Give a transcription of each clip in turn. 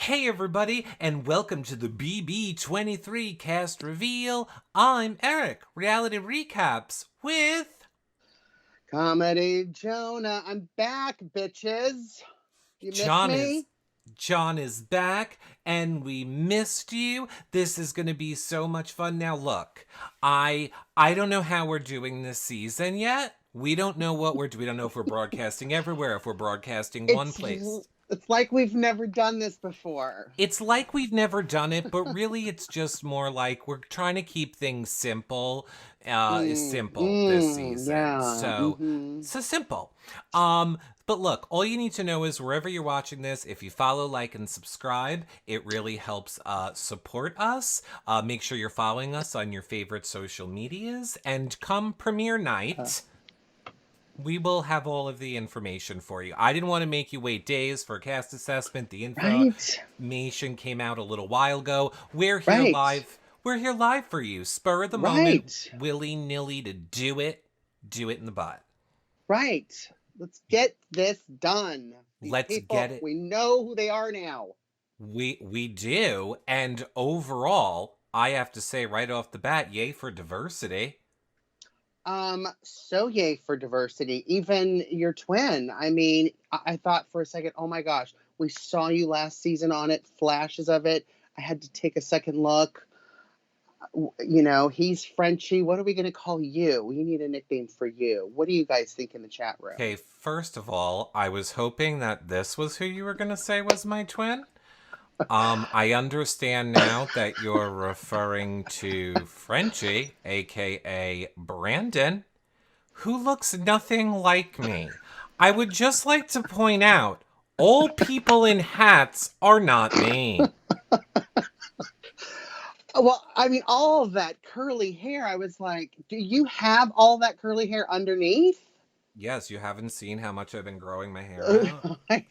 Hey everybody, and welcome to the BB23 cast reveal. I'm Eric, reality recaps with Comedy Jonah. I'm back, bitches. You miss John me? John is back, and we missed you. This is going to be so much fun. Now look, I don't know how we're doing this season yet. We don't know what we're doing. We don't know if we're broadcasting everywhere, if we're broadcasting one It's place. it's like we've never done this before. It's like we've never done it, but really it's just more like we're trying to keep things simple, this season. Yeah. So simple. Um, but look, all you need to know is wherever you're watching this, if you follow, like, and subscribe, it really helps support us. Make sure you're following us on your favorite social medias, and come premiere night, we will have all of the information for you. I didn't want to make you wait days for a cast assessment. The Right. information came out a little while ago. We're here Right. live. We're here live for you. Spur of the moment, Right. willy-nilly to do it. Do it in the butt. Right. Let's get this done. These Let's get people, it. we know who they are now. We do. And overall, I have to say right off the bat, yay for diversity. So yay for diversity. Even your twin. I mean, I thought for a second, oh my gosh, we saw you last season on it, flashes of it. I had to take a second look. You know, he's Frenchie. What are we going to call you? We need a nickname for you. What do you guys think in the chat room? Okay, first of all, I was hoping that this was who you were going to say was my twin. I understand now that you're referring to Frenchie, aka Brandon, who looks nothing like me. I would just like to point out, all people in hats are not me. Well, I mean, all of that curly hair, I was like, do you have all that curly hair underneath? Yes, you haven't seen how much I've been growing my hair out? I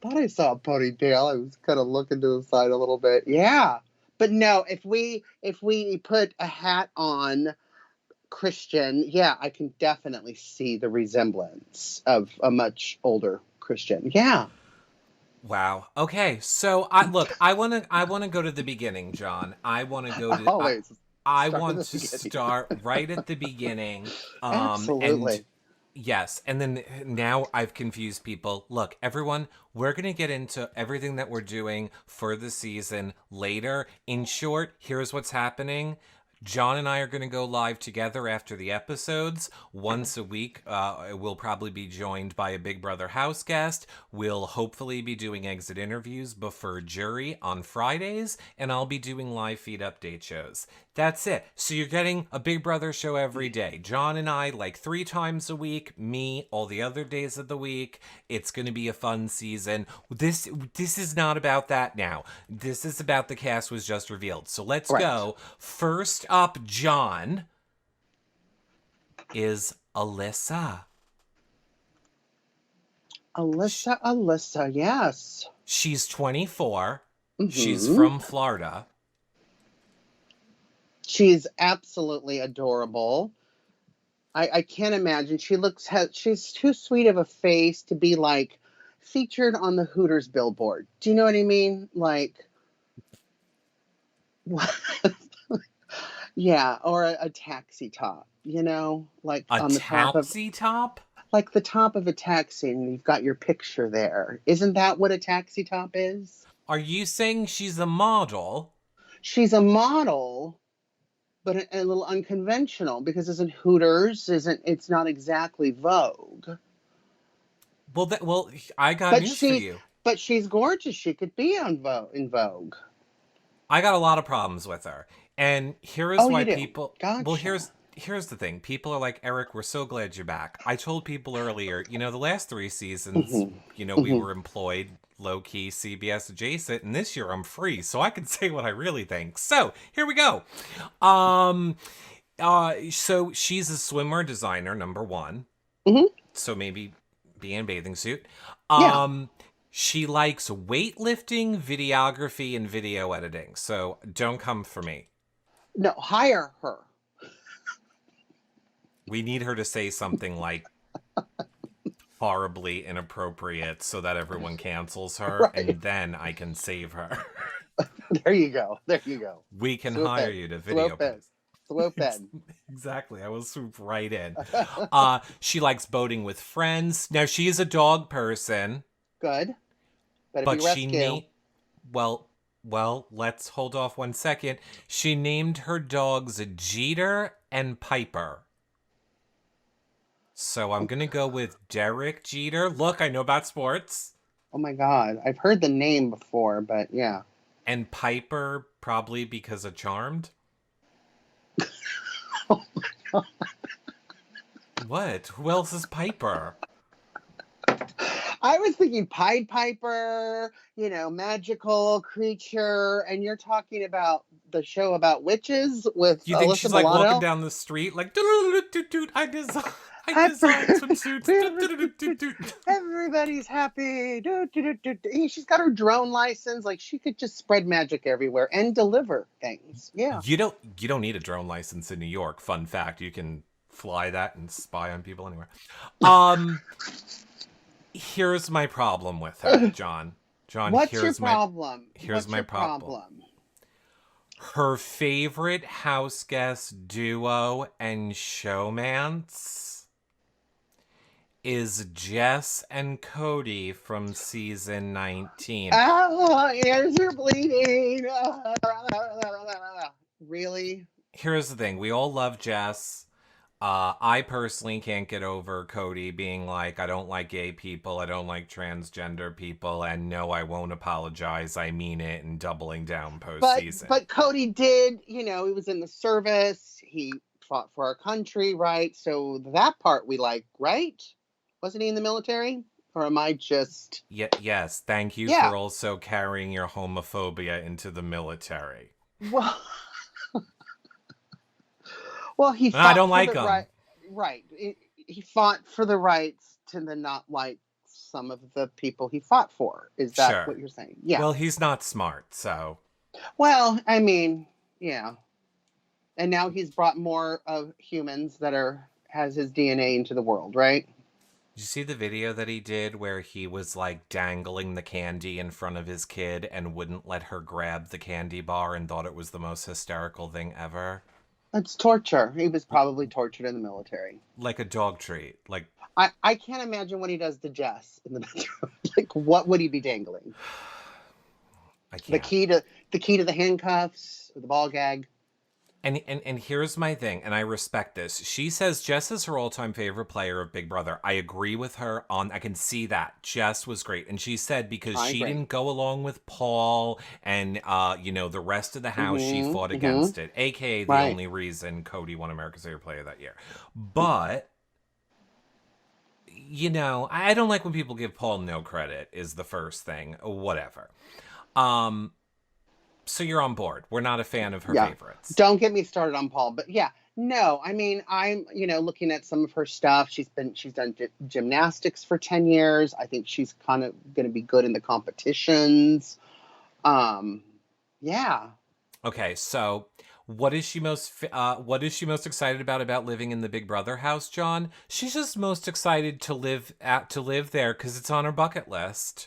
thought I saw a ponytail. I was kind of looking to the side a little bit. Yeah. But no, if we put a hat on Christian, yeah, I can definitely see the resemblance of a much older Christian. Yeah. Wow. Okay. So I want to go to the beginning, John. I want to go to Always I start at want the to beginning. start right at the beginning. And Absolutely. yes, and then now I've confused people. Look, everyone, we're going to get into everything that we're doing for the season later. In short, here's what's happening. John and I are going to go live together after the episodes once a week. We'll probably be joined by a Big Brother house guest. We'll hopefully be doing exit interviews before jury on Fridays, and I'll be doing live feed update shows. That's it. So you're getting a Big Brother show every day. John and I, like 3 times a week. Me, all the other days of the week. It's going to be a fun season. This is not about that now. This is about the cast was just revealed. So let's Right. go. First up, John, is Alyssa. Alyssa, yes. She's 24. She's Hmm. from Florida. She's absolutely adorable. I can't imagine. She's too sweet of a face to be like featured on the Hooters billboard. Do you know what I mean? Like, yeah, or a taxi top, like A on the top of taxi top? like the top of a taxi and you've got your picture there. Isn't that what a taxi top is? Are you saying she's a model? She's a model, but a little unconventional because isn't Hooters isn't it's not exactly Vogue. Well, I got But news for she's you. but she's gorgeous. She could be on Vogue. I got a lot of problems with her. And here is Oh, why you do. people well Gotcha. here's the thing. People are like, "Eric, we're so glad you're back." I told people earlier, the last 3 seasons, Hmm. we Hmm. were employed low key CBS adjacent, and this year I'm free, so I can say what I really think. So, here we go. Um so she's a swimwear designer, number 1. Hmm. So maybe be in a bathing suit. Yeah. Um she likes weightlifting, videography, and video editing. So don't come for me. No, hire her. We need her to say something like horribly inappropriate so that everyone cancels her, Right. and then I can save her. There you go. There you go. We can Swoop hire in. you to video Swoop in. post. Swoop in. Exactly. I will swoop right in. She likes boating with friends. Now, she is a dog person, Good. Better be but rescue. well, let's hold off 1 second. She named her dogs Jeter and Piper. So I'm going to go with Derek Jeter. Look, I know about sports. Oh my God. I've heard the name before, but yeah. And Piper, probably because of Charmed. Oh my God. What? Who else is Piper? I was thinking Pied Piper, magical creature, and you're talking about the show about witches with You think Alyssa she's like walking Milano? down the street like I design swimsuits. Everybody's happy. She's got her drone license. Like she could just spread magic everywhere and deliver things. Yeah. You don't need a drone license in New York. Fun fact, you can fly that and spy on people anywhere. Here's my problem with her, John. What's your problem? Here's my problem. Her favorite house guest duo and showmance is Jess and Cody from season 19. Oh, ears are bleeding. Really? Here's the thing. We all love Jess. I personally can't get over Cody being like, I don't like gay people, I don't like transgender people, and no, I won't apologize, I mean it, and doubling down postseason. But Cody did, he was in the service, he fought for our country, right? So that part we like, right? Wasn't he in the military? Or am I just... Yes, thank you for also carrying your homophobia into the military. Well, he fought I don't like him. Right. He fought for the rights to not like some of the people he fought for. Is that what you're saying? Yeah. Well, he's not smart, so. Well, I mean, yeah. And now he's brought more of humans that has his DNA into the world, right? Did you see the video that he did where he was like dangling the candy in front of his kid and wouldn't let her grab the candy bar and thought it was the most hysterical thing ever? It's torture. He was probably tortured in the military. Like a dog treat. Like I can't imagine what he does to Jess in the bedroom. Like, what would he be dangling? I can't. The key to the handcuffs or the ball gag. And here's my thing, and I respect this. She says Jess is her all-time favorite player of Big Brother. I agree with her I can see that. Jess was great. And she said because she didn't go along with Paul and, the rest of the house, she fought against it. AKA the only reason Cody won America's Favorite Player that year. But, I don't like when people give Paul no credit is the first thing. Whatever. So you're on board. We're not a fan of her favorites. Don't get me started on Paul, but yeah, no. I mean, I'm looking at some of her stuff. She's done gymnastics for 10 years. I think she's kind of going to be good in the competitions. Yeah. Okay, so what is she most excited about living in the Big Brother house, John? She's just most excited to live there because it's on her bucket list.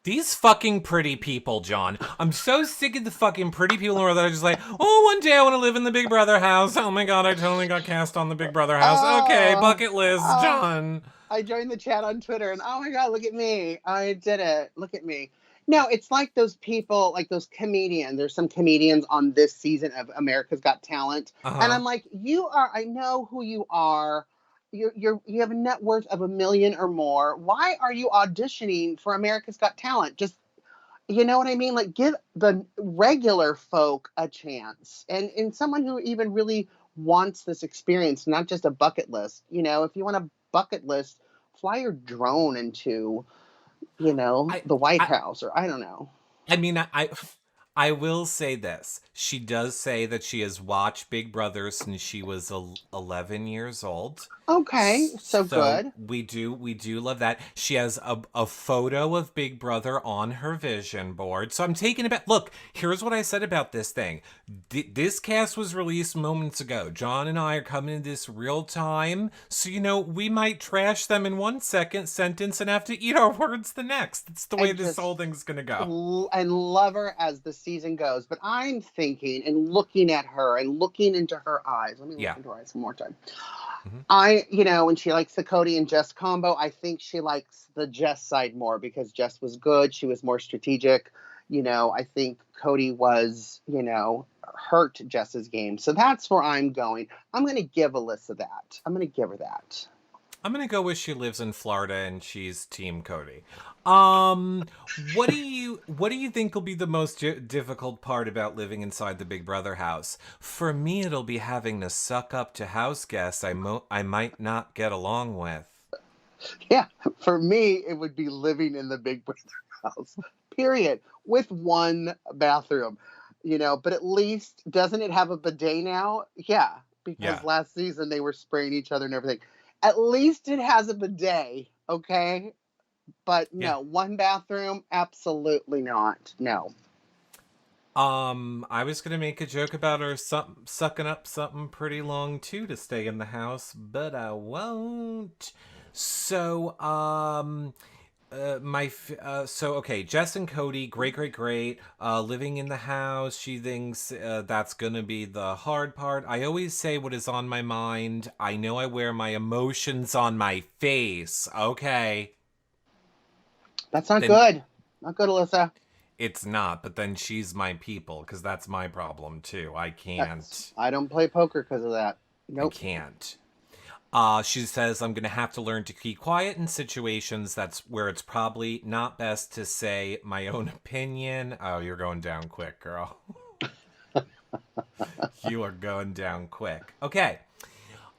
These fucking pretty people, John. I'm so sick of the fucking pretty people in the world that are just like, oh, one day I want to live in the Big Brother house. Oh my God, I totally got cast on the Big Brother house. Okay, bucket list, John. I joined the chat on Twitter and oh my God, look at me. I did it. Look at me. No, it's like those people, like those comedians. There's some comedians on this season of America's Got Talent. And I'm like, I know who you are. You have a net worth of $1 million or more. Why are you auditioning for America's Got Talent? Just, you know what I mean? Like, give the regular folk a chance, and someone who even really wants this experience, not just a bucket list. If you want a bucket list, fly your drone into, the White House, or I don't know. I mean, I will say this. She does say that she has watched Big Brother since she was 11 years old. Okay, so So good. we do love that. She has a photo of Big Brother on her vision board. So I'm taking it back. Look, here's what I said about this thing. This cast was released moments ago. John and I are coming to this real time. So, we might trash them in one second sentence and have to eat our words the next. It's the way And this whole just thing's going to go. and love her as the season goes. But I'm thinking and looking at her and looking into her eyes. Let me look Yeah. into her eyes one more time. Mhm. When she likes the Cody and Jess combo, I think she likes the Jess side more because Jess was good. She was more strategic. I think Cody was, hurt Jess's game. So that's where I'm going. I'm going to give Alyssa that. I'm going to give her that. I'm gonna go with she lives in Florida and she's Team Cody. What do you think will be the most difficult part about living inside the Big Brother house? For me, it'll be having to suck up to house guests I might not get along with. Yeah, for me, it would be living in the Big Brother house, period, with one bathroom, but at least, doesn't it have a bidet now? Yeah, because Yeah, last season they were spraying each other and everything. At least it has a bidet, okay? But yeah. no, one bathroom, absolutely not. No. I was gonna make a joke about her sucking up something pretty long too to stay in the house, but I won't. So, so okay, Jess and Cody, great, great, great. Living in the house, she thinks that's gonna be the hard part. I always say what is on my mind. I know I wear my emotions on my face. Okay, That's not then good. Not good, Alyssa. it's not. But then she's my people because that's my problem too. I can't. I don't play poker because of that. I Nope. can't. She says I'm gonna have to learn to keep quiet in situations that's where it's probably not best to say my own opinion. Oh, you're going down quick, girl. You are going down quick. Okay.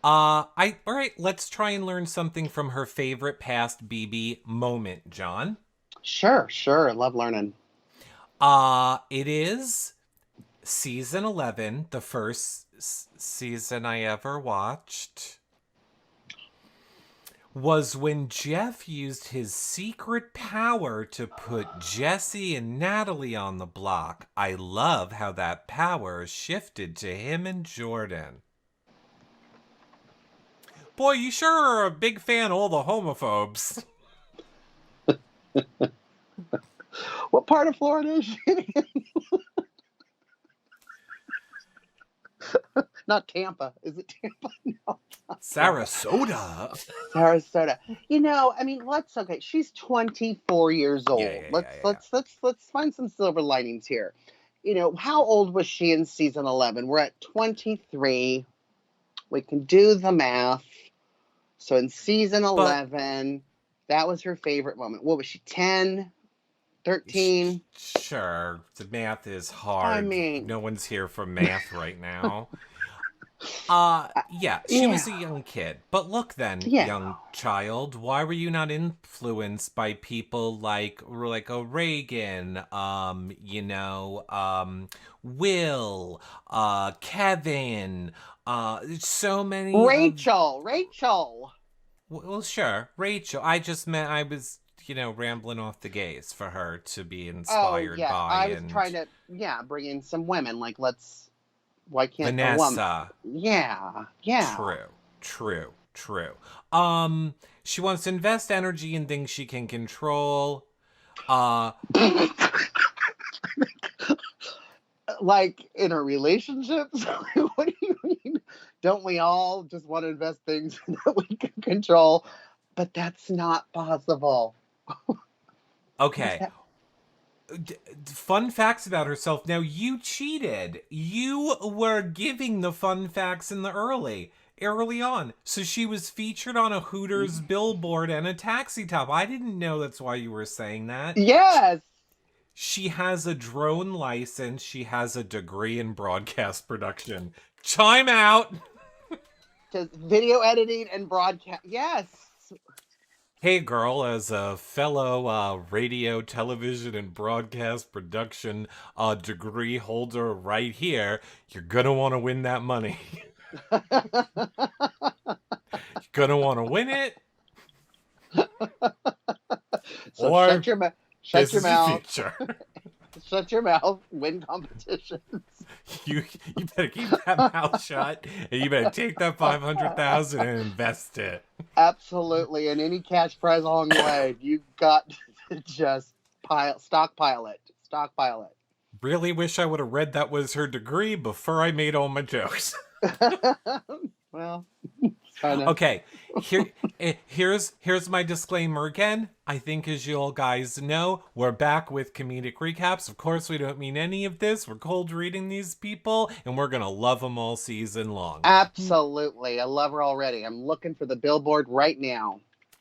All right, let's try and learn something from her favorite past BB moment, John. Sure, sure. I love learning. It is season 11, the first season I ever watched. Was when Jeff used his secret power to put Jesse and Natalie on the block. I love how that power shifted to him and Jordan. Boy, you sure are a big fan of all the homophobes. What part of Florida is she in? Not Tampa. Is it Tampa? No. Sarasota. Sarasota. Okay. She's 24 years Yeah, old. yeah, Let's yeah, yeah. let's let's let's find some silver linings here. How old was she in season 11? We're at 23. We can do the math. So in season But 11, that was her favorite moment. What was she? 10, 13? sure, the math is I hard. mean, No one's here for math right now. Yeah, she yeah. was a young kid. But look then, Yeah. young child, why were you not influenced by people like a Reagan, Will, Kevin, so many of Rachel. well, sure, Rachel. I just meant I was, rambling off the gaze for her to be Oh, inspired yeah. by I was and trying to, bring in some women. Like, why can't a woman? Vanessa. Yeah. Yeah. True, true, true. She wants to invest energy in things she can control. Uh, Like in her relationships? What do you mean? Don't we all just want to invest things that we can control? But that's not possible. What is okay. that? Fun facts about herself. Now, you cheated. You were giving the fun facts in the early on. So she was featured on a Hooters billboard and a taxi top. I didn't know that's why you were saying that. Yes. She has a drone license. She has a degree in broadcast production. Chime out. Just video editing and broadcast. Yes. Hey girl, as a fellow radio, television, and broadcast production degree holder right here, you're gonna want to win that money. You're gonna want to win it, So or shut this your is your mouth, future. shut your mouth, win competitions. You you better keep that mouth shut, and you better take that 500,000 and invest it. Absolutely, and any cash prize along the way, you got to just stockpile it, stockpile Really wish I would have read that was her degree before I made all my jokes. it. Well, kind of. Okay, here's my disclaimer again. I think, as you all guys know, we're back with comedic recaps. Of course, we don't mean any of this. We're cold reading these people, and we're gonna love them all season long. Absolutely, I love her already. I'm looking for the billboard right now.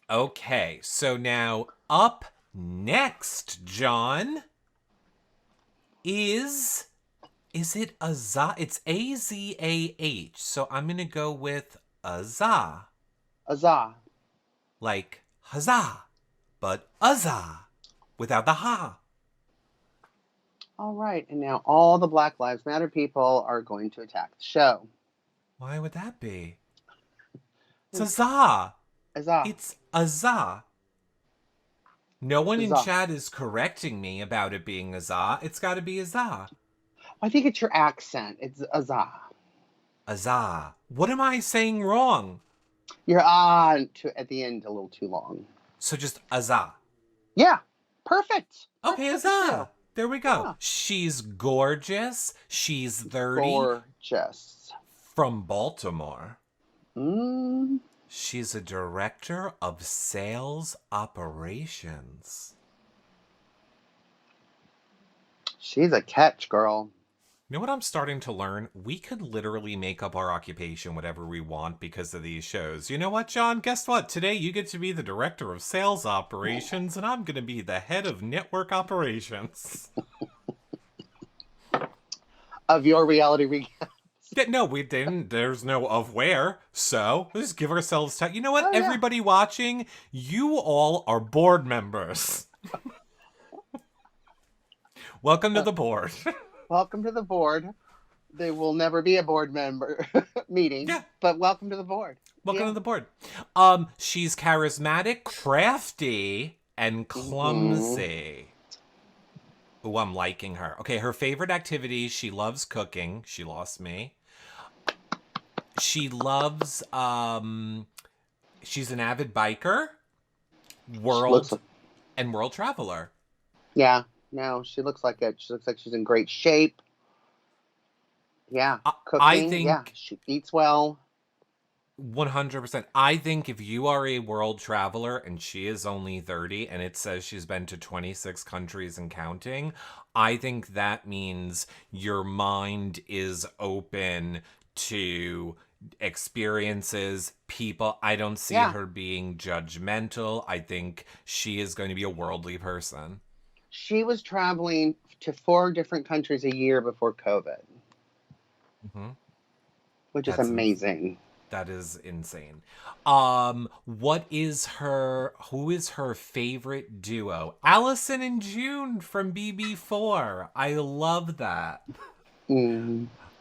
Okay, so now up next, John, is it Azah? It's Azah. So I'm gonna go with Azah, Azah. like huzzah, but Azah without the ha. All right, and now all the Black Lives Matter people are going to attack the show. Why would that be? It's Azah. Azah. It's Azah. No one in Azah. chat is correcting me about it being Azah. It's got to be Azah. I think it's your accent. It's Azah. Azah. What am I saying wrong? You're at the end a little too long. So just Azah. Yeah, perfect. Okay, Perfect. Azah. There we go. Yeah. She's gorgeous. She's 30. Gorgeous. From Baltimore. Mm. She's a director of sales operations. She's a catch, girl. You know what I'm starting to learn? We could literally make up our occupation whatever we want because of these shows. You know what, John? Guess what? Today you get to be the director of sales operations, and I'm going to be the head of network operations. Of your reality recap. Yeah, no, we didn't. There's no of where. So let's just give ourselves time. You know what? Oh, yeah. Everybody watching, you all are board members. Welcome to the board. Welcome to the board. There will never be a board member meeting. Yeah. But welcome to the board. Welcome to the board. She's charismatic, crafty, and clumsy. Ooh, I'm liking her. Okay, her favorite activity, she loves cooking. She lost me. She loves, she's an avid biker, world traveler. Yeah, no, she looks like it. She looks like she's in great shape. Yeah, cooking. I think, yeah, she eats well. 100%. I think if you are a world traveler and she is only 30 and it says she's been to 26 countries and counting, I think that means your mind is open to experiences, people. I don't see her being judgmental. I think she is going to be a worldly person. She was traveling to 4 different countries a year before COVID, which is amazing. That is insane. Who is her favorite duo? Allison and June from BB4. I love that.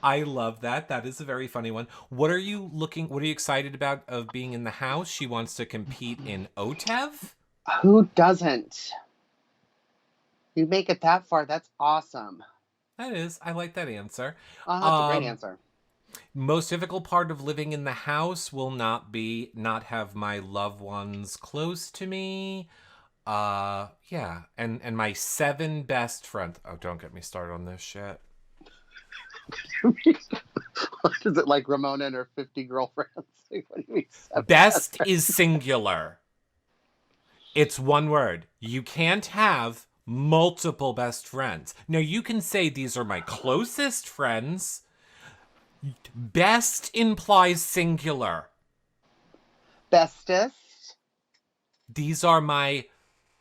I love that. That is a very funny one. What are you excited about of being in the house? She wants to compete in OTEV? Who doesn't? You make it that far. That's awesome. That is. I like that answer. That's a great answer. Most difficult part of living in the house will not have my loved ones close to me. Yeah. And my 7 best friends. Oh, don't get me started on this shit. Is it like Ramona and her 50 girlfriends? What do you mean, best is singular. It's one word. You can't have multiple best friends. Now, you can say these are my closest friends. Best implies singular. Bestest. These are my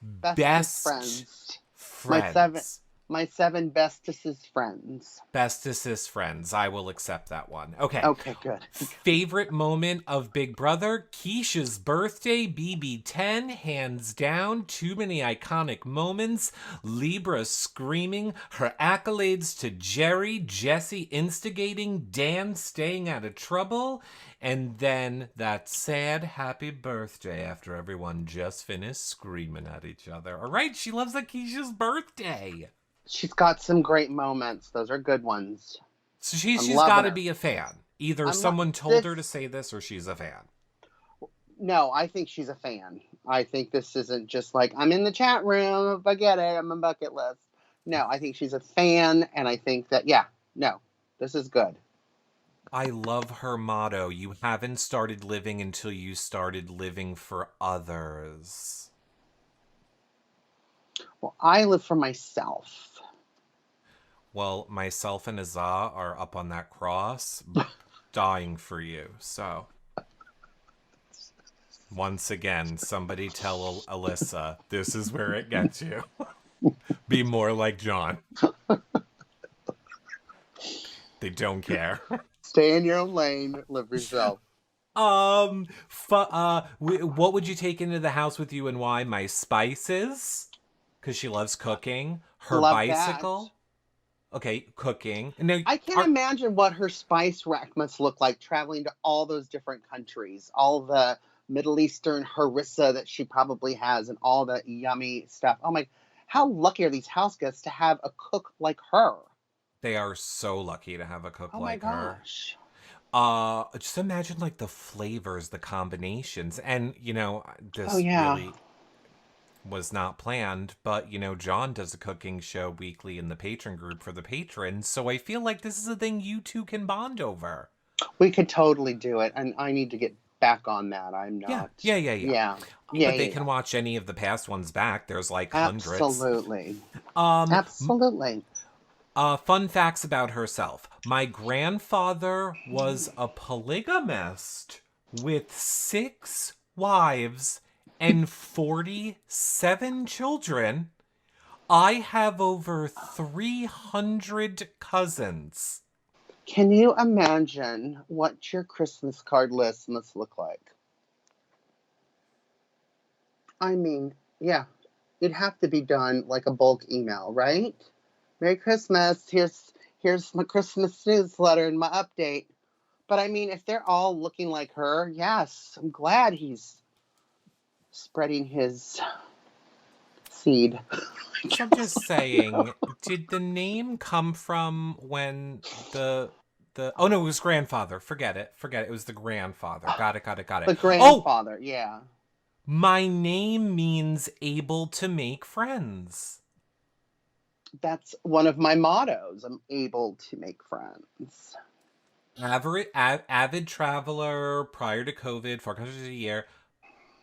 best friends. friends. My 7 bestest friends. Bestest friends. I will accept that one. Okay. Okay, good. Favorite moment of Big Brother? Keisha's birthday, BB10, hands down. Too many iconic moments. Libra screaming. Her accolades to Jerry. Jesse instigating. Dan staying out of trouble. And then that sad happy birthday after everyone just finished screaming at each other. All right, she loves that Keisha's birthday. She's got some great moments. Those are good ones. So she's I'm got loving to her. be a fan. Either I'm someone lo- told her to this- say this or she's a fan. No, I think she's a fan. I think this isn't just like, I'm in the chat room, if I get it, I'm on bucket list. No, I think she's a fan, and I think that, this is good. I love her motto. You haven't started living until you started living for others. Well, I live for myself. Well, myself and Azah are up on that cross, dying for you. So, once again, somebody tell Alyssa, this is where it gets you. Be more like John. They don't care. Stay in your own lane, live for yourself. What would you take into the house with you and why? My spices, because she loves cooking. Her Love bicycle. that. Okay, cooking. Now, I can't imagine what her spice rack must look like traveling to all those different countries, all the Middle Eastern harissa that she probably has, and all the yummy stuff. Oh my, how lucky are these house guests to have a cook like her? They are so lucky to have a cook Oh like my her. gosh. Just imagine like the flavors, the combinations, and this Oh yeah. really was not planned, but John does a cooking show weekly in the patron group for the patrons, so I feel like this is a thing you two can bond over. We could totally do it, and I need to get back on that. I'm not. Yeah. But They can watch any of the past ones back. There's like hundreds. Absolutely. Um, Absolutely. Fun facts about herself. My grandfather was a polygamist with 6 wives and 47 children. I have over 300 cousins. Can you imagine what your Christmas card list must look like? I mean, yeah, it'd have to be done like a bulk email, right? Merry Christmas. Here's my Christmas newsletter and my update. But I mean, if they're all looking like her, yes, I'm glad he's spreading his seed. So I'm just saying, did the name come from when the oh no, it was grandfather. Forget it. It was the grandfather. Got it. The grandfather, yeah. My name means able to make friends. That's one of my mottos. I'm able to make friends. Avid traveler prior to COVID, 4 countries a year.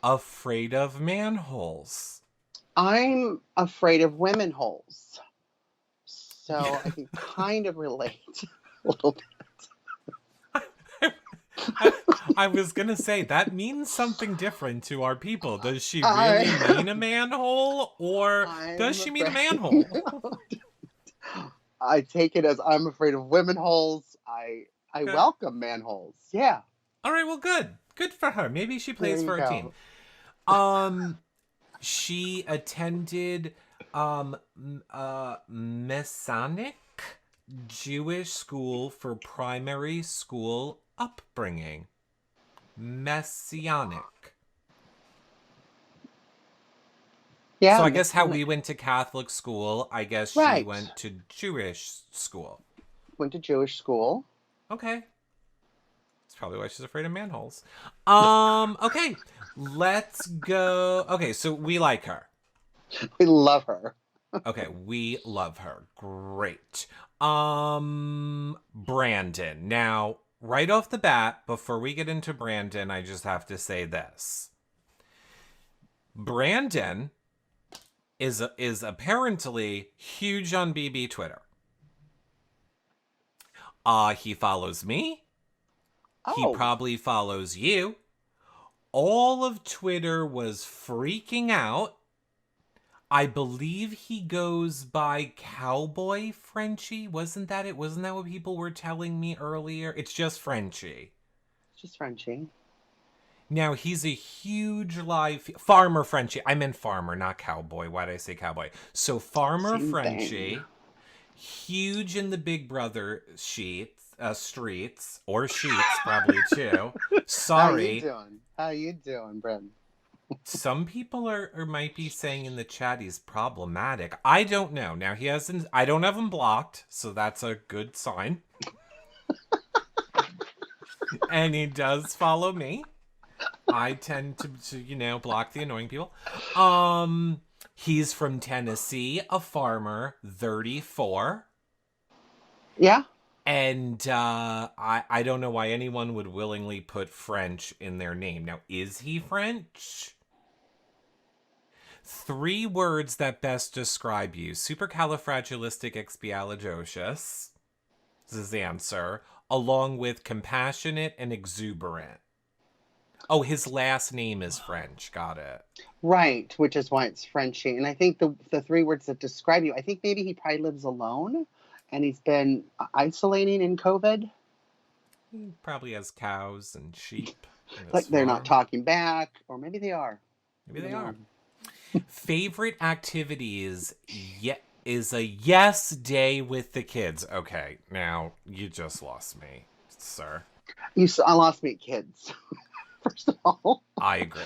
Afraid of manholes. I'm afraid of women holes. So I can kind of relate a little bit. I was going to say, that means something different to our people. Does she really mean a manhole, or does she mean a manhole? I take it as I'm afraid of women holes. I welcome manholes. Yeah. All right, well, good. Good for her. Maybe she plays for a team. She attended Masonic Jewish school for primary school upbringing. Messianic. Yeah. So I guess how we went to Catholic school, I guess she went to Jewish school. Went to Jewish school. Okay. That's probably why she's afraid of manholes. Okay. Let's go. Okay, so we like her. We love her. Okay, we love her. Great. Brandon. Now, right off the bat, before we get into Brandon, I just have to say this. Brandon is apparently huge on BB Twitter. He follows me. Oh. He probably follows you. All of Twitter was freaking out. I believe he goes by Cowboy Frenchie. Wasn't that it? Wasn't that what people were telling me earlier? It's just Frenchie. It's just Frenchie. Now he's a huge live farmer Frenchie. I meant farmer, not cowboy. Why did I say cowboy? So farmer Same thing. Frenchie, huge in the Big Brother streets or sheets probably too. How you Sorry, doing? How you doing, Brent? some people are or might be saying in the chat he's problematic. I don't know. Now he hasn't. I don't have him blocked, so that's a good sign. And he does follow me. I tend to block the annoying people. He's from Tennessee, a farmer, 34. Yeah. And I don't know why anyone would willingly put French in their name. Now, is he French? 3 words that best describe you. Supercalifragilisticexpialidocious. This is the answer. Along with compassionate and exuberant. Oh, his last name is French. Got it. Right, which is why it's Frenchie. And I think the 3 words that describe you, I think maybe he probably lives alone and he's been isolating in COVID. He probably has cows and sheep. Like they're not talking back, or maybe they are. Maybe they are. Favorite activities is a yes day with the kids. Okay, now you just lost me, sir. I lost me at kids, first of all. I agree.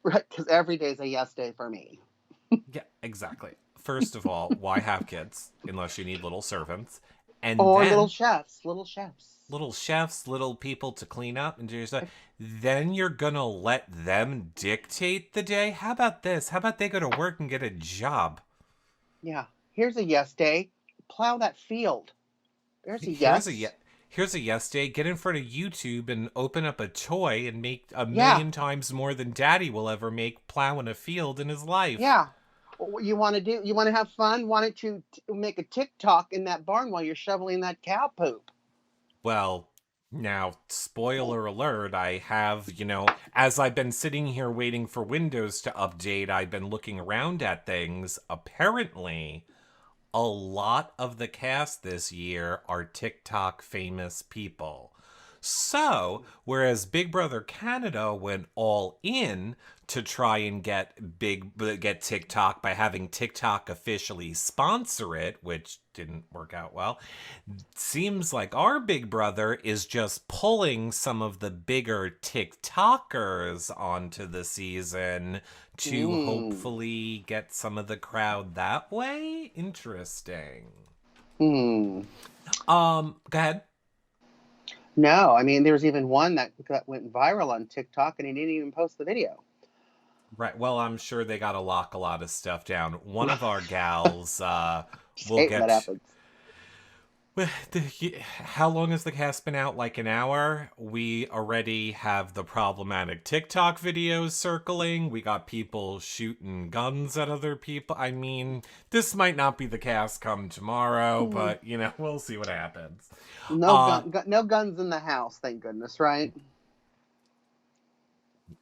Right, because every day is a yes day for me. Yeah, exactly. First of all, why have kids unless you need little servants? And or then, little chefs. little chefs, little people to clean up and do your stuff. Then you're gonna let them dictate the day? How about this? How about they go to work and get a job? Yeah. Here's a yes day. Plow that field. There's a yes. Here's a yes day. Get in front of YouTube and open up a toy and make a million times more than Daddy will ever make plowing a field in his life. Yeah. What you want to have fun? Why don't you make a TikTok in that barn while you're shoveling that cow poop? Well, now, spoiler alert, I have, as I've been sitting here waiting for Windows to update, I've been looking around at things. Apparently, a lot of the cast this year are TikTok famous people. So, whereas Big Brother Canada went all in to try and get TikTok by having TikTok officially sponsor it, which didn't work out well, seems like our Big Brother is just pulling some of the bigger TikTokers onto the season to hopefully get some of the crowd that way. Interesting. Go ahead. No, I mean, there's even one that went viral on TikTok and he didn't even post the video. Right. Well, I'm sure they got to lock a lot of stuff down. One of our gals will get. That happens. How long has the cast been out? Like an hour? We already have the problematic TikTok videos circling. We got people shooting guns at other people. I mean, this might not be the cast come tomorrow, but, we'll see what happens. No guns in the house, thank goodness, right?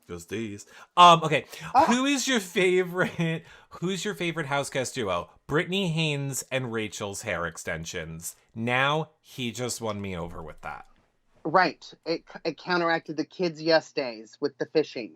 Just these. Okay. Who's your favorite Houseguest duo? Brittany Haynes and Rachel's hair extensions. Now he just won me over with that. Right. It counteracted the kids' yes days with the fishing.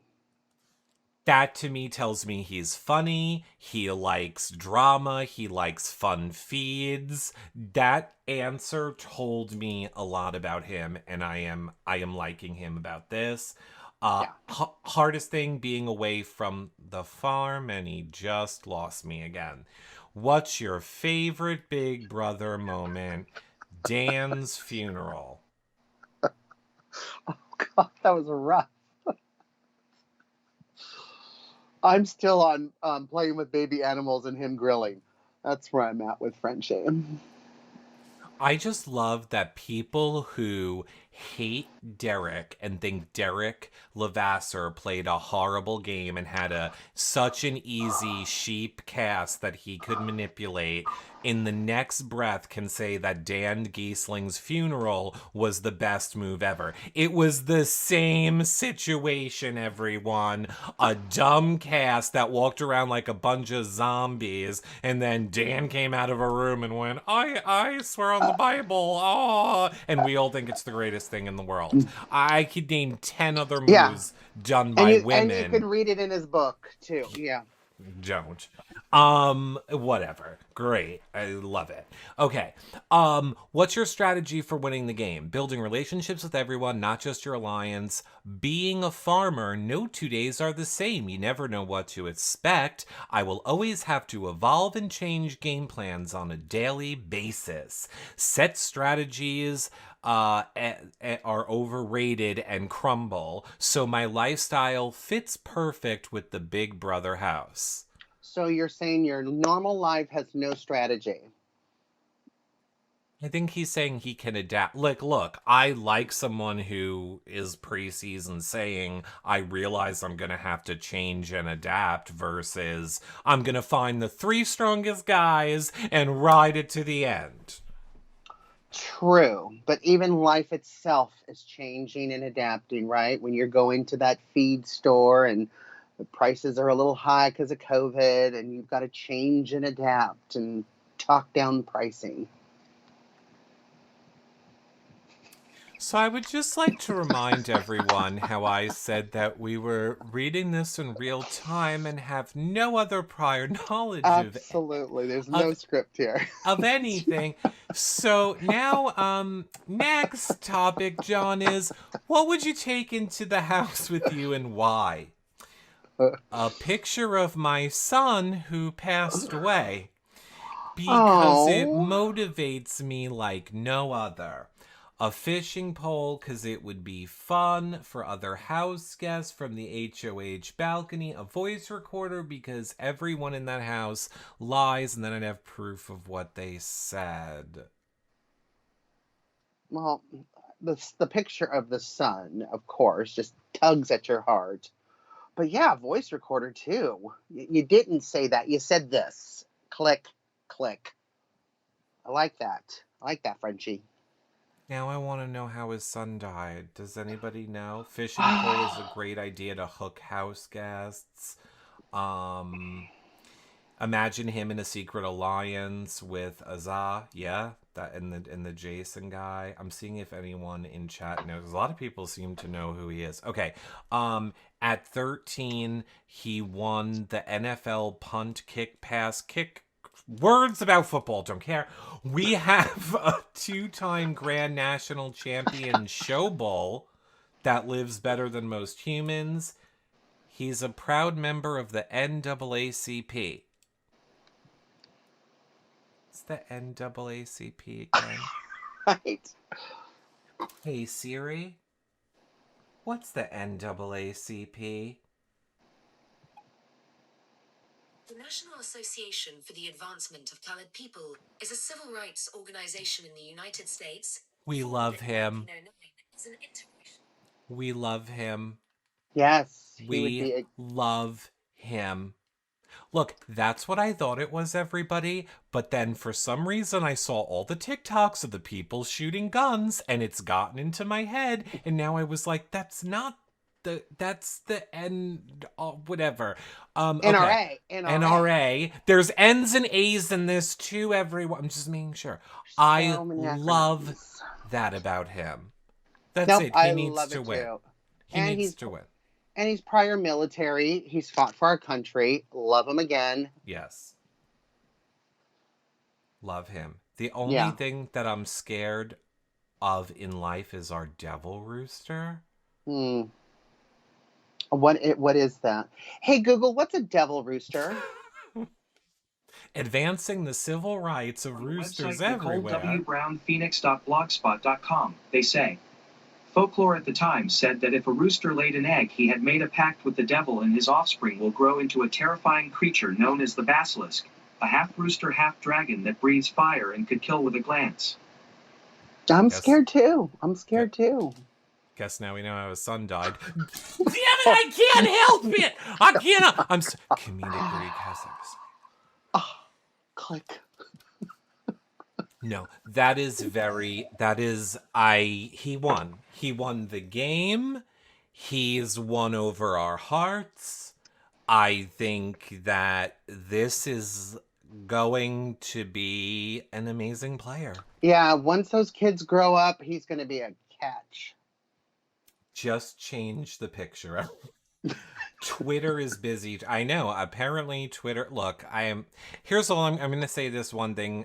That to me tells me he's funny, he likes drama, he likes fun feeds. That answer told me a lot about him, and I am liking him about this. Hardest thing being away from the farm, and he just lost me again. What's your favorite Big Brother moment? Dan's funeral. Oh God, that was rough. I'm still on playing with baby animals and him grilling. That's where I'm at with Frenchie. I just love that people who hate Derek and think Derek Levasseur played a horrible game and had such an easy sheep cast that he could manipulate, in the next breath can say that Dan Giesling's funeral was the best move ever. It was the same situation, everyone. A dumb cast that walked around like a bunch of zombies, and then Dan came out of a room and went, I swear on the Bible, oh, and we all think it's the greatest thing in the world. I could name 10 other Yeah. moves done by women. And you could read it in his book too. Yeah. Don't. Whatever. Great. I love it. Okay. What's your strategy for winning the game? Building relationships with everyone, not just your alliance. Being a farmer, no 2 days are the same. You never know what to expect. I will always have to evolve and change game plans on a daily basis. Set strategies are overrated and crumble, so my lifestyle fits perfect with the Big Brother house. So you're saying your normal life has no strategy? I think he's saying he can adapt. Like, look, I like someone who is preseason saying, I realize I'm going to have to change and adapt, versus I'm going to find the 3 strongest guys and ride it to the end. True, but even life itself is changing and adapting, right? When you're going to that feed store and the prices are a little high because of COVID, and you've got to change and adapt and talk down pricing. So I would just like to remind everyone how I said that we were reading this in real time and have no other prior knowledge Absolutely. There's no script here. Of anything. So now, next topic, John, is what would you take into the house with you and why? A picture of my son who passed away, because it motivates me like no other. A fishing pole, because it would be fun for other house guests from the HOH balcony. A voice recorder, because everyone in that house lies, and then I'd have proof of what they said. Well, the picture of the sun, of course, just tugs at your heart. But yeah, voice recorder too. You didn't say that. You said this. Click, click. I like that. I like that, Frenchie. Now I want to know how his son died. Does anybody know? Fishing pole is a great idea to hook house guests. Imagine him in a secret alliance with Azah. Yeah, that and the Jason guy. I'm seeing if anyone in chat knows. A lot of people seem to know who he is. Okay. At 13, he won the NFL punt, kick, pass, kick. Words about football, don't care. We have a 2-time Grand National Champion show bull that lives better than most humans. He's a proud member of the NAACP. What's the NAACP again? Right. Hey Siri, what's the NAACP? The National Association for the Advancement of Colored People is a civil rights organization in the United States. We love him. We love him. Yes. We love him. Look, that's what I thought it was, everybody. But then for some reason I saw all the TikToks of the people shooting guns, and it's gotten into my head. And now I was like, that's the end, whatever. NRA. Okay. NRA. There's N's and A's in this too, everyone. I'm just making sure. I love that about him. That's it. He needs to win. He needs to win. And he's prior military. He's fought for our country. Love him again. Yes. Love him. The only thing that I'm scared of in life is our devil rooster. What is that? Hey, Google, what's a devil rooster? Advancing the civil rights of roosters everywhere. NicoleWBrownPhoenix.blogspot.com. They say, folklore at the time said that if a rooster laid an egg, he had made a pact with the devil, and his offspring will grow into a terrifying creature known as the basilisk, a half-rooster, half-dragon that breathes fire and could kill with a glance. I'm Guess scared too. I'm gu- scared too. guess now we know how his son died. Damn it! I can't help it. I can't. Comedic recasts. Oh, click. No, that is very. That is. He won. He won the game. He's won over our hearts. I think that this is going to be an amazing player. Yeah, once those kids grow up, he's going to be a catch. Just change the picture. Twitter is busy. I know. Apparently, Twitter. Look, Here's all I'm going to say. This one thing.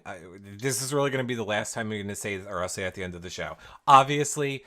This is really going to be the last time I'm going to say, or I'll say at the end of the show. Obviously,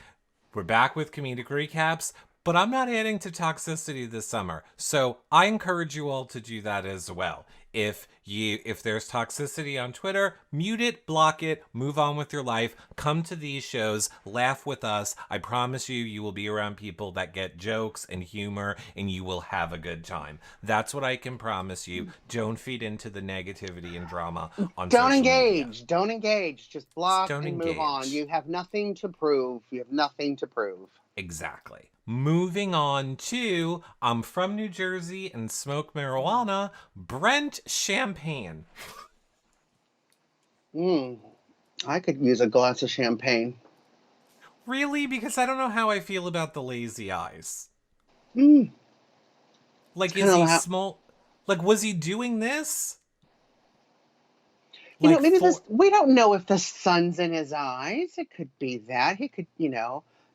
we're back with comedic recaps, but I'm not adding to toxicity this summer. So I encourage you all to do that as well. If there's toxicity on Twitter, mute it, block it, move on with your life. Come to these shows, laugh with us. I promise you will be around people that get jokes and humor, and you will have a good time. That's what I can promise you. Don't feed into the negativity and drama on Don't social engage. media. Don't engage. Just block Don't and move on. engage. You have nothing to prove. You have nothing to prove. Exactly. Moving on to I'm from New Jersey and smoke marijuana, Brent Champagne. I could use a glass of champagne. Really? Because I don't know how I feel about the lazy eyes. Like, is he small? Like, was he doing this? You know, maybe we don't know if the sun's in his eyes. It could be that. He could,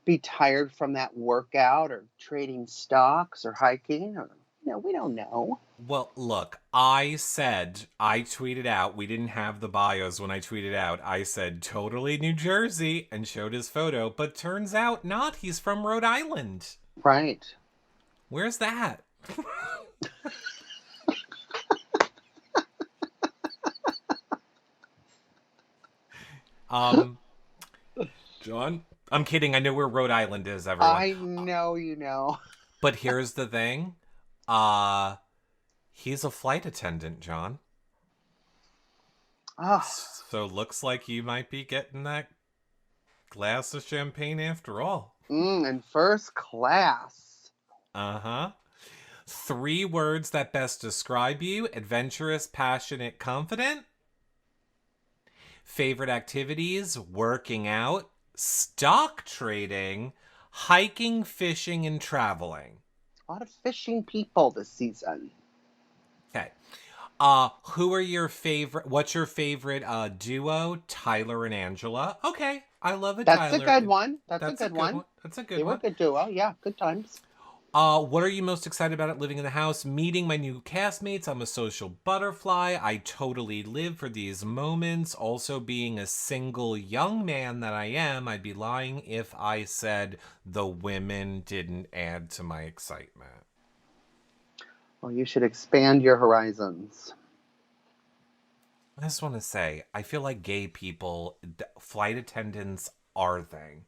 be tired from that workout or trading stocks or hiking or, we don't know. Well, look, I tweeted out, we didn't have the bios when I tweeted out, I said totally New Jersey and showed his photo, but turns out not. He's from Rhode Island. Right. Where's that? John? I'm kidding. I know where Rhode Island is, everyone. I know you know. But here's the thing. He's a flight attendant, John. Oh. So looks like you might be getting that glass of champagne after all. In first class. Uh-huh. 3 words that best describe you: adventurous, passionate, confident. Favorite activities: working out, stock trading, hiking, fishing, and traveling. A lot of fishing people this season. Okay. Who are your favorite? What's your favorite duo? Tyler and Angela. Okay, I love it. That's Tyler. A good one. That's a good one. That's a good they one. They were a good duo. Yeah, good times. What are you most excited about at living in the house? Meeting my new castmates. I'm a social butterfly. I totally live for these moments. Also, being a single young man that I am, I'd be lying if I said the women didn't add to my excitement. Well, you should expand your horizons. I just want to say, I feel like gay people, flight attendants are a thing.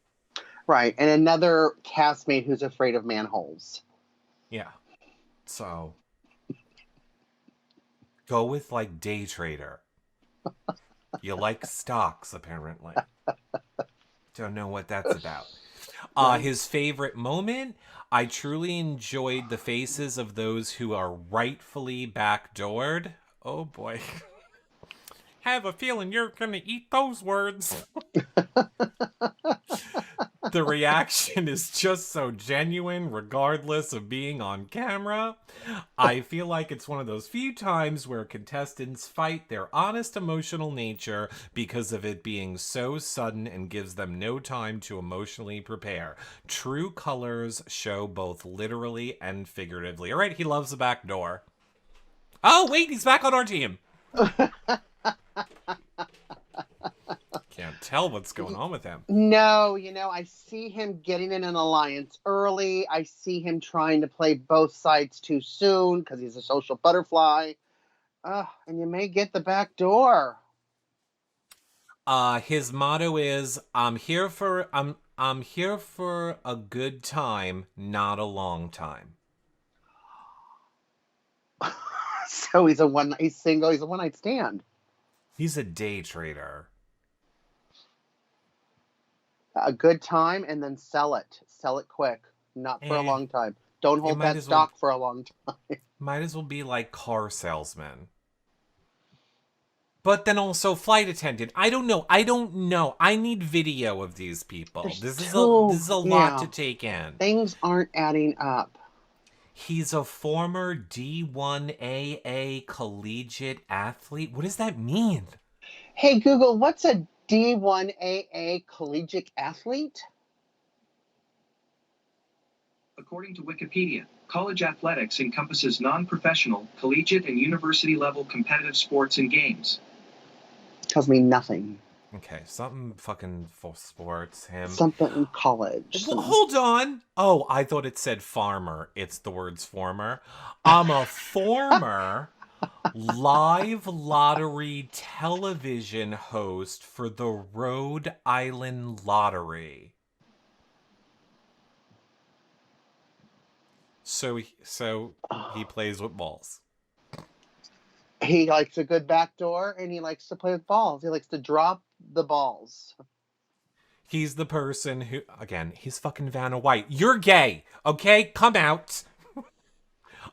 Right, and another castmate who's afraid of manholes. Yeah. So, go with, like, day trader. You like stocks, apparently. Don't know what that's about. His favorite moment: I truly enjoyed the faces of those who are rightfully backdoored. Oh, boy. Have a feeling you're gonna eat those words. The reaction is just so genuine, regardless of being on camera. I feel like it's one of those few times where contestants fight their honest emotional nature because of it being so sudden and gives them no time to emotionally prepare. True colors show both literally and figuratively. All right, he loves the back door. Oh, wait, he's back on our team. Can't tell what's going on with him. No, I see him getting in an alliance early. I see him trying to play both sides too soon because he's a social butterfly. And you may get the back door. His motto is, I'm here for a good time, not a long time. So he's single, he's a one-night stand. He's a day trader. A good time and then sell it. Sell it quick. Not for a long time. Don't It hold that stock for a long time. Might as well be like car salesman. But then also flight attendant. I don't know. I need video of these people. This is a lot to take in. Things aren't adding up. He's a former D1AA collegiate athlete. What does that mean? Hey Google, what's a D1AA collegiate athlete? According to Wikipedia, college athletics encompasses non-professional, collegiate, and university-level competitive sports and games. Tells me nothing. Okay, something fucking for sports. Him. Something in college. Well, hold on. Oh, I thought it said farmer. It's the words former. I'm a former live lottery television host for the Rhode Island Lottery. So he plays with balls. He likes a good backdoor, and he likes to play with balls. He likes to drop the balls. He's the person who, again, he's fucking Vanna White. You're gay, okay? Come out.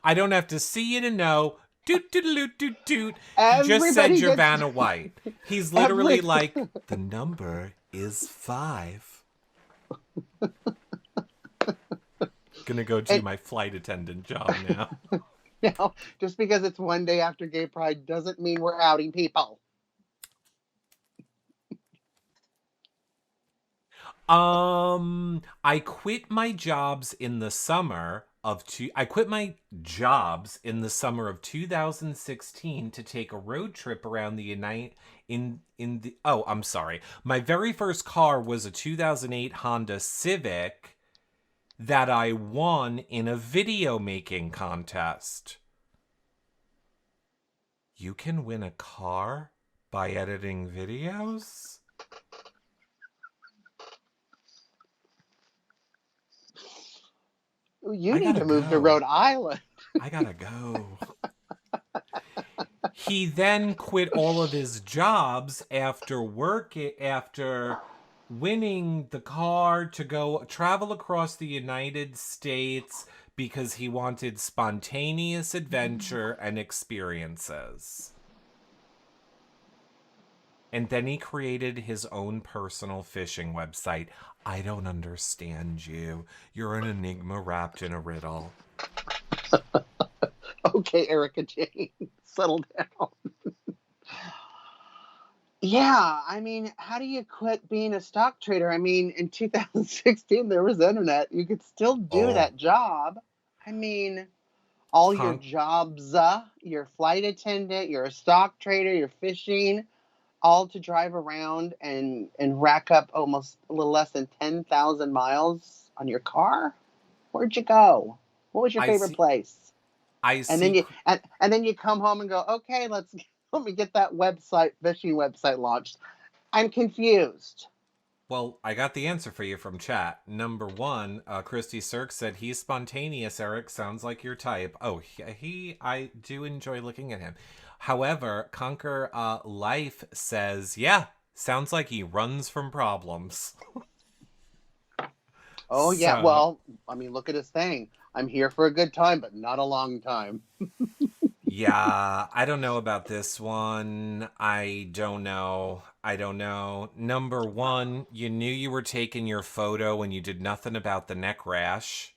I don't have to see you to know. Doot, doot, doot, doot, doot. He just said you're Vanna White. He's literally like, the number is 5. Gonna go do my flight attendant job now. You know, just because it's one day after Gay Pride doesn't mean we're outing people. I quit my jobs in the summer of 2016 to take a road trip around the my very first car was a 2008 Honda Civic that I won in a video making contest. You can win a car by editing videos? You need to move to Rhode Island. I gotta go. He then quit all of his jobs after winning the car to go travel across the United States because he wanted spontaneous adventure and experiences. And then he created his own personal fishing website. I don't understand you. You're an enigma wrapped in a riddle. Okay, Erica Jane, settle down. Yeah, I mean, how do you quit being a stock trader? I mean, in 2016, there was internet. You could still do that job. I mean, all your jobs, your flight attendant, you're a stock trader, you're fishing, all to drive around and rack up almost a little less than 10,000 miles on your car? Where'd you go? What was your favorite place? And then you come home and go, okay, let me get that fishing website launched. I'm confused. Well, I got the answer for you from chat. Number 1, Christy Sirk said, he's spontaneous, Eric. Sounds like your type. Oh, I do enjoy looking at him. However, Conquer Life says, yeah, sounds like he runs from problems. Oh, yeah. Well, I mean, look at his thing. I'm here for a good time, but not a long time. Yeah, I don't know about this one. I don't know. Number 1, you knew you were taking your photo and you did nothing about the neck rash.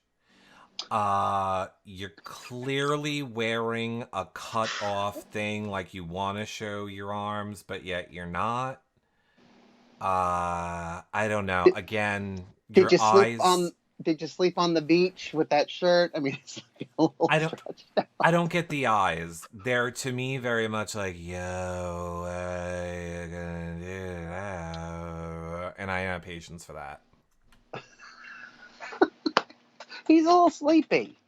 You're clearly wearing a cut off thing, like you want to show your arms, but yet you're not. I don't know. Again, Did you sleep on the beach with that shirt? I mean, it's like a little stretched out. I don't get the eyes. They're, to me, very much like, yo, what are you gonna do now? And I have patience for that. He's a little sleepy.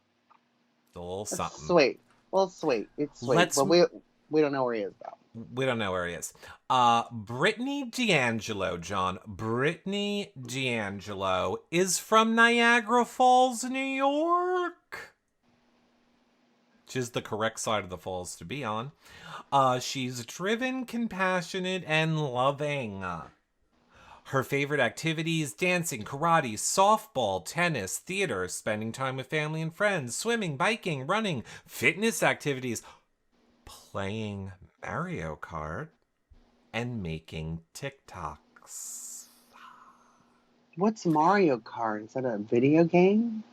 A little something. Sweet. Well, sweet. It's sweet. But we don't know where he is, though. We don't know where he is. Brittany D'Angelo, John. Brittany D'Angelo is from Niagara Falls, New York. Which is the correct side of the falls to be on. She's driven, compassionate, and loving. Her favorite activities: dancing, karate, softball, tennis, theater, spending time with family and friends, swimming, biking, running, fitness activities, playing Mario Kart, and making TikToks. What's Mario Kart? Is that a video game?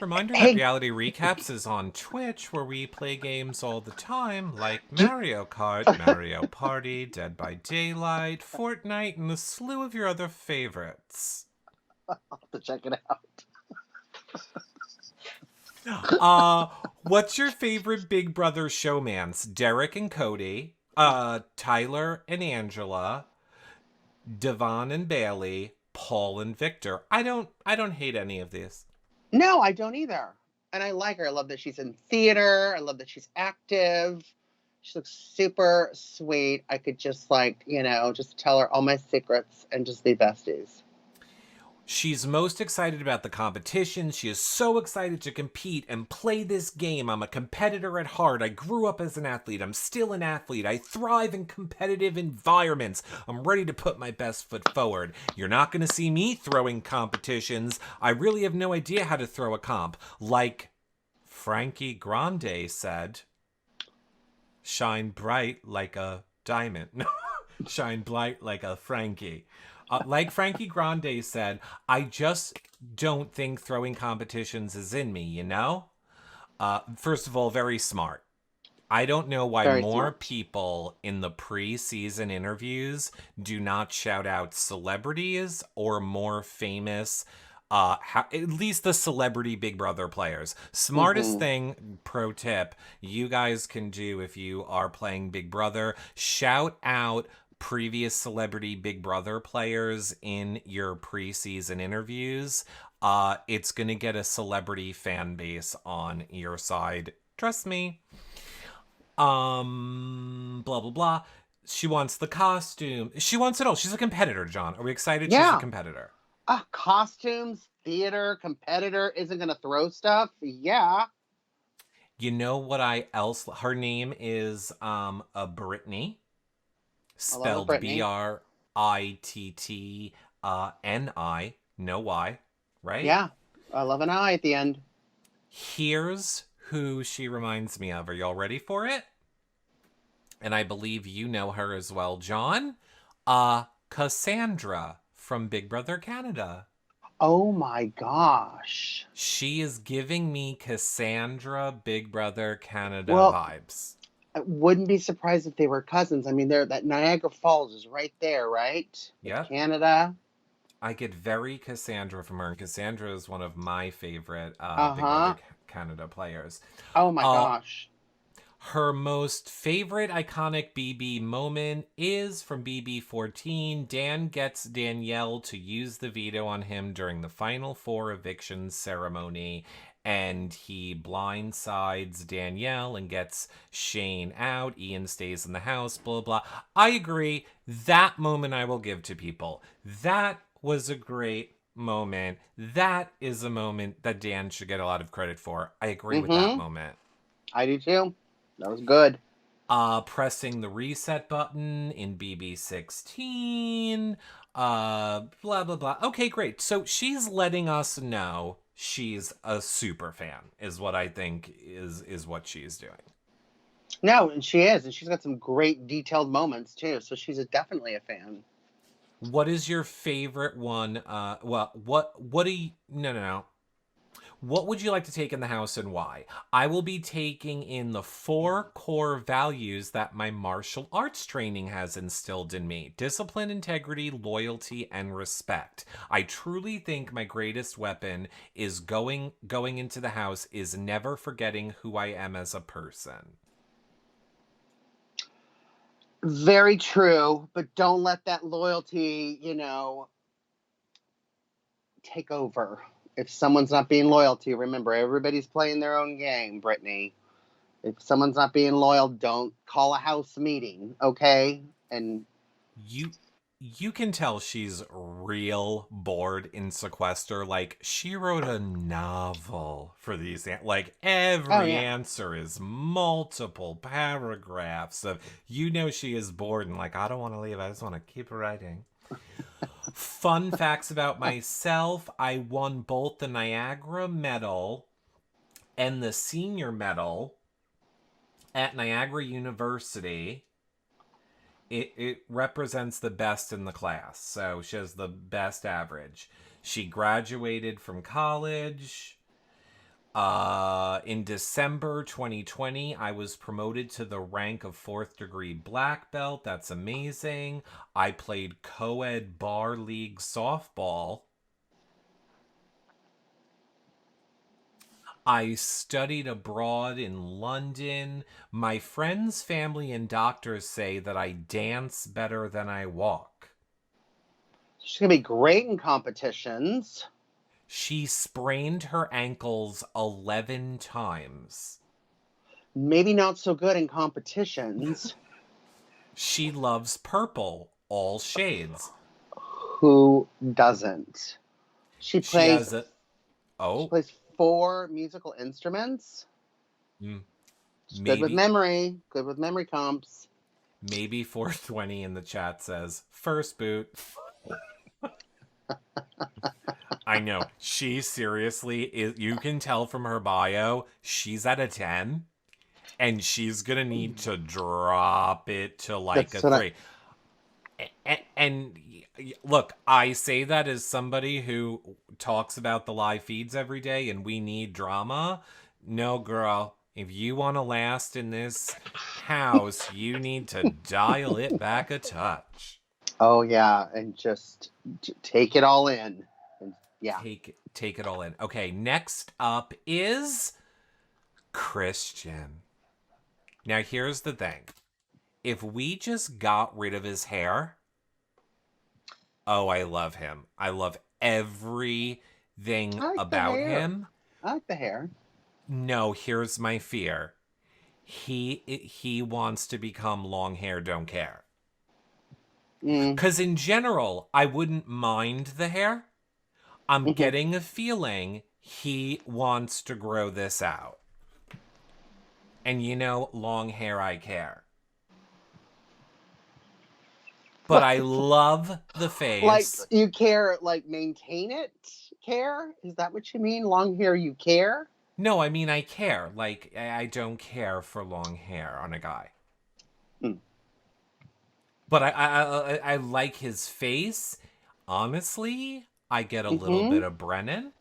Reminder that Hey, Reality Recaps is on Twitch, where we play games all the time, like do, Mario Kart, Mario Party, Dead by Daylight, Fortnite, and a slew of your other favorites. I'll have to check it out. What's your favorite Big Brother showmans? Derek and Cody, Tyler and Angela, Devon and Bailey, Paul and Victor. I don't hate any of these. No, I don't either. And I like her. I love that she's in theater. I love that she's active. She looks super sweet. I could just just tell her all my secrets and just be besties. She's most excited about the competition. She is so excited to compete and play this game. I'm a competitor at heart. I grew up as an athlete. I'm still an athlete. I thrive in competitive environments. I'm ready to put my best foot forward. You're not going to see me throwing competitions. I really have no idea how to throw a comp. Like Frankie Grande said, shine bright like a diamond. Shine bright like a Frankie. Like Frankie Grande said, I just don't think throwing competitions is in me, you know? First of all, very smart. I don't know why Very more smart. people in the pre-season interviews do not shout out celebrities or more famous, at least the celebrity Big Brother players. Smartest thing, pro tip, you guys can do if you are playing Big Brother, shout out previous celebrity Big Brother players in your preseason interviews. It's gonna get a celebrity fan base on your side. Trust me. Blah blah blah. She wants the costume. She wants it all. She's a competitor, John. Are we excited? Yeah. She's a competitor. Costumes, theater, competitor, isn't going to throw stuff. Yeah. You know what her name is a Brittany. I love a Spelled Brittany. Brittni, no Y, right? Yeah. I love an eye at the end. Here's who she reminds me of. Are y'all ready for it? And I believe you know her as well, John. Cassandra from Big Brother Canada. Oh my gosh. She is giving me Cassandra Big Brother Canada vibes. I wouldn't be surprised if they were cousins. I mean, that Niagara Falls is right there, right? Yeah. Canada. I get very Cassandra from her, and Cassandra is one of my favorite Big Brother Canada players. Oh my gosh. Her most favorite iconic BB moment is from BB14. Dan gets Danielle to use the veto on him during the Final Four eviction ceremony, and he blindsides Danielle and gets Shane out. Ian stays in the house, blah, blah. I agree. That moment I will give to people. That was a great moment. That is a moment that Dan should get a lot of credit for. I agree with that moment. I do too. That was good. Pressing the reset button in BB16. Blah, blah, blah. Okay, great. So she's letting us know she's a super fan, is what I think is what she's doing. No, and she is. And she's got some great detailed moments too. So she's definitely a fan. What is your favorite one? What do you... No. What would you like to take in the house and why? I will be taking in the 4 core values that my martial arts training has instilled in me: discipline, integrity, loyalty, and respect. I truly think my greatest weapon is going into the house is never forgetting who I am as a person. Very true, but don't let that loyalty, take over. If someone's not being loyal to you, remember, everybody's playing their own game, Brittany. If someone's not being loyal, don't call a house meeting, okay? And you can tell she's real bored in sequester. Like, she wrote a novel for these. Like, Oh every yeah. answer is multiple paragraphs of, she is bored and like, I don't want to leave. I just want to keep writing. Fun facts about myself. I won both the Niagara Medal and the Senior Medal at Niagara University. It represents the best in the class. So she has the best average. She graduated from college. In December 2020, I was promoted to the rank of 4th degree black belt. That's amazing. I played co-ed bar league softball. I studied abroad in London. My friends, family, and doctors say that I dance better than I walk. She's gonna be great in competitions. She sprained her ankles 11 times. Maybe not so good in competitions. She loves purple, all shades. Who doesn't? She She plays. has a... She Oh, plays 4 musical instruments. She's good with maybe... memory. Good with memory comps. Maybe 420 in the chat says, first boot. I know. She seriously is. You can tell from her bio, she's at a 10. And she's going to need to drop it to like That's a what 3. And look, I say that as somebody who talks about the live feeds every day and we need drama. No, girl. If you want to last in this house, you need to dial it back a touch. Oh yeah, and just take it all in. And, yeah. Take it all in. Okay, next up is Christian. Now here's the thing. If we just got rid of his hair, oh, I love him. I love everything about him. I like the hair. No, here's my fear. He wants to become long hair, don't care. Because in general, I wouldn't mind the hair. I'm getting a feeling he wants to grow this out. And long hair, I care. But I love the face. Like, you care, like, maintain it? Care? Is that what you mean? Long hair, you care? No, I mean, I care. Like, I don't care for long hair on a guy. But I like his face. Honestly, I get a little bit of Brennan.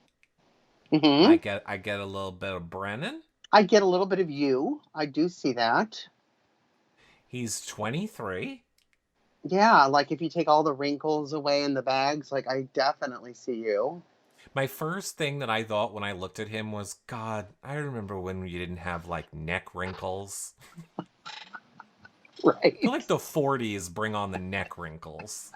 I get a little bit of Brennan. I get a little bit of you. I do see that. He's 23. Yeah, like if you take all the wrinkles away in the bags, like I definitely see you. My first thing that I thought when I looked at him was, God, I remember when you didn't have like neck wrinkles. Right. I feel like the 40s bring on the neck wrinkles.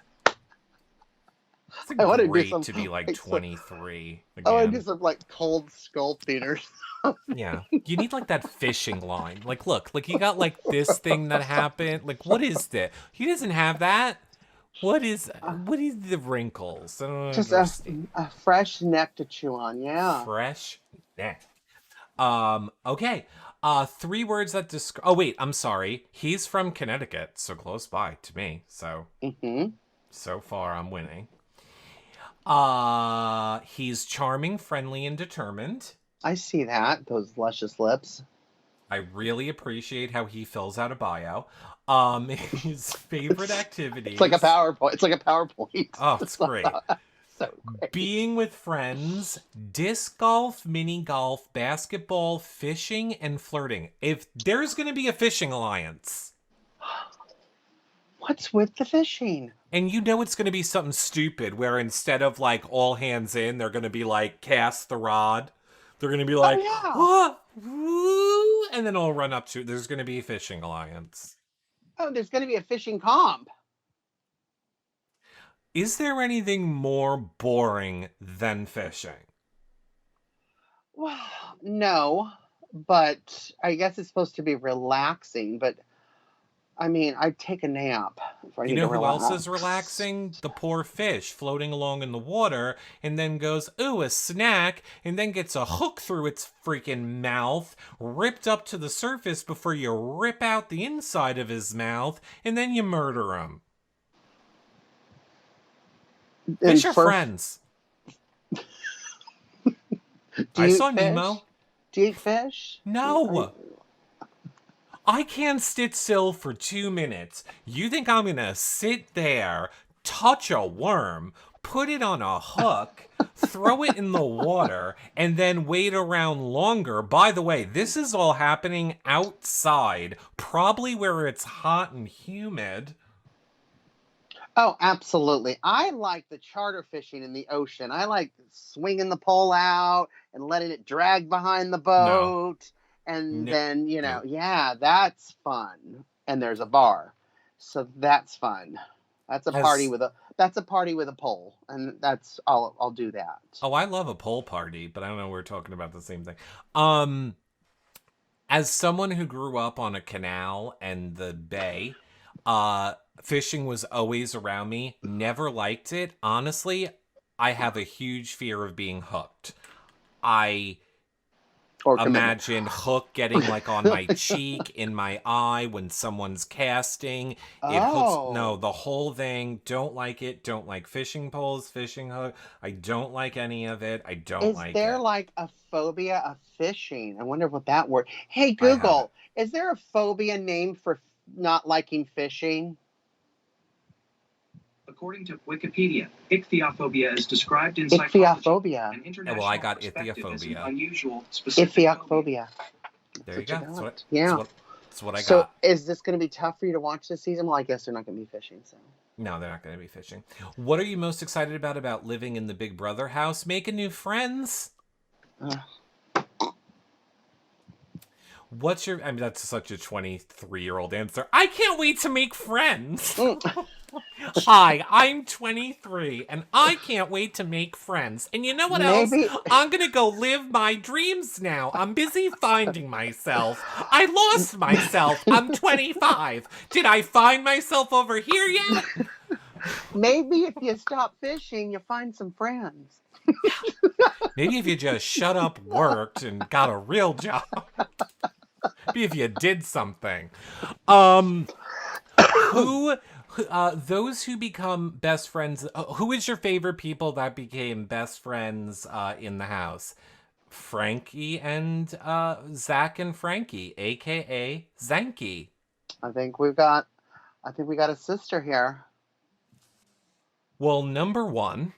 It's I want great to be like 23 again. I want to do some like cold sculpting or something. Yeah. You need like that fishing line. Like, look, like you got like this thing that happened. Like, what is that? He doesn't have that. What is the wrinkles? I don't Just understand. a fresh neck to chew on, yeah. Fresh neck. Okay. 3 words that describe... Oh, wait, I'm sorry. He's from Connecticut, so close by to me. So, so far, I'm winning. He's charming, friendly, and determined. I see that, those luscious lips. I really appreciate how he fills out a bio. His favorite activities. It's like a PowerPoint. Oh, it's great. So great. Being with friends, disc golf, mini golf, basketball, fishing, and flirting. If there's going to be a fishing alliance. What's with the fishing? And it's going to be something stupid where instead of like all hands in, they're going to be like cast the rod. They're going to be like, oh, woo, and then I'll run up to it. There's going to be a fishing alliance. Oh, there's going to be a fishing comp. Is there anything more boring than fishing? Well, no, but I guess it's supposed to be relaxing. But I mean, I'd take a nap if I You need to know who else is relax. relaxing? The poor fish floating along in the water and then goes, ooh, a snack, and then gets a hook through its freaking mouth, ripped up to the surface before you rip out the inside of his mouth, and then you murder him. And Fish are for friends. do I you saw eat fish? Nemo. Do you eat fish? No. I can't sit still for 2 minutes. You think I'm gonna sit there, touch a worm, put it on a hook, throw it in the water, and then wait around longer? By the way, this is all happening outside, probably where it's hot and humid. Oh, absolutely. I like the charter fishing in the ocean. I like swinging the pole out and letting it drag behind the No. boat. And No. then, No. yeah, that's fun. And there's a bar. So that's fun. That's a party As with a pole. And I'll do that. Oh, I love a pole party, but I don't know we're talking about the same thing. As someone who grew up on a canal and the bay, fishing was always around me. Never liked it. Honestly, I have a huge fear of being hooked. I Or commitment. imagine hook getting like on my cheek, in my eye when someone's casting. It hooks. No, Oh. the whole thing. Don't like it. Don't like fishing poles, fishing hook. I don't like any of it. I don't Is like there it. like a phobia of fishing? I wonder what that word. Hey I haven't. Google, is there a phobia name for not liking fishing? According to Wikipedia, ichthyophobia is described in psychology, Ichthyophobia. an Well, I international got perspective as an ichthyophobia. unusual, specific phobia. Ichthyophobia. There you That's go. what you got. That's Yeah. what, that's what I So got. is this going to be tough for you to watch this season? Well, I guess they're not going to be fishing. So. No, they're not going to be fishing. What are you most excited about living in the Big Brother house? Making new friends. Uh, What's your... I mean, that's such a 23-year-old answer. I can't wait to make friends. Hi, I'm 23, and I can't wait to make friends. And you know what else? Maybe. I'm going to go live my dreams now. I'm busy finding myself. I lost myself. I'm 25. Did I find myself over here yet? Maybe if you stop fishing, you find some friends. Maybe if you just shut up, worked, and got a real job. Maybe if you did something. Those who become best friends, who is your favorite people that became best friends in the house? Frankie and Zach and Frankie, aka Zanky. I think we got a sister here. Well, number one,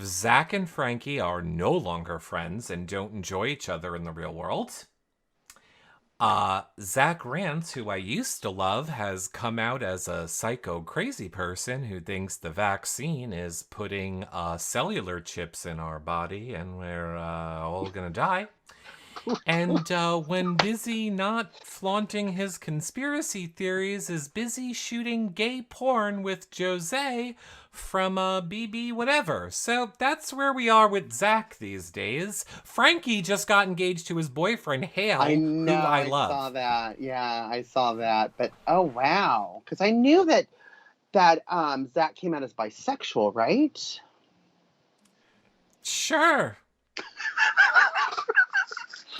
Zach and Frankie are no longer friends and don't enjoy each other in the real world. Zach Rance, who I used to love, has come out as a psycho crazy person who thinks the vaccine is putting cellular chips in our body and we're all gonna die. And when busy not flaunting his conspiracy theories, is busy shooting gay porn with Jose from BB whatever. So that's where we are with Zach these days. Frankie just got engaged to his boyfriend Hale, I know. who I love. Saw that. Yeah, I saw that. But oh wow, because I knew that Zach came out as bisexual, right? Sure.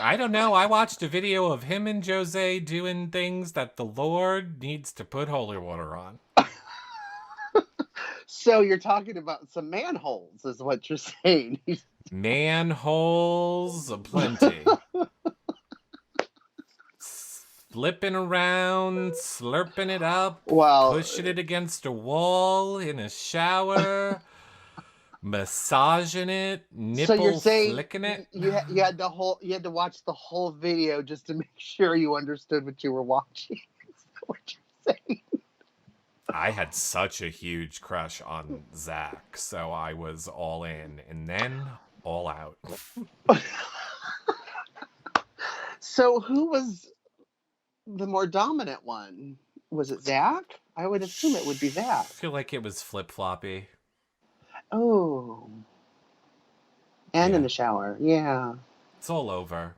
I don't know. I watched a video of him and Jose doing things that the Lord needs to put holy water on. So you're talking about some manholes, is what you're saying. Manholes aplenty. Flipping around, slurping it up, Well, pushing it against a wall in a shower, massaging it, nipple so you're saying flicking it. you had to watch the whole video just to make sure you understood what you were watching. Is that what you're saying? I had such a huge crush on Zach, so I was all in and then all out. So who was the more dominant one? Was it Zach? I would assume it would be I Zach. feel like it was flip-floppy. Oh. And in Yeah. the shower. Yeah. It's all over.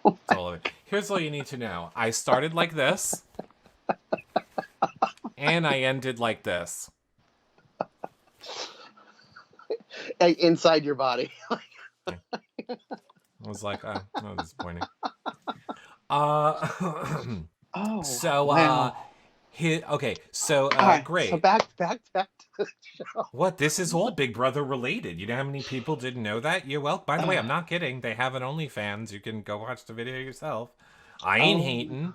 That's all of it. Here's all you need to know. I started like this, and I ended like this. Inside your body. I was like, oh, disappointing. Oh, So, wow. okay, so, All right, great. so back to the show. What? This is all Big Brother related. You know how many people didn't know that? Yeah, well, by the way, I'm not kidding. They have an OnlyFans. You can go watch the video yourself. I ain't hating.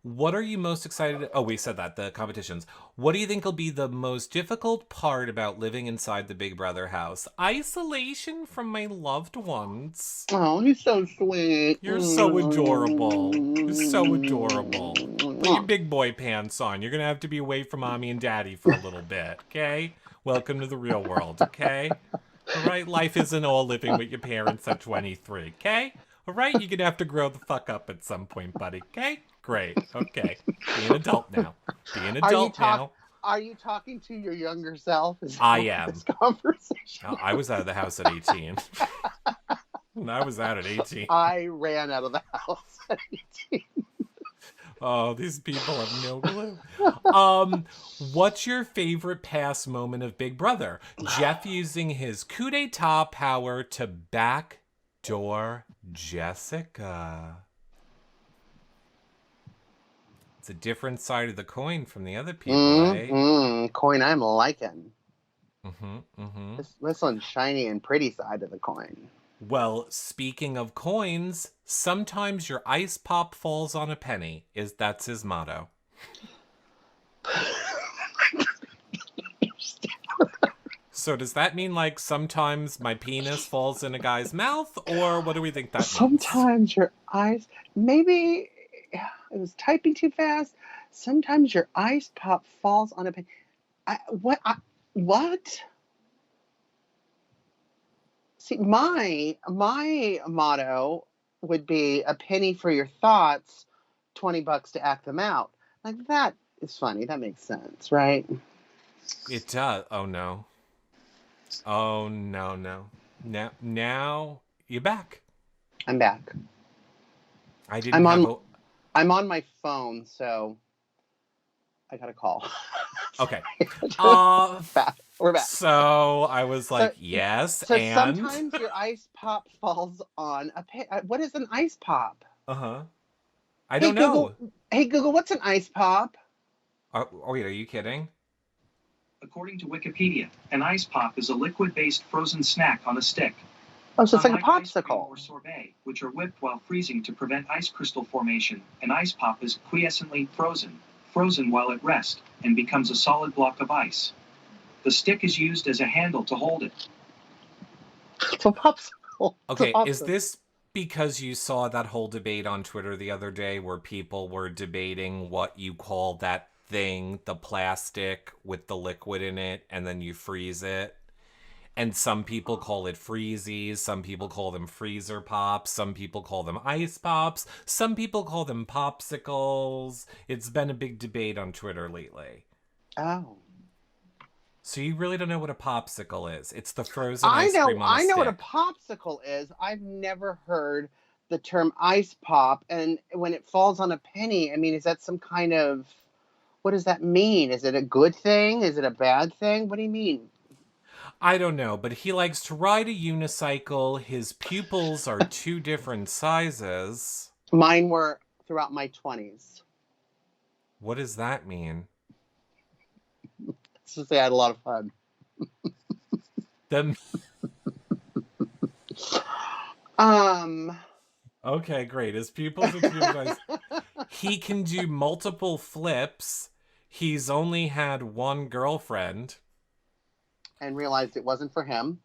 What are you most excited? Oh, we said that, the competitions. What do you think will be the most difficult part about living inside the Big Brother house? Isolation from my loved ones. Oh, you're so sweet. You're so adorable. You're so adorable. Put your big boy pants on. You're going to have to be away from mommy and daddy for a little bit, okay? Welcome to the real world, okay? All right? Life isn't all living with your parents at 23, okay? All right? You're going to have to grow the fuck up at some point, buddy, okay? Great. Okay. Be an adult now. Be an adult now. Are you talking to your younger self? I am. This conversation. I was out of the house at 18. I was out at 18. I ran out of the house at 18. Oh, these people have no clue. What's your favorite past moment of Big Brother? Jeff using his coup d'etat power to backdoor Jessica. It's a different side of the coin from the other people, eh? Coin I'm liking. Mm-hmm. This one's shiny and pretty side of the coin. Well, speaking of coins, sometimes your ice pop falls on a penny. That's his motto. So does that mean like sometimes my penis falls in a guy's mouth, or what do we think that means? Sometimes your eyes, maybe it was typing too fast. Sometimes your ice pop falls on a penny. What? See, my motto would be a penny for your thoughts, $20 to act them out. Like, that is funny. That makes sense, right? It does. Oh no. Oh no. Now you're back. I'm back. I'm on my phone, so I got a call. Okay. We're back. So I was like, yes, so and sometimes your ice pop falls on a penny. What is an ice pop? I don't know. Google, hey Google, what's an ice pop? Oh wait, are you kidding? According to Wikipedia, an ice pop is a liquid-based frozen snack on a stick. Oh, so it's like a Unlike ice cream popsicle. or sorbet, which are whipped while freezing to prevent ice crystal formation, an ice pop is quiescently frozen while at rest, and becomes a solid block of ice. The stick is used as a handle to hold it. It's a popsicle. Okay, is this because you saw that whole debate on Twitter the other day where people were debating what you call that thing, the plastic with the liquid in it, and then you freeze it? And some people call it freezies, some people call them freezer pops, some people call them ice pops, some people call them popsicles. It's been a big debate on Twitter lately. Oh. So you really don't know what a popsicle is? It's the frozen ice cream on a I know stick. what a popsicle is. I've never heard the term ice pop. And when it falls on a penny, I mean, is that some kind of... What does that mean? Is it a good thing? Is it a bad thing? What do you mean? I don't know, but he likes to ride a unicycle. His pupils are two different sizes. Mine were throughout my 20s. What does that mean? Let's just say I had a lot of fun. Okay, great. His pupils are two different sizes. He can do multiple flips. He's only had one girlfriend. And realized it wasn't for him.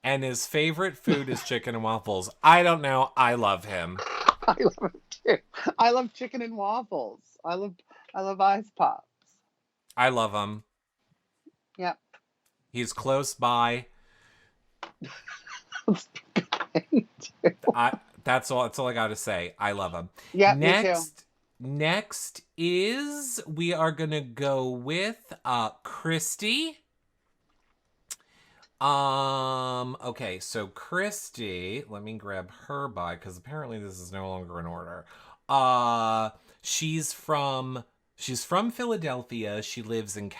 And his favorite food is chicken and waffles. I don't know. I love him. I love him too. I love chicken and waffles. I love ice pops. I love him. Yep. He's close by. That's all I gotta say. I love him. Yeah, me too. Next is we are gonna go with Christy. Okay, so Christy, let me grab her by, because apparently this is no longer in order. Uh, she's from she's from Philadelphia. She lives in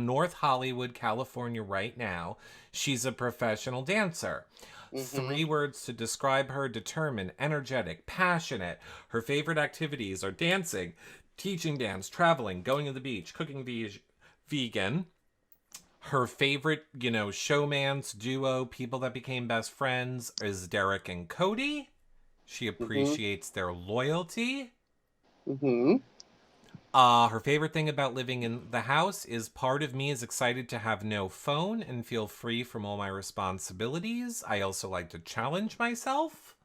North Hollywood, California right now. She's a professional dancer. Mm-hmm. 3 words to describe her: determined, energetic, passionate. Her favorite activities are dancing, teaching dance, traveling, going to the beach, cooking vegan. Her favorite, showmance, duo, people that became best friends is Derek and Cody. She Mm-hmm. appreciates their loyalty. Mm-hmm. Her favorite thing about living in the house is part of me is excited to have no phone and feel free from all my responsibilities. I also like to challenge myself.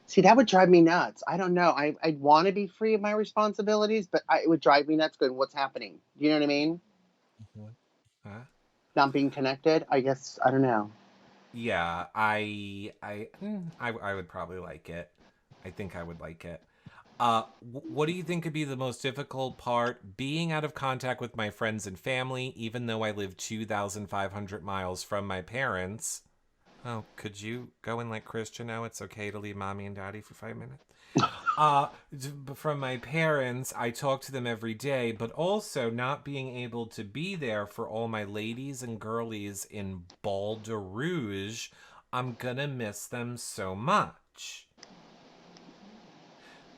See, that would drive me nuts. I don't know. I'd want to be free of my responsibilities, but it would drive me nuts going, what's happening? You know what I mean? What? Huh? Not being connected. I guess, I don't know. Yeah, I would probably like it. I think I would like it. What do you think could be the most difficult part? Being out of contact with my friends and family, even though I live 2,500 miles from my parents. Oh, could you go and let Christian know it's okay to leave mommy and daddy for 5 minutes? Uh, from my parents, I talk to them every day, but also not being able to be there for all my ladies and girlies in Balder Rouge. I'm gonna miss them so much.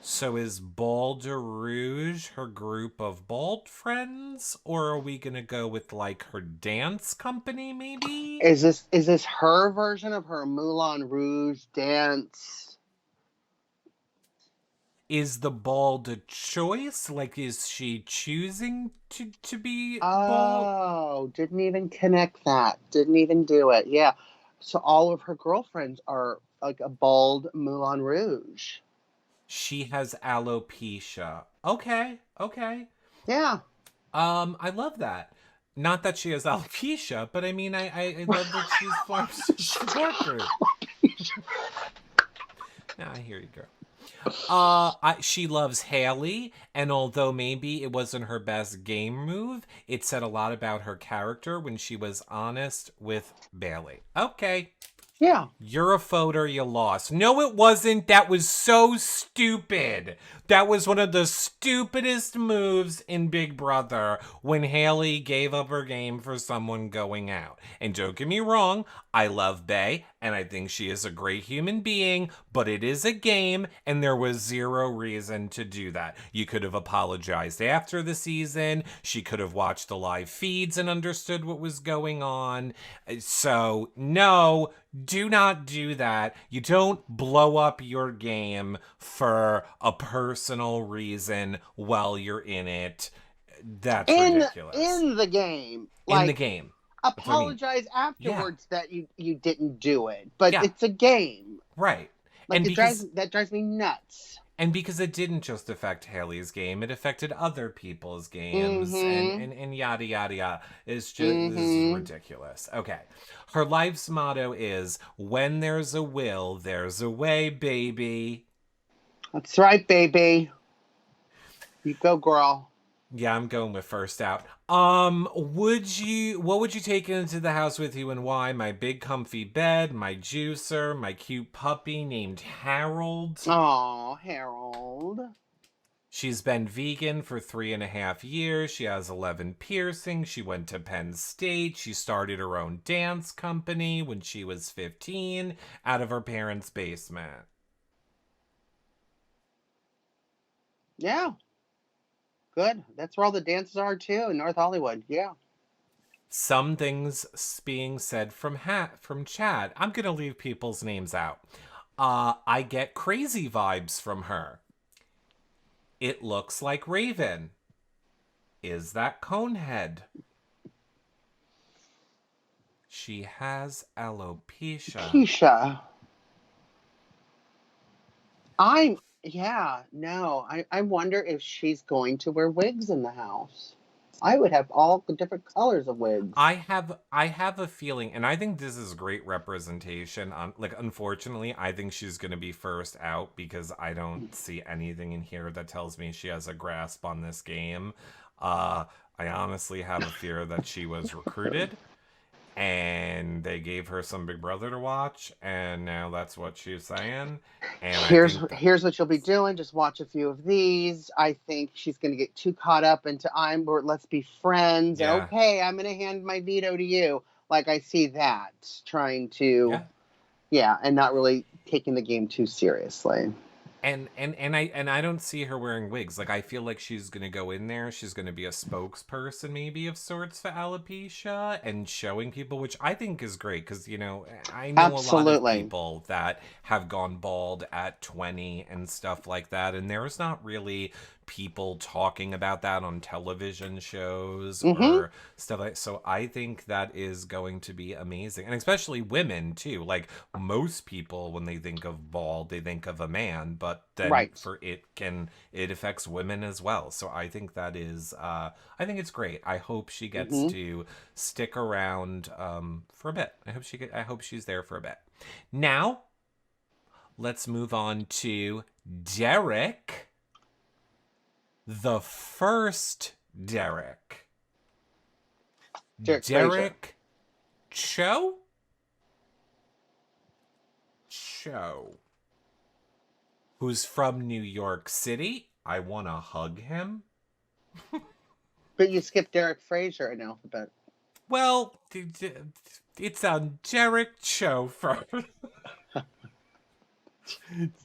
So is Balder Rouge her group of bald friends? Or are we gonna go with like her dance company maybe? Is this her version of her Moulin Rouge dance? Is the bald a choice? Like is she choosing to be bald? Oh, didn't even connect that. Didn't even do it. Yeah. So all of her girlfriends are like a bald Moulin Rouge. She has alopecia. Okay, okay. Yeah. I love that. Not that she has alopecia, but I mean, I love that she's formed a support group. Yeah, I hear you, girl. She loves Haley, and although maybe it wasn't her best game move, it said a lot about her character when she was honest with Bailey. Okay, Yeah. you're a voter, you lost. No, it wasn't. That was so stupid. That was one of the stupidest moves in Big Brother when Haley gave up her game for someone going out. And don't get me wrong, I love Bay and I think she is a great human being, but it is a game and there was zero reason to do that. You could have apologized after the season. She could have watched the live feeds and understood what was going on. So, no, do not do that. You don't blow up your game for a personal reason while you're in it. That's In ridiculous. in the game, In the like game. That's what I mean. apologize Yeah. afterwards that you didn't do it, but Yeah. it's a game. Right. Like And it drives because that drives me nuts. it didn't just affect Haley's game, it affected other people's games Mm-hmm. and yada yada yada. It's just this is Mm-hmm. ridiculous. Okay. Her life's motto is when there's a will, there's a way, baby. That's right, baby. You go, girl. Yeah, I'm going with first out. What would you take into the house with you and why? My big comfy bed, my juicer, my cute puppy named Harold. Oh, Harold. She's been vegan for 3.5 years. She has 11 piercings. She went to Penn State. She started her own dance company when she was 15 out of her parents' basement. Yeah. Good. That's where all the dances are too in North Hollywood. Yeah. Some things being said from Chad. I'm gonna leave people's names out. I get crazy vibes from her. It looks like Raven. Is that Conehead? She has alopecia. Keisha. I wonder if she's going to wear wigs in the house. I would have all the different colors of wigs. I have a feeling, and I think this is great representation on, like, unfortunately I think she's gonna be first out because I don't see anything in here that tells me she has a grasp on this game. I honestly have a fear that she was recruited. and they gave her some Big Brother to watch, and now that's what she's saying. And I Here's think here's what you'll be doing. Just watch a few of these. I think she's going to get too caught up into let's be friends. And Yeah. okay, I'm going to hand my veto to you. Like I see that trying to, and not really taking the game too seriously. And I don't see her wearing wigs. Like, I feel like she's gonna go in there. She's gonna be a spokesperson, maybe of sorts, for alopecia and showing people, which I think is great because I know a lot of people that have gone bald at 20 and stuff like that, and there's not really people talking about that on television shows or stuff like. So I think that is going to be amazing, and especially women too. Like, most people, when they think of bald, they think of a man, but then it affects women as well. So I think that is I think it's great. I hope she gets to stick around for a bit. I hope she's there for a bit. Now let's move on to Derek. The first Derek. Derek Cho? Who's from New York City. I want to hug him. But you skipped Derek Fraser in alphabet. Well, it's on Derek Cho first.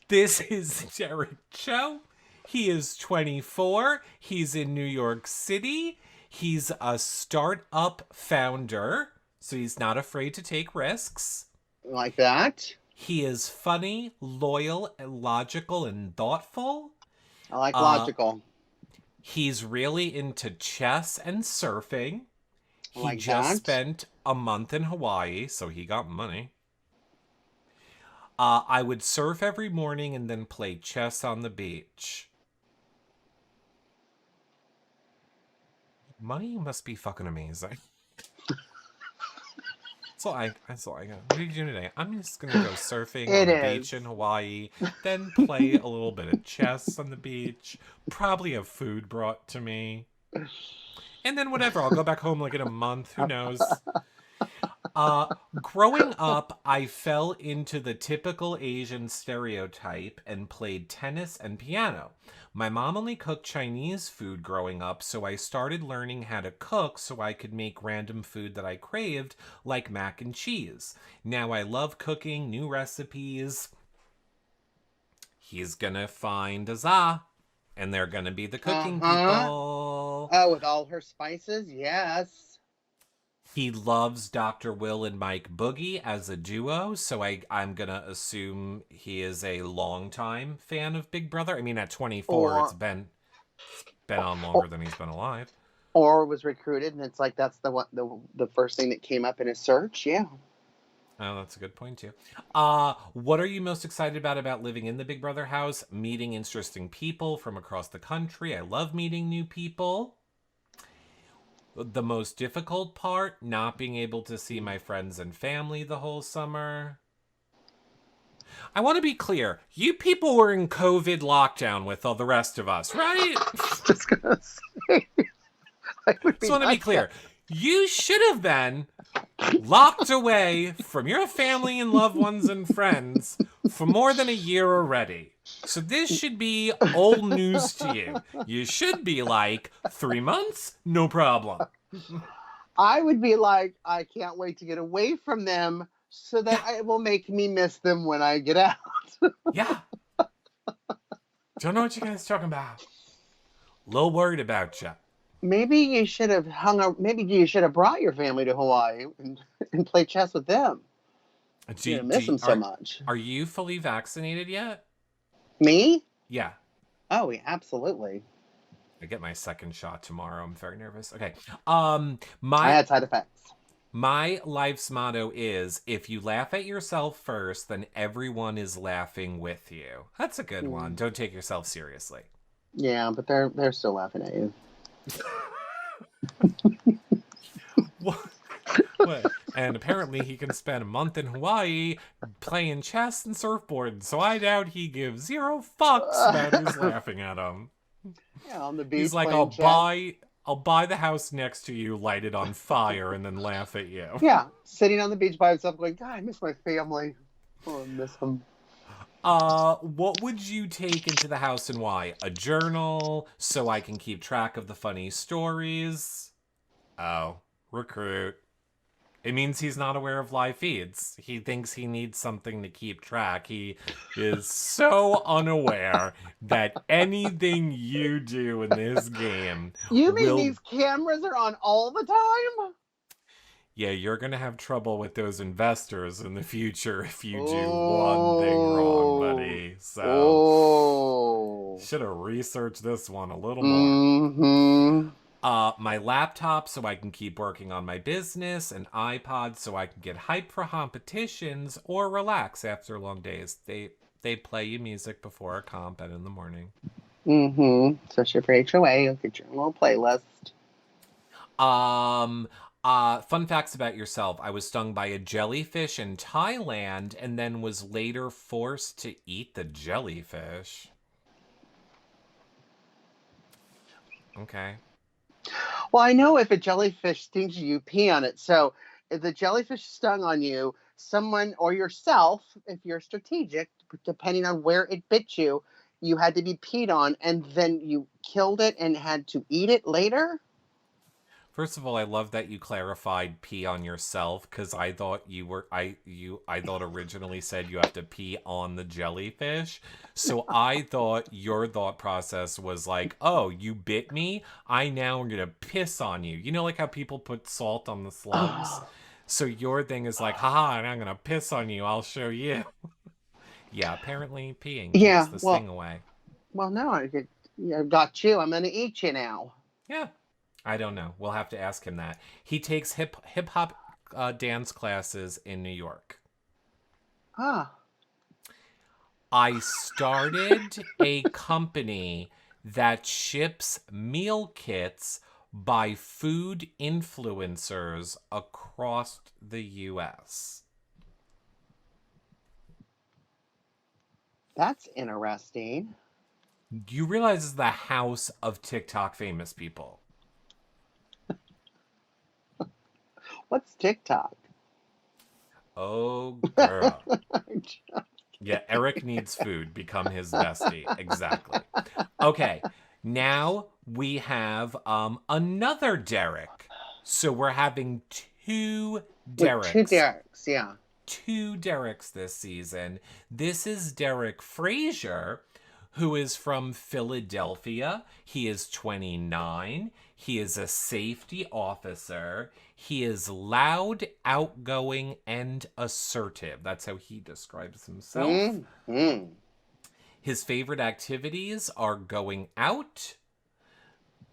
This is Derek Cho. He is 24. He's in New York City. He's a startup founder, so he's not afraid to take risks. Like that. He is funny, loyal, logical, and thoughtful. I like logical. He's really into chess and surfing. Like he just spent a month in Hawaii, so he got money. I would surf every morning and then play chess on the beach. Money must be fucking amazing. That's all I got. What are you doing today? I'm just gonna go surfing on the beach in Hawaii, then play a little bit of chess on the beach, probably have food brought to me. And then whatever, I'll go back home like in a month, who knows? Growing up, I fell into the typical Asian stereotype and played tennis and piano. My mom only cooked Chinese food growing up, so I started learning how to cook so I could make random food that I craved, like mac and cheese. Now I love cooking new recipes. He's gonna find Azah, and they're gonna be the cooking people. Oh, with all her spices? Yes. He loves Dr. Will and Mike Boogie as a duo, so I'm going to assume he is a longtime fan of Big Brother. I mean, at 24, it's been on longer than he's been alive. Or was recruited, and it's like that's the first thing that came up in his search, yeah. Oh, that's a good point, too. What are you most excited about living in the Big Brother house? Meeting interesting people from across the country. I love meeting new people. The most difficult part, not being able to see my friends and family the whole summer. I want to be clear. You people were in COVID lockdown with all the rest of us, right? Just gonna say. I just want to be clear. You should have been locked away from your family and loved ones and friends for more than a year already. So this should be old news to you. You should be like, 3 months? No problem. I would be like, I can't wait to get away from them so that it will make me miss them when I get out. Yeah. Don't know what you guys are talking about. A little worried about you. Maybe you should have brought your family to Hawaii and play chess with them. You miss them so much. Are you fully vaccinated yet? Me? Yeah. Oh, yeah, absolutely. I get my second shot tomorrow. I'm very nervous. Okay. I had side effects. My life's motto is, if you laugh at yourself first, then everyone is laughing with you. That's a good one. Don't take yourself seriously. Yeah, but they're still laughing at you. What? And apparently he can spend a month in Hawaii playing chess and surfboard, so I doubt he gives 0 fucks about who's laughing at him. Yeah, on the beach. He's like, I'll buy I'll buy the house next to you, light it on fire, and then laugh at you. Yeah, sitting on the beach by himself going, God, I miss my family. Oh, I miss them. What would you take into the house and why? A journal, so I can keep track of the funny stories? Oh, recruit. It means he's not aware of live feeds. He thinks he needs something to keep track. He is so unaware that anything you do in this game You mean will... these cameras are on all the time? Yeah, you're going to have trouble with those investors in the future if you do one thing wrong, buddy. So, should have researched this one a little more. My laptop so I can keep working on my business, an iPod so I can get hyped for competitions or relax after long days. They play you music before a comp and in the morning. Especially for HOA, you'll get your little playlist. Fun facts about yourself. I was stung by a jellyfish in Thailand and then was later forced to eat the jellyfish. Okay. Well, I know if a jellyfish stings you, you pee on it. So if the jellyfish stung on you, someone or yourself, if you're strategic, depending on where it bit you, you had to be peed on and then you killed it and had to eat it later? First of all, I love that you clarified pee on yourself because I thought I thought originally said you have to pee on the jellyfish. So I thought your thought process was like, oh, you bit me. I now am gonna piss on you. You know, like how people put salt on the slugs. So your thing is like, haha, and I'm gonna piss on you. I'll show you. Yeah, apparently peeing keeps the sting away. Well, no, I've got you. I'm gonna eat you now. Yeah. I don't know. We'll have to ask him that. He takes hip hop dance classes in New York. I started a company that ships meal kits by food influencers across the U.S. That's interesting. You realize it's the house of TikTok famous people. What's TikTok? Oh, girl. Yeah, Eric needs food. Become his bestie. Exactly. Okay, now we have another Derek. So we're having two Dereks. Two Dereks, yeah. Two Dereks this season. This is Derek Frazier, who is from Philadelphia. He is 29. He is a safety officer. He is loud, outgoing, and assertive. That's how he describes himself. His favorite activities are going out,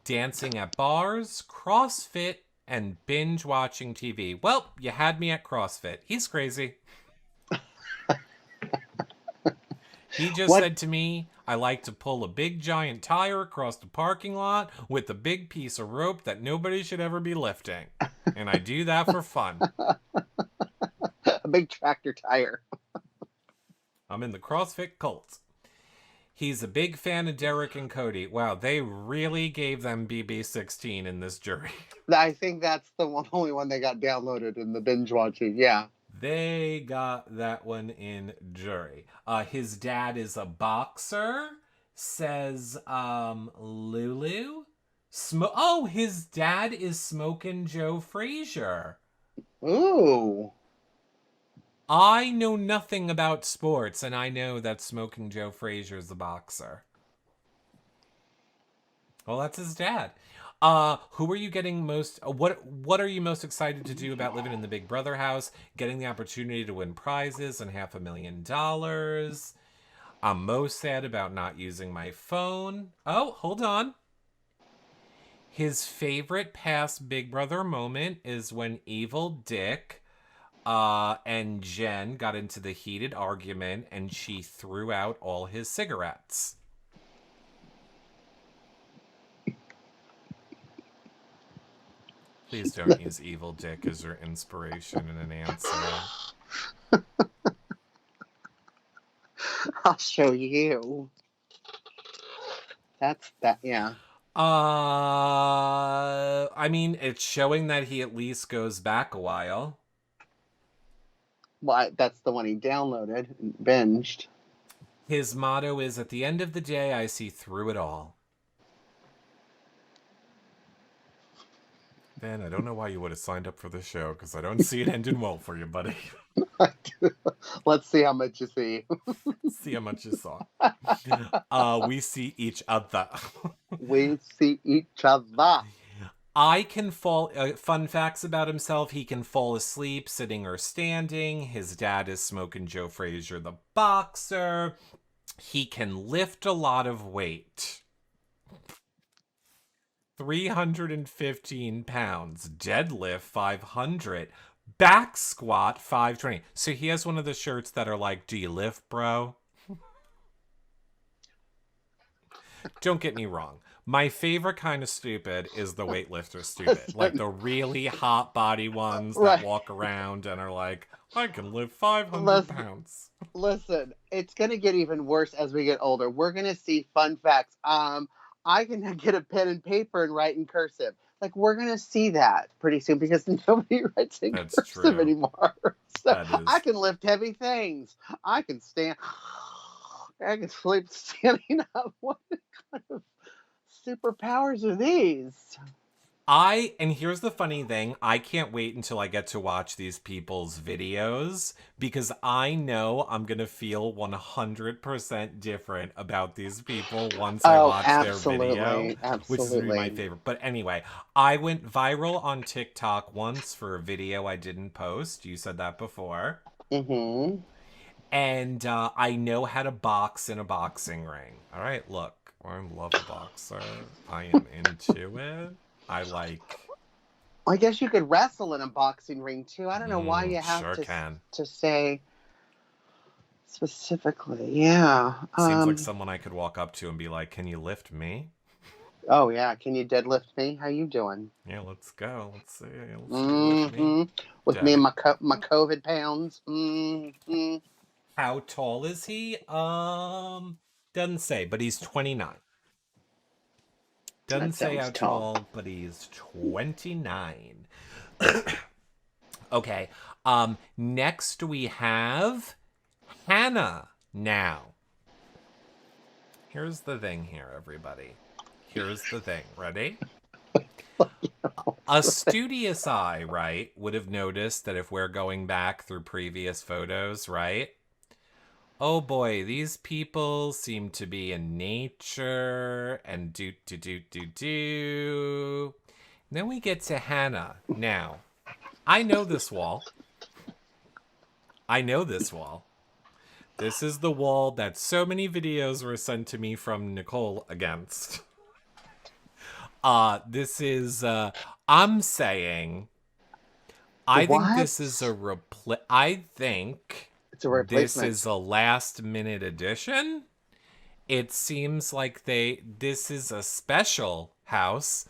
dancing at bars, CrossFit, and binge watching TV. Well, you had me at CrossFit. He's crazy. He just said to me, I like to pull a big giant tire across the parking lot with a big piece of rope that nobody should ever be lifting. And I do that for fun. A big tractor tire. I'm in the CrossFit cult. He's a big fan of Derek and Cody. Wow, they really gave them BB16 in this jury. I think that's the only one they got downloaded in the binge watching. Yeah. They got that one in jury. His dad is a boxer, says Lulu. His dad is Smokin' Joe Frazier. Ooh. I know nothing about sports, and I know that Smoking Joe Frazier is the boxer. Well, that's his dad. Who are you getting most... What are you most excited to do about living in the Big Brother house? Getting the opportunity to win prizes and $500,000. I'm most sad about not using my phone. Oh, hold on. His favorite past Big Brother moment is when Evil Dick and Jen got into the heated argument and she threw out all his cigarettes. Please don't use Evil Dick as your inspiration and an answer. I'll show you. That's that, yeah. I mean, it's showing that he at least goes back a while. Well, that's the one he downloaded and binged. His motto is, at the end of the day, I see through it all. Ben, I don't know why you would have signed up for the show, because I don't see it ending well for you, buddy. Let's see how much you see. See how much you saw. We see each other. We see each other. I can fall. Fun facts about himself: he can fall asleep sitting or standing. His dad is Smokin' Joe Frazier, the boxer. He can lift a lot of weight. 315 pounds. Deadlift 500. Back squat 520. So he has one of the shirts that are like, do you lift, bro? Don't get me wrong. My favorite kind of stupid is the weightlifter stupid. Like the really hot body ones that walk around and are like, I can lift 500 pounds. Listen, it's going to get even worse as we get older. We're going to see fun facts. I can get a pen and paper and write in cursive. Like, we're going to see that pretty soon because nobody writes in cursive anymore. So I can lift heavy things. I can stand. I can sleep standing up. What kind of superpowers are these? And here's the funny thing, I can't wait until I get to watch these people's videos because I know I'm going to feel 100% different about these people once I watch their video, which is going to be my favorite. But anyway, I went viral on TikTok once for a video I didn't post. You said that before. Mm-hmm. And I know how to box in a boxing ring. All right, look, I love a boxer. I am into it. I guess you could wrestle in a boxing ring too. I don't know why you have to say specifically. Yeah. Seems like someone I could walk up to and be like, can you lift me? Oh, yeah. Can you deadlift me? How you doing? Yeah, let's go. Let's see. With me and my COVID pounds. Mm-hmm. How tall is he? Doesn't say, but he's 29. Doesn't say how tall, but he's 29. Okay. Next we have Hannah now. Here's the thing here, everybody. Here's the thing. Ready? A studious eye, right, would have noticed that if we're going back through previous photos, right? Oh boy, these people seem to be in nature and do. Then we get to Hannah. Now, I know this wall. This is the wall that so many videos were sent to me from Nicole against. This is, I'm saying, I think this is a it's a replacement. This is a last minute addition. It seems like this is a special house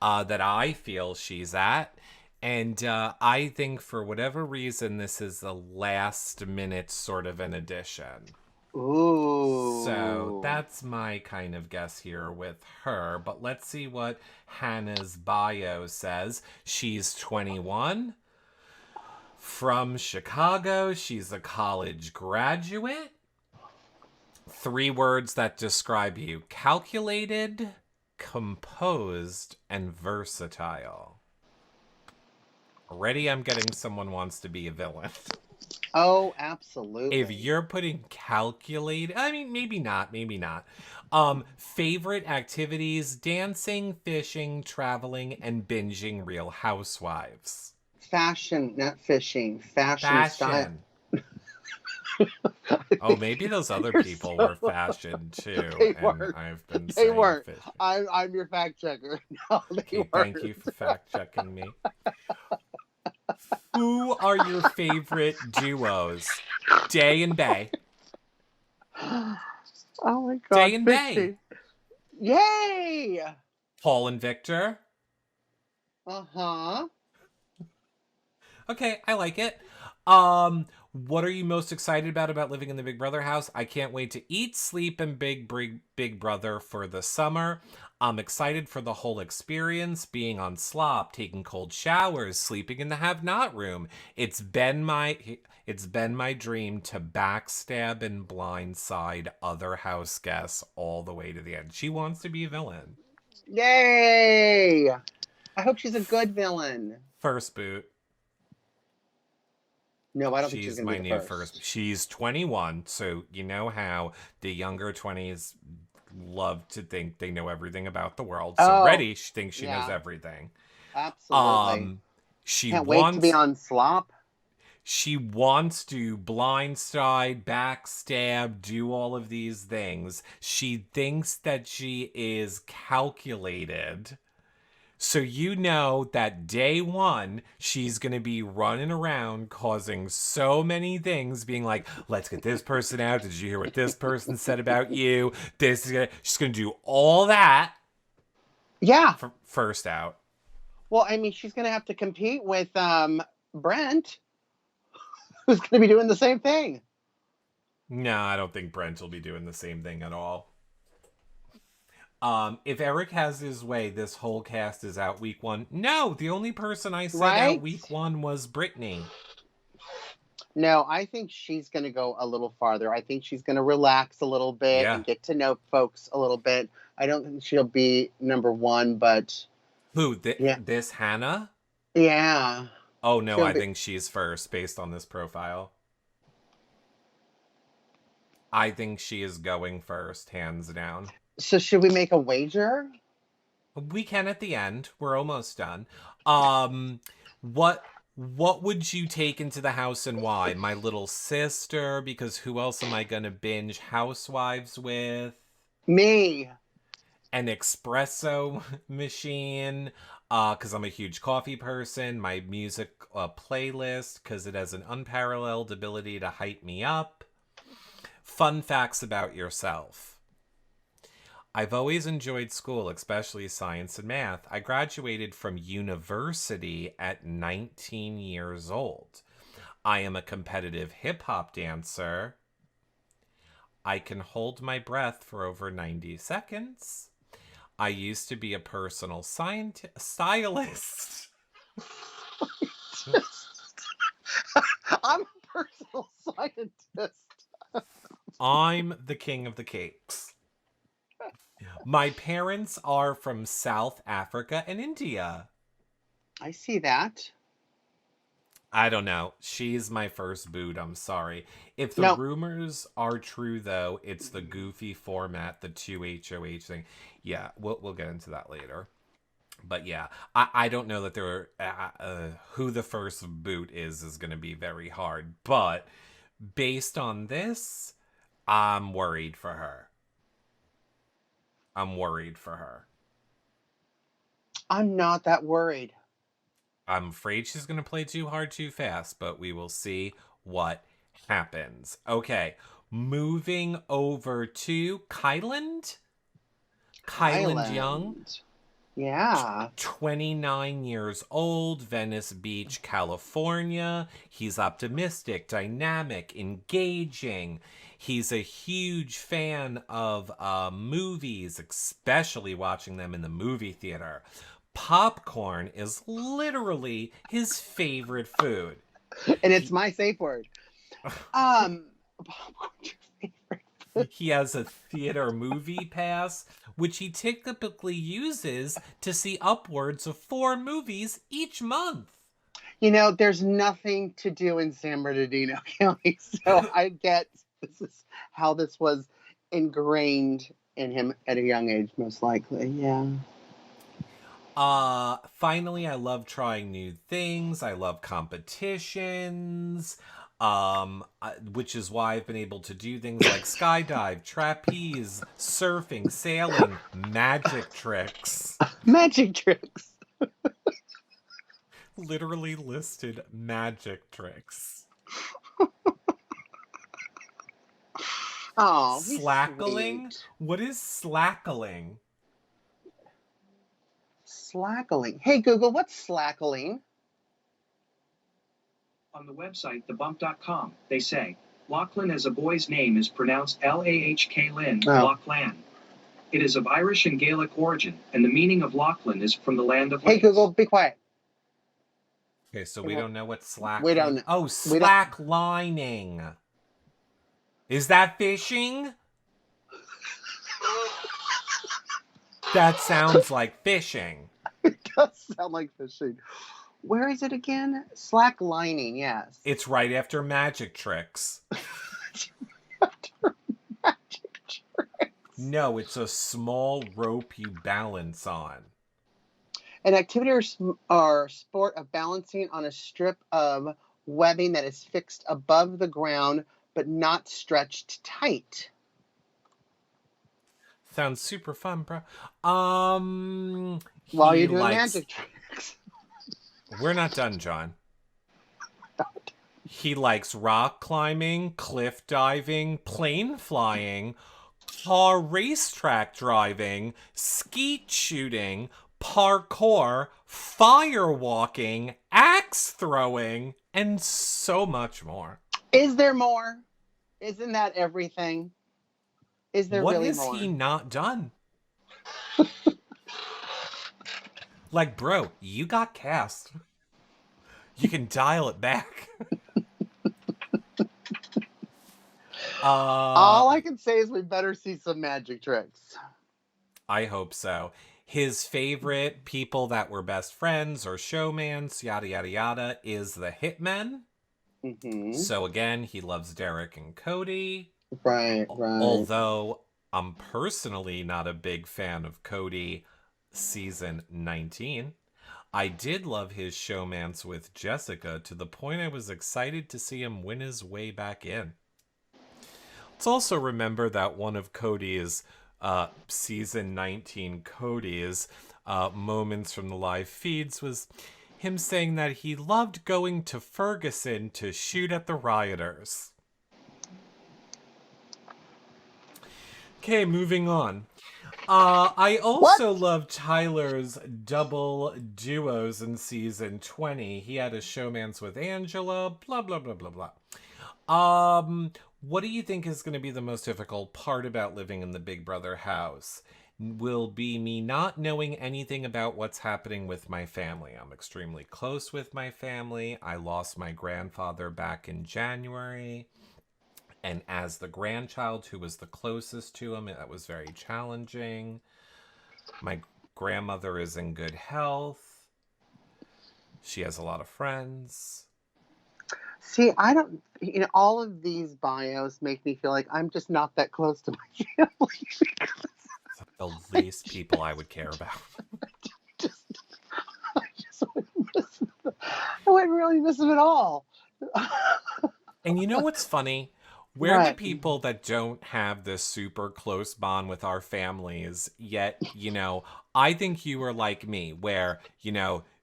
that I feel she's at. And I think for whatever reason, this is a last minute sort of an addition. Ooh. So that's my kind of guess here with her. But let's see what Hannah's bio says. She's 21. From Chicago. She's a college graduate. 3 words that describe you: calculated, composed, and versatile. Already I'm getting someone wants to be a villain. Oh, absolutely. If you're putting calculated, I mean, maybe not. Favorite activities: dancing, fishing, traveling, and binging Real Housewives. Fashion, not fishing. Fashion. Style. Oh, maybe those other people were fashion too. They weren't. I've been they weren't. Fishing. I'm your fact checker. No, they weren't. Thank you for fact checking me. Who are your favorite duos? Day and Bay. Oh my God. Day and Bay. Yay! Paul and Victor. Uh-huh. Okay, I like it. What are you most excited about living in the Big Brother house? I can't wait to eat, sleep, and Big Brother for the summer. I'm excited for the whole experience, being on slop, taking cold showers, sleeping in the have-not room. It's been my dream to backstab and blindside other house guests all the way to the end. She wants to be a villain. Yay! I hope she's a good villain. First boot. No, I don't think she's She's going to my be the new first. first. She's 21, so you know how the younger 20s love to think they know everything about the world. So Oh, Reddy, she thinks she knows yeah, everything. absolutely. She Can't wait to be wants on slop. she wants to blindside, backstab, do all of these things. She thinks that she is calculated. So you know that day one, she's going to be running around causing so many things, being like, let's get this person out. Did you hear what this person said about you? She's going to do all that Yeah. for first out. Well, I mean, she's going to have to compete with Brent, who's going to be doing the same thing. No, I don't think Brent will be doing the same thing at all. If Eric has his way, this whole cast is out week one. No, the only person I said Right? out week one was Brittany. No, I think she's going to go a little farther. I think she's going to relax a little bit Yeah. and get to know folks a little bit. I don't think she'll be number one, but Who? yeah. This Hannah? Yeah. Oh, no, She'll I be- think she's first based on this profile. I think she is going first, hands down. So should we make a wager? We can at the end. We're almost done. What would you take into the house and why? My little sister, because who else am I gonna binge Housewives with? Me. An espresso machine, because I'm a huge coffee person. My music playlist, because it has an unparalleled ability to hype me up. Fun facts about yourself. I've always enjoyed school, especially science and math. I graduated from university at 19 years old. I am a competitive hip-hop dancer. I can hold my breath for over 90 seconds. I used to be a personal stylist. I'm a personal scientist. I'm the king of the cakes. My parents are from South Africa and India. I see that. I don't know. She's my first boot. I'm sorry. If the No. rumors are true, though, it's the goofy format, the 2HOH thing. Yeah, we'll get into that later. But yeah, I don't know that there who the first boot is going to be very hard. But based on this, I'm worried for her. I'm not that worried. I'm afraid she's going to play too hard too fast, but we will see what happens. Okay, moving over to Kyland. Kyland Young. Yeah. 29 years old, Venice Beach, California. He's optimistic, dynamic, engaging. He's a huge fan of movies, especially watching them in the movie theater. Popcorn is literally his favorite food. And it's my safe word. Popcorn's your favorite food. He has a theater movie pass, which he typically uses to see upwards of 4 movies each month. You know, there's nothing to do in San Bernardino County, so I get this is how this was ingrained in him at a young age, most likely. Yeah. Finally, I love trying new things. I love competitions. Which is why I've been able to do things like skydive, trapeze, surfing, sailing, magic tricks. Magic tricks. Literally listed magic tricks. Oh, slackling? What is slackling? Slackling. Hey, Google, what's slackling? On the website thebump.com, they say, Lachlan as a boy's name is pronounced Lahklin, Oh. Lachlan. It is of Irish and Gaelic origin, and the meaning of Lachlan is from the land of Hey, lakes. Google, be quiet. Okay, so we don't know what slack. We don't know. Oh, We don't- slack lining. Is that fishing? That sounds like fishing. It does sound like fishing. Where is it again? Slack lining, yes. It's right after magic tricks. Magic trick. No, it's a small rope you balance on. An activity or sport of balancing on a strip of webbing that is fixed above the ground but not stretched tight. Sounds super fun, bro. While he you're doing likes- magic tricks. We're not done, John. He likes rock climbing, cliff diving, plane flying, car racetrack driving, skeet shooting, parkour, fire walking, axe throwing, and so much more. Is there more? Isn't that everything? Is there What really has more? he not done? Like, bro, you got cast. You can dial it back. All I can say is we better see some magic tricks. I hope so. His favorite people that were best friends or showmans, yada, yada, yada, is the Hitmen. Mm-hmm. So again, he loves Derek and Cody. Right. Although I'm personally not a big fan of Cody season 19. I did love his showmance with Jessica to the point I was excited to see him win his way back in. Let's also remember that one of Cody's season 19 Cody's moments from the live feeds was him saying that he loved going to Ferguson to shoot at the rioters. Okay, moving on. I also love Tyler's double duos in season 20. He had a showmance with Angela, blah, blah, blah, blah, blah. What do you think is going to be the most difficult part about living in the Big Brother house? Will be me not knowing anything about what's happening with my family. I'm extremely close with my family. I lost my grandfather back in January. And as the grandchild who was the closest to him, that was very challenging. My grandmother is in good health. She has a lot of friends. See, I don't, all of these bios make me feel like I'm just not that close to my family. The least people I would care about. I wouldn't really miss them at all. And you know what's funny? We're the Right. people that don't have this super close bond with our families, yet, I think you are like me, where,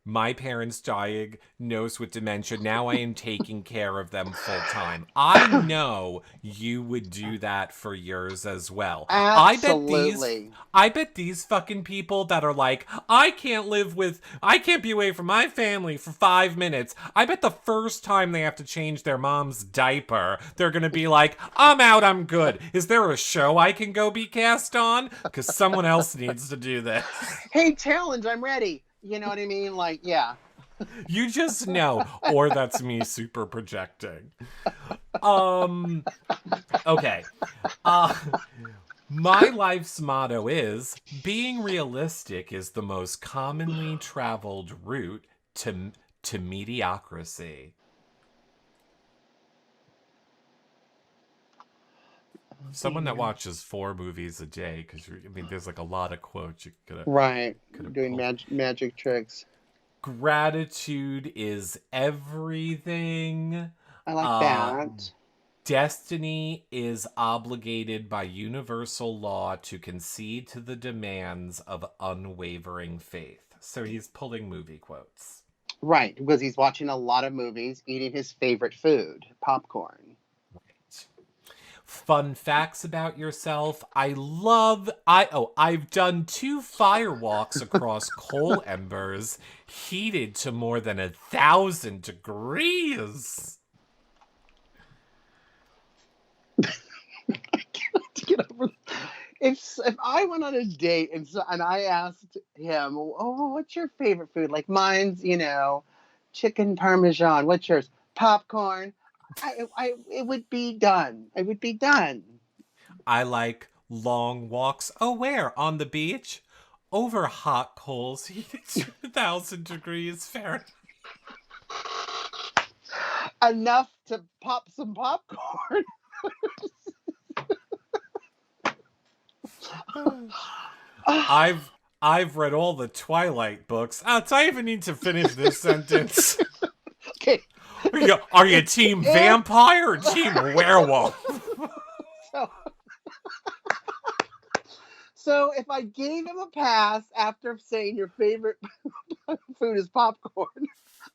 my parents diagnosed with dementia. Now I am taking care of them full time. I know you would do that for yours as well. Absolutely. I bet these fucking people that are like, I can't be away from my family for 5 minutes. I bet the first time they have to change their mom's diaper, they're going to be like, I'm out, I'm good. Is there a show I can go be cast on? Because someone else needs to do this. Hey, challenge, I'm ready. You know what I mean? Like, yeah. You just know. Or that's me super projecting. Okay. My life's motto is, being realistic is the most commonly traveled route to mediocrity. Someone that watches 4 movies a day, because there's like a lot of quotes you could have. Right. Could've Doing magic tricks. Gratitude is everything. I like that. Destiny is obligated by universal law to concede to the demands of unwavering faith. So he's pulling movie quotes. Right, because he's watching a lot of movies, eating his favorite food, popcorn. Fun facts about yourself. I've done 2 firewalks across coal embers, heated to more than 1,000 degrees. I can't get over. if I went on a date and I asked him, oh, what's your favorite food? Like mine's, chicken parmesan. What's yours? Popcorn. It would be done. It would be done. I like long walks. Oh, where? On the beach? Over hot coals heated to 1,000 degrees Fahrenheit. Enough to pop some popcorn. I've read all the Twilight books. Do I even need to finish this sentence? Okay. Are you team vampire or team werewolf? So if I gave him a pass after saying your favorite food is popcorn,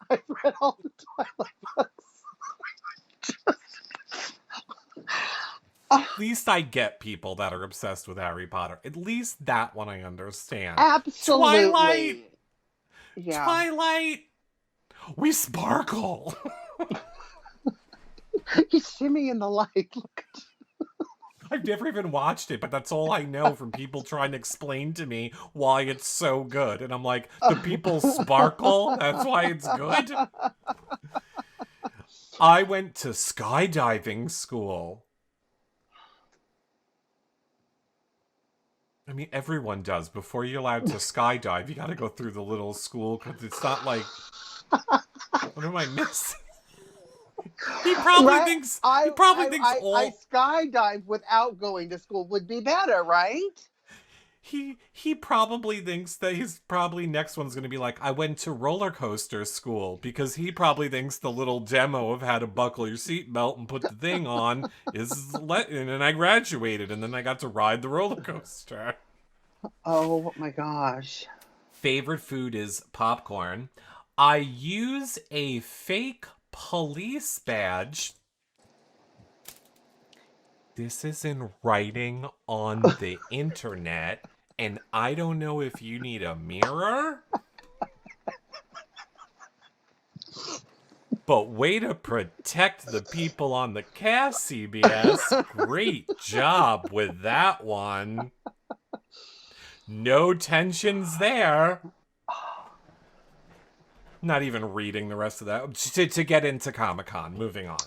I've read all the Twilight books. At least I get people that are obsessed with Harry Potter. At least that one I understand. Absolutely. Twilight! Yeah. Twilight! We sparkle! You shimmy in the light. Look at you. I've never even watched it, but that's all I know from people trying to explain to me why it's so good. And I'm like, the people sparkle? That's why it's good? I went to skydiving school. I mean, everyone does. Before you're allowed to skydive, you gotta go through the little school, because it's not like... What am I missing? He probably thinks all... I skydive without going to school would be better, right? He probably thinks that his probably next one's going to be like, I went to roller coaster school, because he probably thinks the little demo of how to buckle your seatbelt and put the thing on is and I graduated and then I got to ride the roller coaster. Oh my gosh. Favorite food is popcorn. I use a fake police badge. This is in writing on the internet, and I don't know if you need a mirror. But way to protect the people on the cast, CBS. Great job with that one. No tensions there. Not even reading the rest of that. To get into Comic-Con. Moving on.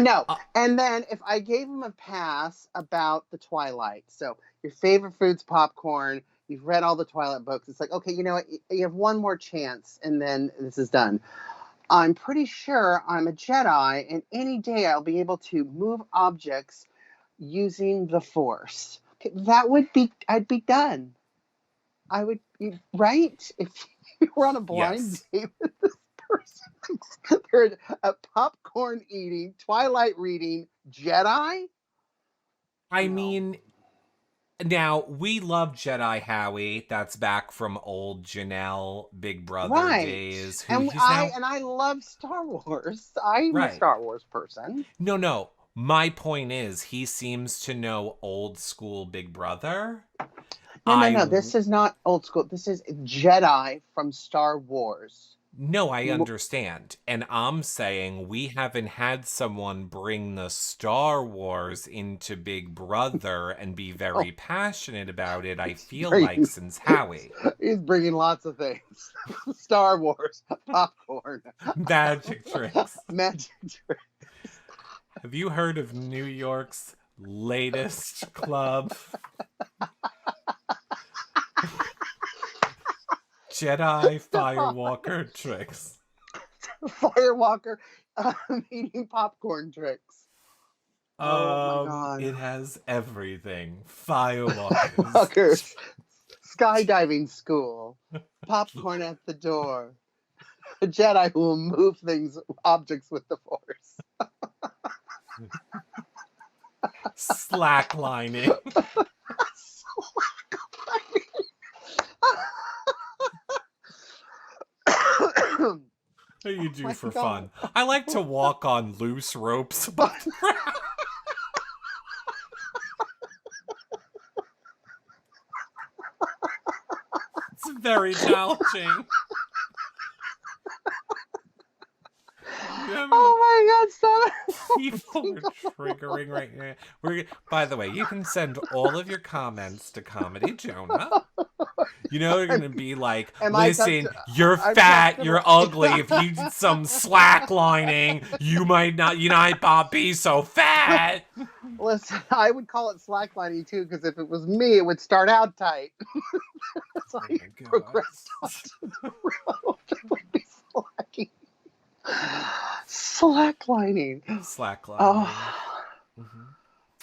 No. And then if I gave him a pass about the Twilight, so your favorite food's popcorn, you've read all the Twilight books, it's like, okay, you know what? You have one more chance and then this is done. I'm pretty sure I'm a Jedi and any day I'll be able to move objects using the Force. That would be, I'd be done. I would, right? If you were on a blind date with this person, they're a popcorn eating, Twilight reading Jedi. I mean, now we love Jedi Howie. That's back from old Janelle Big Brother days. I love Star Wars. I'm a Star Wars person. No. My point is, he seems to know old school Big Brother. No. This is not old school. This is Jedi from Star Wars. No, I understand. And I'm saying we haven't had someone bring the Star Wars into Big Brother and be very passionate about it, I feel like, since Howie. He's bringing lots of things. Star Wars, popcorn. Magic tricks. Magic tricks. Have you heard of New York's latest club? Jedi Firewalker tricks. Firewalker eating popcorn tricks. Oh my God. It has everything. Firewalkers. Skydiving school. Popcorn at the door. A Jedi who will move objects with the Force. Slacklining. What do you do for fun? I like to walk on loose ropes. It's very challenging. Oh my God, stop. People are triggering right now. By the way, you can send all of your comments to Comedy Jonah. You know they're gonna be like, Am I listen, touch- you're I'm fat, touching you're ugly. If you did some slacklining, you might not be so fat. Listen, I would call it slacklining too, because if it was me, it would start out tight. So Oh I my god. progressed onto the road. It would be slacking. Slacklining. Slacklining. Oh, Mm-hmm.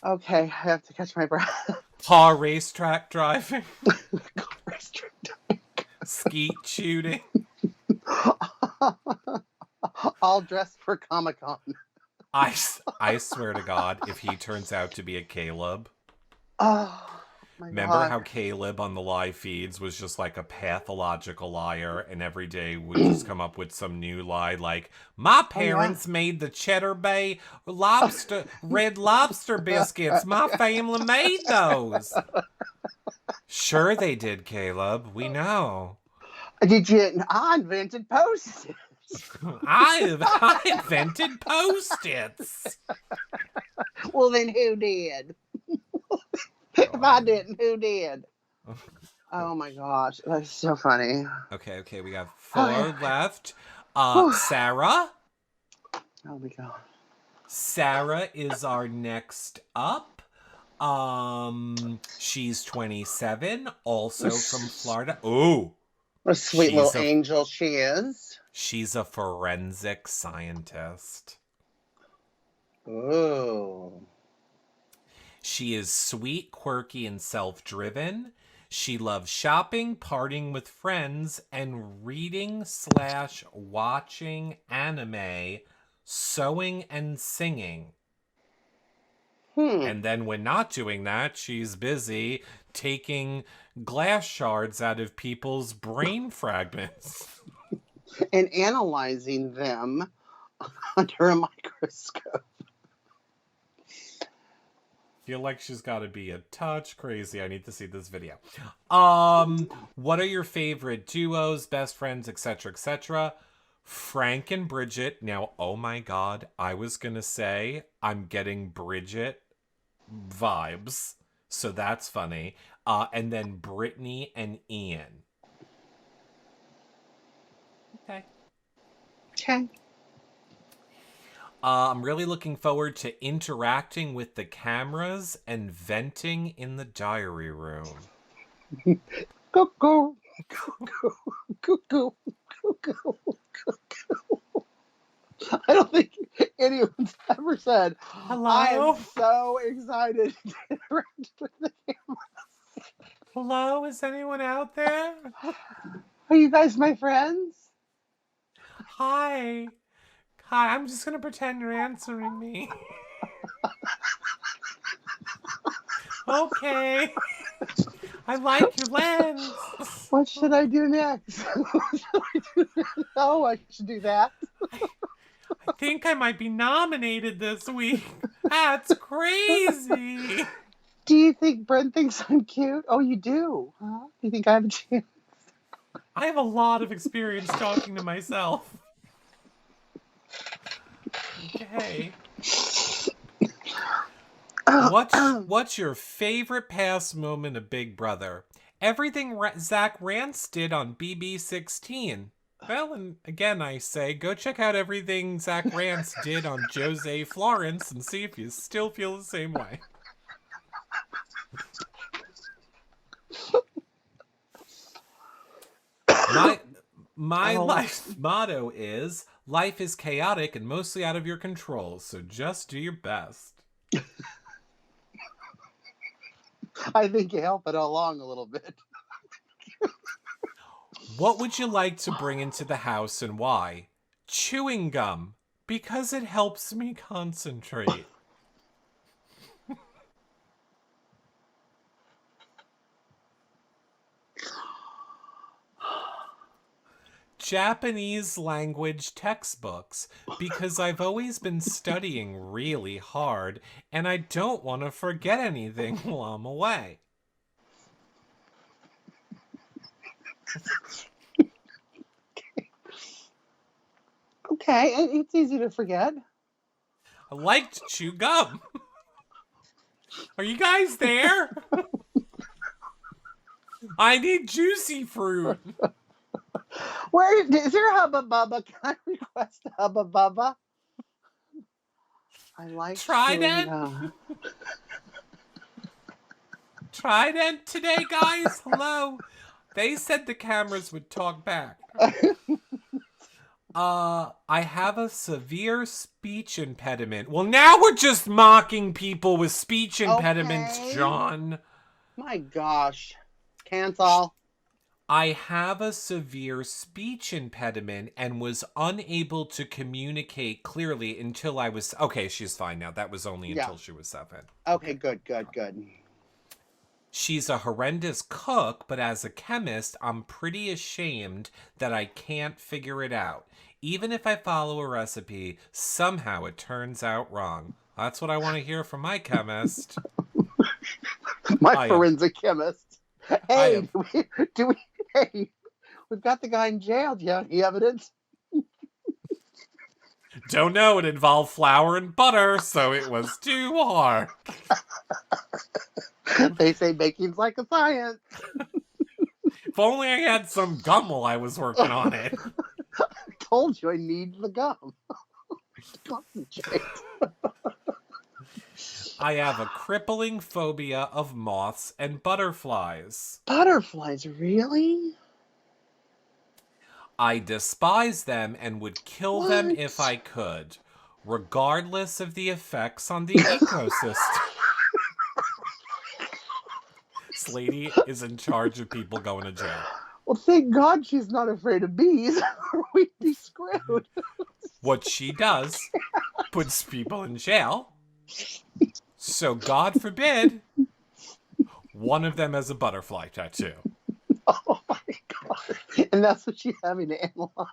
okay. I have to catch my breath. Car racetrack driving. Restrict. Skeet shooting. All dressed for Comic-Con. I swear to God, if he turns out to be a Caleb. Oh, my Remember God. how Caleb on the live feeds was just like a pathological liar and every day would just come up with some new lie like, my parents made the Cheddar Bay red lobster biscuits. My family made those. Sure they did, Caleb. We know. Did you? I invented Post-it. I invented Post-its. Well, then who did? If I didn't, who did? Oh my gosh, that's so funny. Okay, we got 4 left. Sarah. Oh my God. Sarah is our next up. She's 27, also from Florida. Ooh. What a sweet little angel she is. She's a forensic scientist. Ooh. She is sweet, quirky, and self-driven. She loves shopping, partying with friends, and reading/watching anime, sewing, and singing. And then when not doing that, she's busy taking glass shards out of people's brain fragments. And analyzing them under a microscope. Feel like she's got to be a touch crazy. I need to see this video. What are your favorite duos, best friends, etc., etc.? Frank and Bridget. Now, oh my God, I was going to say I'm getting Bridget vibes. So that's funny. And then Brittany and Ian. Okay. I'm really looking forward to interacting with the cameras and venting in the diary room. Cuckoo, cuckoo, cuckoo, cuckoo, cuckoo. I don't think anyone's ever said, hello? I am so excited to interact with the cameras. Hello? Is anyone out there? Are you guys my friends? Hi. Hi, I'm just going to pretend you're answering me. Okay. I like your lens. What should I do next? Oh, I should do that. I think I might be nominated this week. That's crazy. Do you think Brent thinks I'm cute? Oh, you do? Huh? Do you think I have a chance? I have a lot of experience talking to myself. Okay. What's your favorite past moment of Big Brother? Everything Zach Rance did on BB16. Well, and again, I say, go check out everything Zach Rance did on Jose Florence and see if you still feel the same way. My life motto is, life is chaotic and mostly out of your control, so just do your best. I think you help it along a little bit. What would you like to bring into the house and why? Chewing gum, because it helps me concentrate. Japanese language textbooks, because I've always been studying really hard and I don't want to forget anything while I'm away. Okay. okay. It's easy to forget. I like to chew gum. Are you guys there? I need juicy fruit. Where is there a Hubba Bubba? Can I request a Hubba Bubba? I like chewing Trident? gum. Trident today, guys? Hello. They said the cameras would talk back. I have a severe speech impediment. Well, now we're just mocking people with speech impediments, Okay. John. My gosh. Cancel. I have a severe speech impediment and was unable to communicate clearly until I was... Okay, she's fine now. That was only until she was 7. Okay, good. She's a horrendous cook, but as a chemist, I'm pretty ashamed that I can't figure it out. Even if I follow a recipe, somehow it turns out wrong. That's what I want to hear from my chemist. My forensic chemist. Hey, hey, we've got the guy in jail. Do you have any evidence? Don't know, it involved flour and butter, so it was too hard. They say baking's like a science. If only I had some gum while I was working on it. I told you I need the gum. Concentrate. I have a crippling phobia of moths and butterflies. Butterflies, really? I despise them and would kill them if I could, regardless of the effects on the ecosystem. This lady is in charge of people going to jail. Well, thank God she's not afraid of bees, or we'd be screwed. What she does puts people in jail. So God forbid one of them has a butterfly tattoo. Oh my God. And that's what she's having to analyze.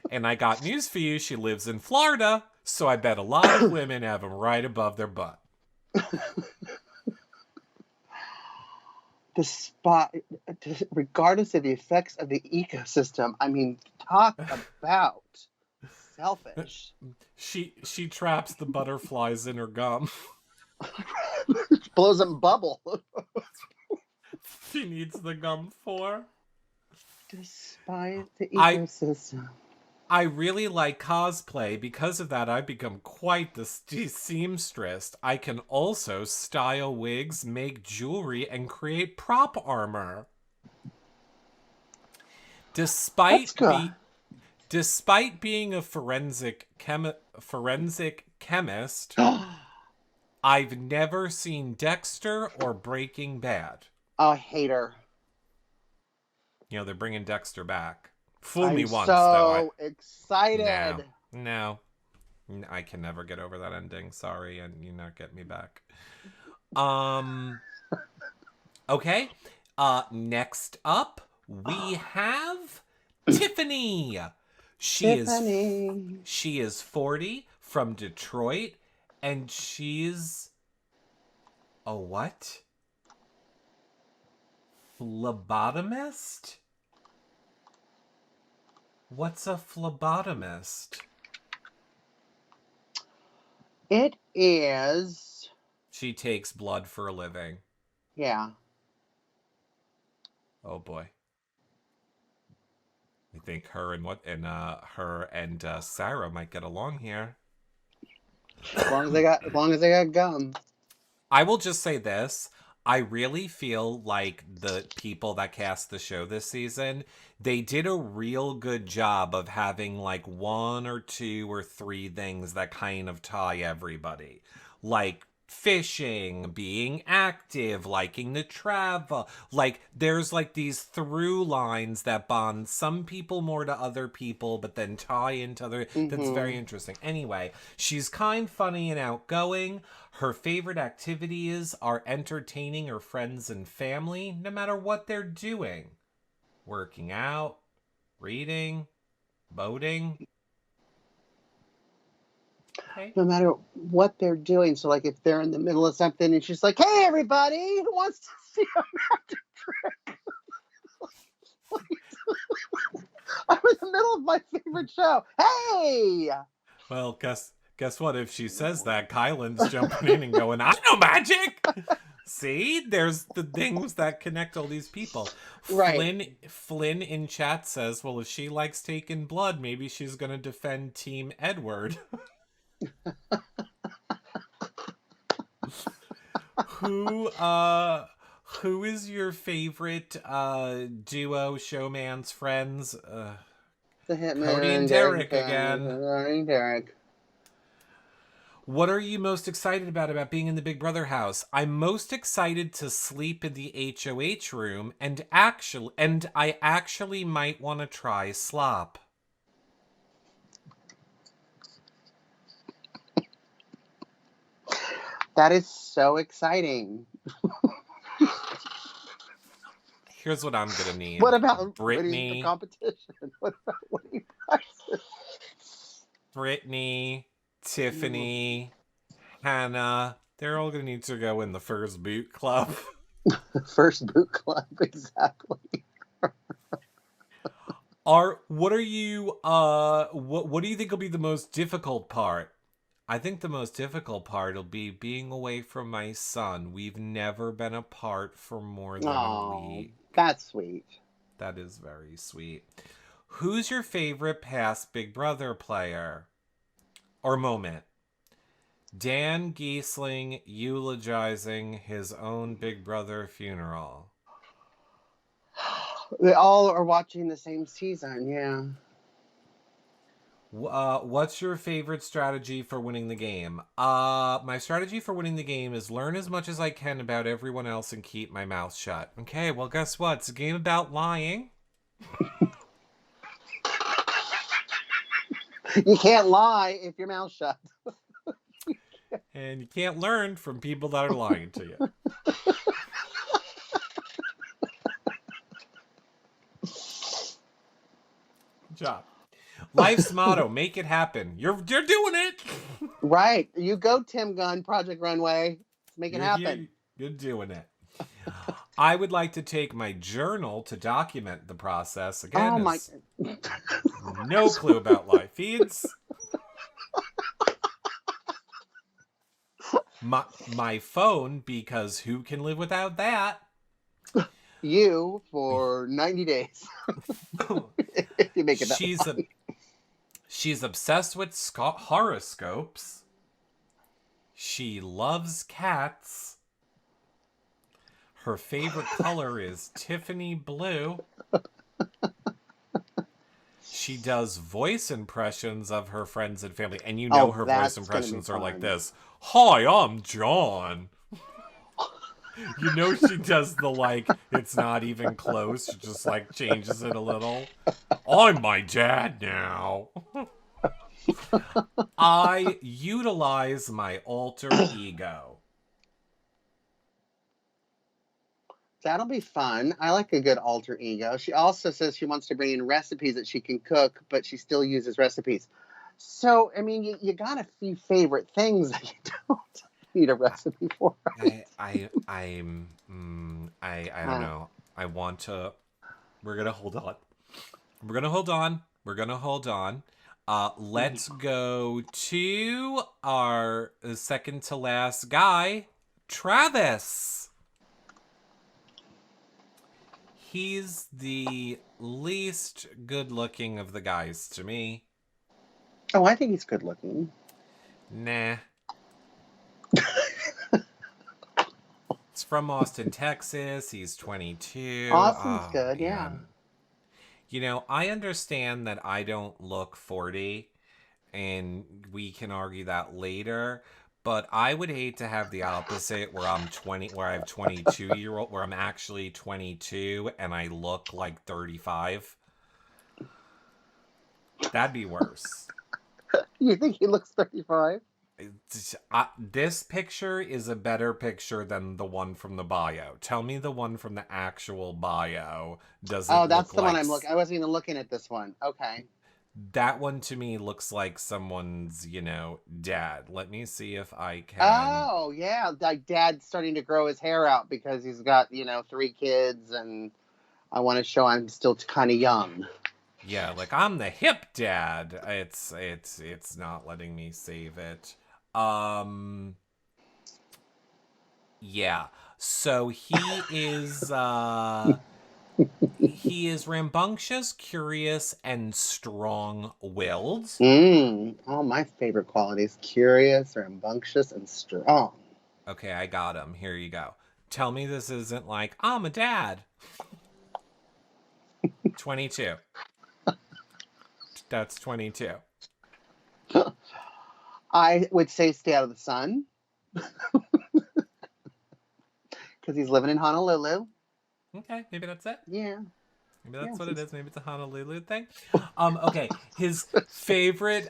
And I got news for you. She lives in Florida, so I bet a lot of women have them right above their butt. Regardless of the effects of the ecosystem, I mean, talk about selfish. She traps the butterflies in her gum. Blows them bubble. She needs the gum for. Despite the ecosystem. I really like cosplay. Because of that, I've become quite the seamstress. I can also style wigs, make jewelry, and create prop armor. Despite being a forensic chemist, I've never seen Dexter or Breaking Bad. Oh, I hate her. You know, they're bringing Dexter back. Fool me once, though. So excited. No. I can never get over that ending. Sorry, and you not get me back. Okay. Next up, we have Tiffany. She is 40, from Detroit, and she's a what? Phlebotomist? What's a phlebotomist? It is. She takes blood for a living. Yeah. Oh boy. I think her and Sarah might get along here. As long as they got gum. I will just say this. I really feel like the people that cast the show this season, they did a real good job of having like 1 or 2 or 3 things that kind of tie everybody. Like fishing, being active, liking to travel. Like there's like these through lines that bond some people more to other people, but then tie into other. That's very interesting. Anyway, she's kind, funny, and outgoing. Her favorite activities are entertaining her friends and family, no matter what they're doing. Working out, reading, boating. Okay. No matter what they're doing. So, like, if they're in the middle of something and she's like, hey, everybody, who wants to see a magic trick? I'm in the middle of my favorite favorite show. Hey! Well, guess what? If she says that, Kyland's jumping in and going, "I know magic." See, there's the things that connect all these people. Right. Flynn in chat says, "Well, if she likes taking blood, maybe she's gonna defend Team Edward." Who who is your favorite duo showman's friends? The Hitman. Cody and Derek again. Derek. What are you most excited about being in the Big Brother house? I'm most excited to sleep in the HOH room and I actually might want to try slop. That is so exciting. Here's what I'm gonna need. What about Brittany? The competition? What about winning prizes? Brittany, Tiffany, Hannah. They're all gonna need to go in the first boot club. First boot club, exactly. What do you think will be the most difficult part? I think the most difficult part will be being away from my son. We've never been apart for more than a week. That's sweet. That is very sweet. Who's your favorite past Big Brother player? Or moment? Dan Giesling eulogizing his own Big Brother funeral. They all are watching the same season, yeah. What's your favorite strategy for winning the game? My strategy for winning the game is learn as much as I can about everyone else and keep my mouth shut. Okay, well, guess what? It's a game about lying. You can't lie if your mouth's shut. And you can't learn from people that are lying to you. Good job. Life's motto, make it happen. You're doing it. Right. You go, Tim Gunn, Project Runway. Make it happen. You're doing it. I would like to take my journal to document the process. Again, no clue about live feeds. My phone, because who can live without that? You for 90 days. If you make it that long. She's obsessed with horoscopes. She loves cats. Her favorite color is Tiffany blue. She does voice impressions of her friends and family. And her voice impressions are like this. Hi, I'm John. She does the it's not even close. She just changes it a little. I'm my dad now. I utilize my alter ego. That'll be fun. I like a good alter ego. She also says she wants to bring in recipes that she can cook, but she still uses recipes. So, I mean, you got a few favorite things that you don't need a recipe for. Right? I don't know. I want to. We're gonna hold on. Let's go to our second to last guy, Travis. He's the least good looking of the guys to me. Oh, I think he's good looking. Nah. It's from Austin, Texas. He's 22. Austin's good, yeah. I understand that I don't look 40, and we can argue that later, but I would hate to have the opposite where I'm 20, where I have 22-year-old, where I'm actually 22 and I look like 35. That'd be worse. You think he looks 35? This picture is a better picture than the one from the bio. Tell me the one from the actual bio. Does it? Oh, that's the one I'm looking. I wasn't even looking at this one. Okay. That one to me looks like someone's, dad. Let me see if I can. Oh, yeah. Like dad's starting to grow his hair out because he's got, 3 kids, and I want to show I'm still kind of young. Yeah, like I'm the hip dad. It's not letting me save it. Um yeah. So he is rambunctious, curious, and strong-willed. All my favorite qualities: curious, rambunctious, and strong. Okay, I got him. Here you go. Tell me this isn't like, I'm a dad. 22. That's 22. I would say stay out of the sun because he's living in Honolulu. Okay, maybe that's it. Yeah. Maybe that's Yeah, what it is. Maybe it's a Honolulu thing. Okay. His favorite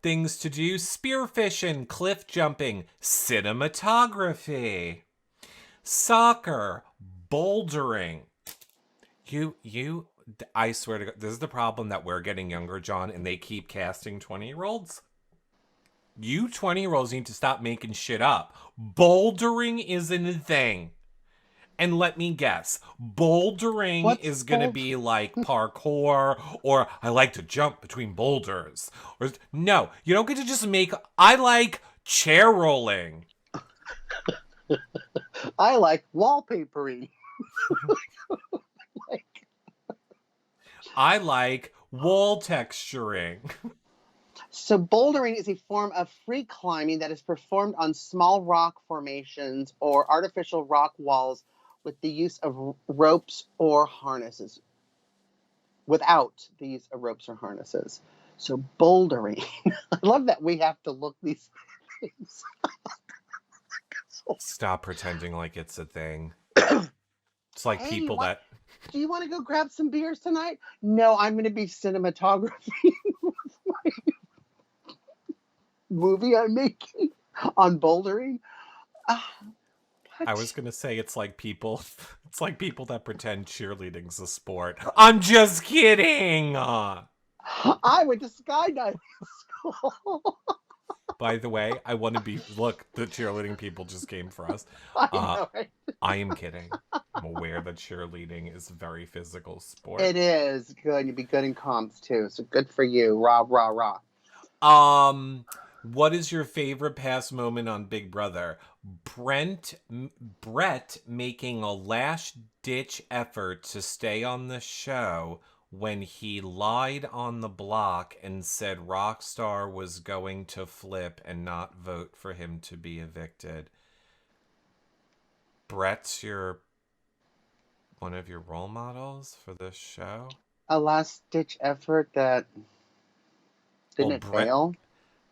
things to do: spearfishing, cliff jumping, cinematography, soccer, bouldering. I swear to God, this is the problem that we're getting younger, John, and they keep casting 20-year-olds. You 20-year-olds need to stop making shit up. Bouldering isn't a thing. And let me guess, bouldering What's is going to be like parkour, or I like to jump between boulders. Or no, you don't get to just make. I like chair rolling. I like wallpapering. Like, I like wall texturing. so bouldering is a form of free climbing that is performed on small rock formations or artificial rock walls with the use of ropes or harnesses. Without the use of ropes or harnesses. So bouldering. I love that we have to look these things. Stop pretending like it's a thing. It's like Hey, people what? that. Do you want to go grab some beers tonight? No, I'm going to be cinematography with my movie I'm making on bouldering. What? I was gonna say it's like people. It's like people that pretend cheerleading's a sport. I'm just kidding. I went to skydiving school. By the way, I want to be. Look, the cheerleading people just came for us. I know, right? I am kidding. I'm aware that cheerleading is a very physical sport. It is good. You'd be good in comps too. So good for you. Rah, rah, rah. What is your favorite past moment on Big Brother? Brett making a last-ditch effort to stay on the show when he lied on the block and said Rockstar was going to flip and not vote for him to be evicted. Brett's one of your role models for this show? A last-ditch effort that didn't it fail?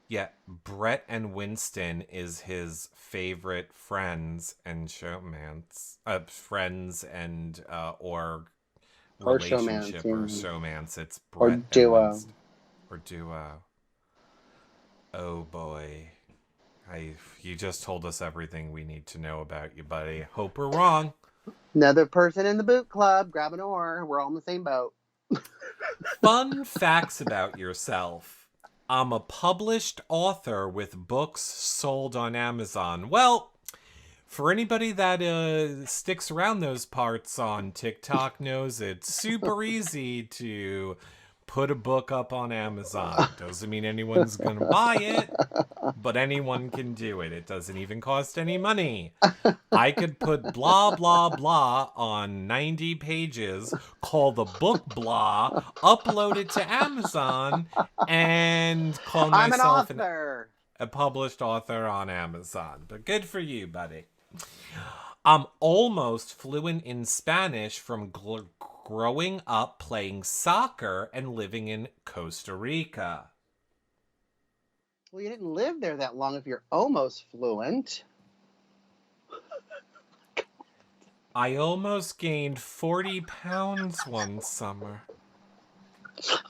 Yeah, Brett and Winston is his favorite friends and showmance. Friends and or relationship or showmance. It's Brett and duo. Winston. Or duo. Oh boy. You just told us everything we need to know about you, buddy. Hope we're wrong. Another person in the boot club. Grab an oar. We're all in the same boat. Fun facts about yourself. I'm a published author with books sold on Amazon. Well, for anybody that sticks around those parts on TikTok knows it's super easy to put a book up on Amazon. Doesn't mean anyone's going to buy it, but anyone can do it. It doesn't even cost any money. I could put blah, blah, blah on 90 pages, call the book blah, upload it to Amazon, and call myself I'm an author. a published author on Amazon. But good for you, buddy. I'm almost fluent in Spanish from growing up playing soccer and living in Costa Rica. Well, you didn't live there that long if you're almost fluent. I almost gained 40 pounds one summer.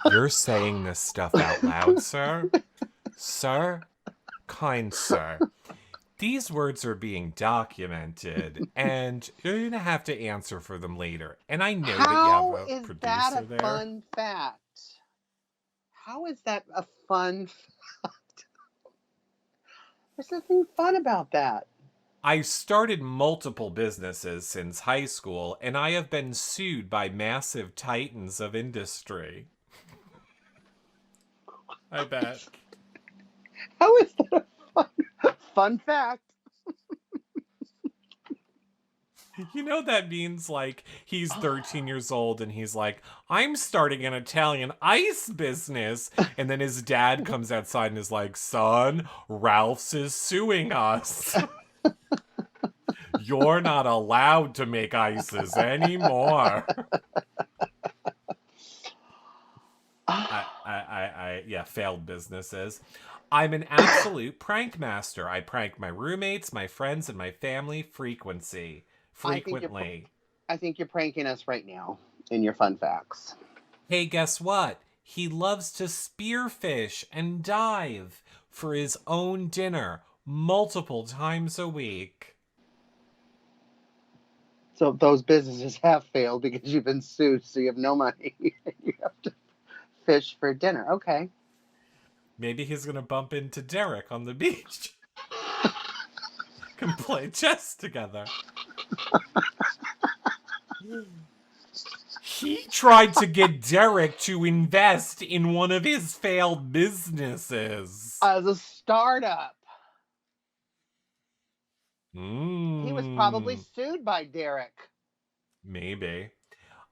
You're saying this stuff out loud, sir? Sir? Kind sir. These words are being documented, and you're going to have to answer for them later. And I know that you have a producer there. How is that a fun fact? How is that a fun fact? There's nothing fun about that. I started multiple businesses since high school, and I have been sued by massive titans of industry. I bet. How is that a fun fact? You know that means like he's 13 years old and he's like, I'm starting an Italian ice business. And then his dad comes outside and is like, son, Ralph's is suing us. You're not allowed to make ices anymore. Yeah, failed businesses. I'm an absolute prank master. I prank my roommates, my friends, and my family frequently. I think you're pranking us right now in your fun facts. Hey, guess what? He loves to spearfish and dive for his own dinner multiple times a week. So those businesses have failed because you've been sued, so you have no money. You have to fish for dinner. Okay. Maybe he's gonna bump into Derek on the beach. Can play chess together. He tried to get Derek to invest in one of his failed businesses. As a startup. Mm. He was probably sued by Derek. Maybe.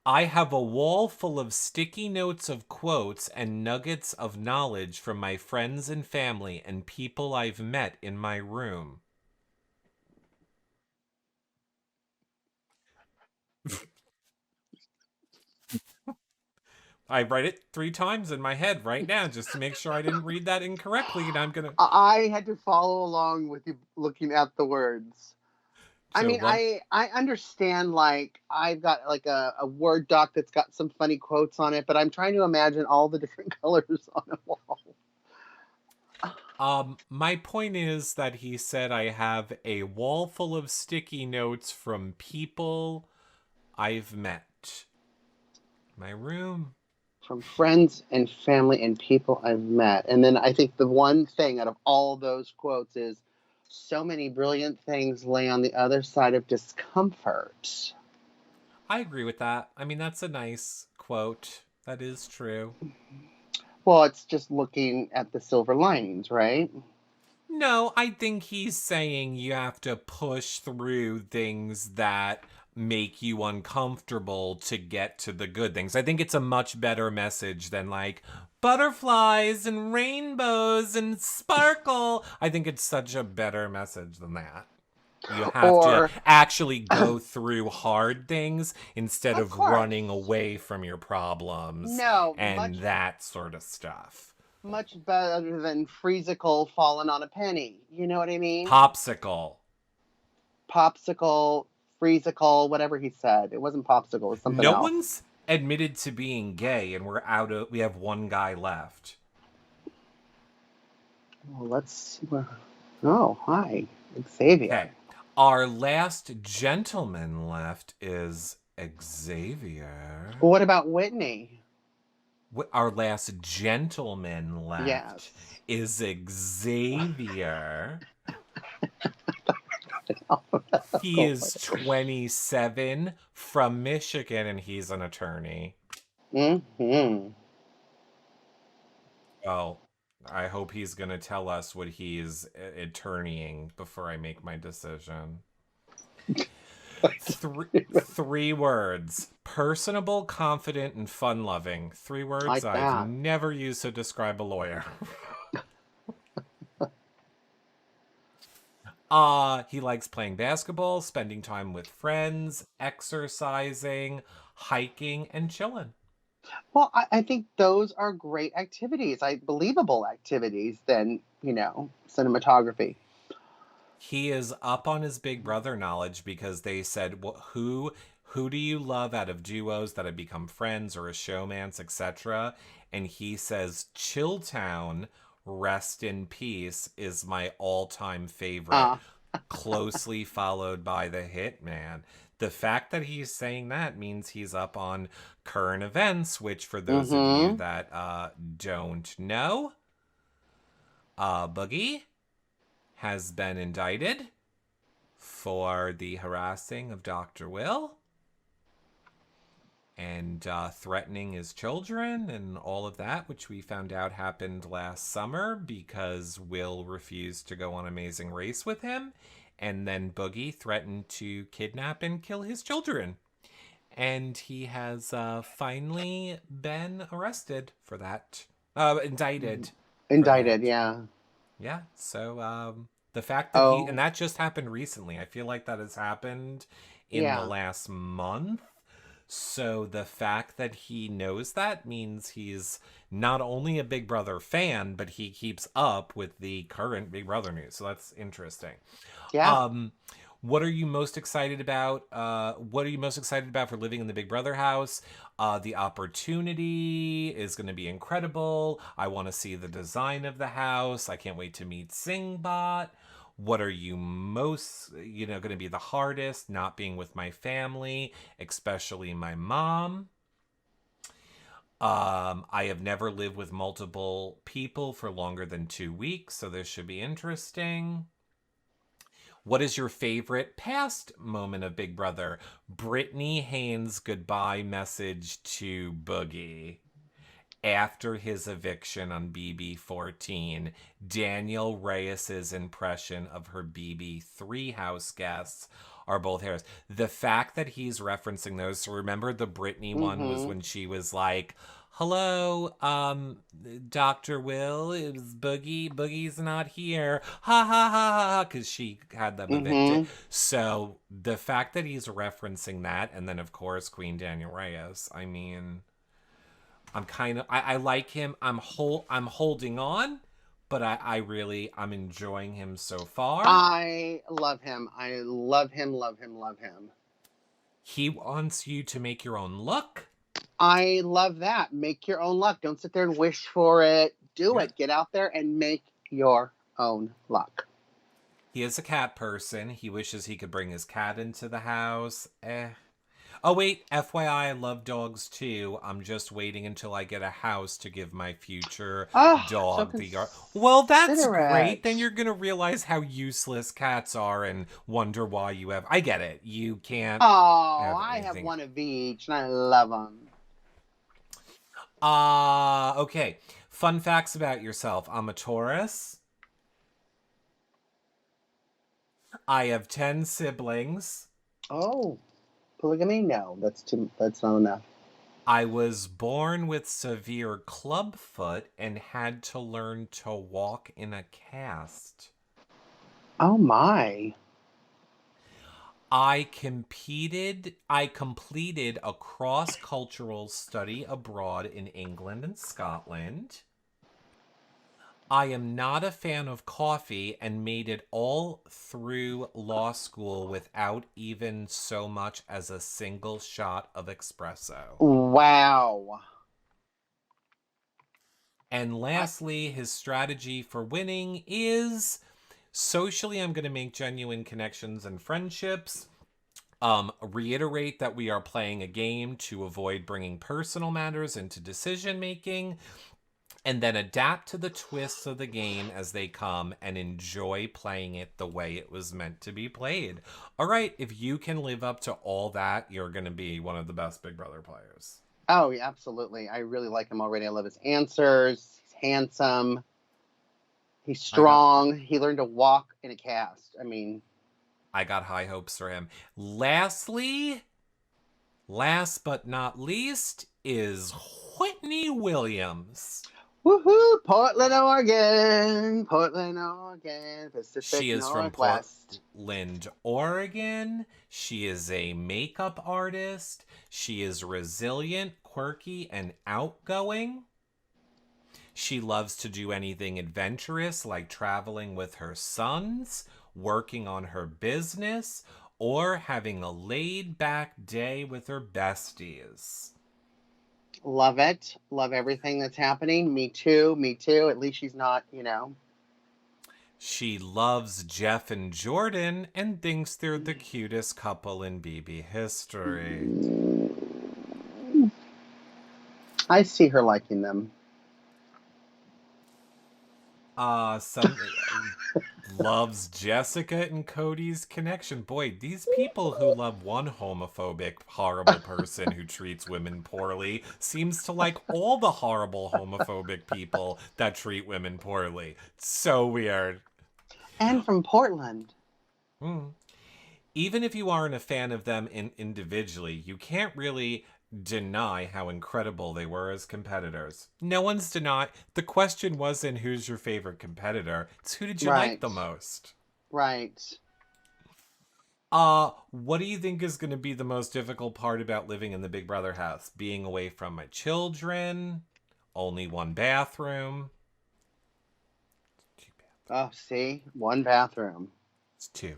I have a wall full of sticky notes of quotes and nuggets of knowledge from my friends and family and people I've met in my room. I write it 3 times in my head right now just to make sure I didn't read that incorrectly, and I'm gonna. I had to follow along with you looking at the words. I mean, I understand, like, I've got like a Word doc that's got some funny quotes on it, but I'm trying to imagine all the different colors on a wall. My point is that he said I have a wall full of sticky notes from people I've met. My room. From friends and family and people I've met. And then I think the one thing out of all those quotes is so many brilliant things lay on the other side of discomfort. I agree with that. I mean, that's a nice quote. That is true. Well, it's just looking at the silver linings, right? No, I think he's saying you have to push through things that make you uncomfortable to get to the good things. I think it's a much better message than like butterflies and rainbows and sparkle. I think it's such a better message than that. You have to actually go through hard things instead of running away from your problems. That sort of stuff. Much better than freezicle falling on a penny. You know what I mean? Popsicle, freezicle, whatever he said. It wasn't popsicle, it was something else. No one's admitted to being gay, and we have one guy left. Well, hi, Xavier. Okay. Our last gentleman left is Xavier. What about Whitney? Our last gentleman left is Xavier. He is 27, from Michigan, and he's an attorney. Mm-hmm. Well, I hope he's going to tell us what he's attorneying before I make my decision. 3 words. Personable, confident, and fun-loving. 3 words I've never used to describe a lawyer. He likes playing basketball, spending time with friends, exercising, hiking, and chilling. Well, I think those are great activities, believable activities than, cinematography. He is up on his Big Brother knowledge because they said, well, who do you love out of duos that have become friends or a showmance, etc.? And he says, Chilltown, rest in peace, is my all-time favorite, closely followed by The Hitman. The fact that he's saying that means he's up on current events, which for those of you that don't know, Boogie has been indicted for the harassing of Dr. Will. and threatening his children and all of that, which we found out happened last summer because Will refused to go on Amazing Race with him. And then Boogie threatened to kidnap and kill his children. And he has finally been arrested for that. Indicted. Indicted, yeah. Yeah, so the fact that Oh. and that just happened recently. I feel like that has happened in the last month. So the fact that he knows that means he's not only a Big Brother fan, but he keeps up with the current Big Brother news. So that's interesting. Yeah. What are you most excited about? What are you most excited about for living in the Big Brother house? The opportunity is going to be incredible. I want to see the design of the house. I can't wait to meet Singbot. What are you most, going to be the hardest? Not being with my family, especially my mom. I have never lived with multiple people for longer than 2 weeks, so this should be interesting. What is your favorite past moment of Big Brother? Brittany Haynes' goodbye message to Boogie. After his eviction on BB14, Daniel Reyes's impression of her BB3 house guests are both hers. The fact that he's referencing those, so remember the Brittany one was when she was like, hello, Dr. Will, is Boogie's not here. Ha ha ha ha, because she had them evicted. So the fact that he's referencing that, and then of course Queen Daniel Reyes, I mean, I like him. I'm holding on, but I'm enjoying him so far. I love him. I love him, love him, love him. He wants you to make your own look. I love that. Make your own luck. Don't sit there and wish for it. Do it. Get out there and make your own luck. He is a cat person. He wishes he could bring his cat into the house. Oh, wait. FYI, I love dogs, too. I'm just waiting until I get a house to give my future dog the yard. Well, that's great. Then you're going to realize how useless cats are and wonder why you have... I get it. You can't... Oh, I have one of each, and I love them. Okay. Fun facts about yourself. I'm a Taurus. I have 10 siblings. Oh. Polygamy? No, that's not enough. I was born with severe clubfoot and had to learn to walk in a cast. Oh my. I completed a cross-cultural study abroad in England and Scotland. I am not a fan of coffee and made it all through law school without even so much as a single shot of espresso. Wow. And lastly, his strategy for winning is socially, I'm going to make genuine connections and friendships. Reiterate that we are playing a game to avoid bringing personal matters into decision making. And then adapt to the twists of the game as they come and enjoy playing it the way it was meant to be played. All right, if you can live up to all that, you're going to be one of the best Big Brother players. Oh, yeah, absolutely. I really like him already. I love his answers. He's handsome. He's strong. He learned to walk in a cast. I mean... I got high hopes for him. Lastly, last but not least, is Whitney Williams. Woohoo! Portland, Oregon. Portland, Oregon. Pacific She is Northwest. from Portland, Oregon. She is a makeup artist. She is resilient, quirky, and outgoing. She loves to do anything adventurous, like traveling with her sons, working on her business, or having a laid-back day with her besties. Love it. Love everything that's happening. Me too. Me too. At least she's not, She loves Jeff and Jordan and thinks they're the cutest couple in BB history. I see her liking them. Loves Jessica and Cody's connection. Boy, these people who love one homophobic, horrible person who treats women poorly seems to like all the horrible homophobic people that treat women poorly. So weird. And from Portland. Even if you aren't a fan of them individually, you can't really deny how incredible they were as competitors. No one's denied. The question wasn't who's your favorite competitor. It's who did you like the most? Right. What do you think is going to be the most difficult part about living in the Big Brother house? Being away from my children? Only one bathroom? Oh, see? One bathroom. It's two.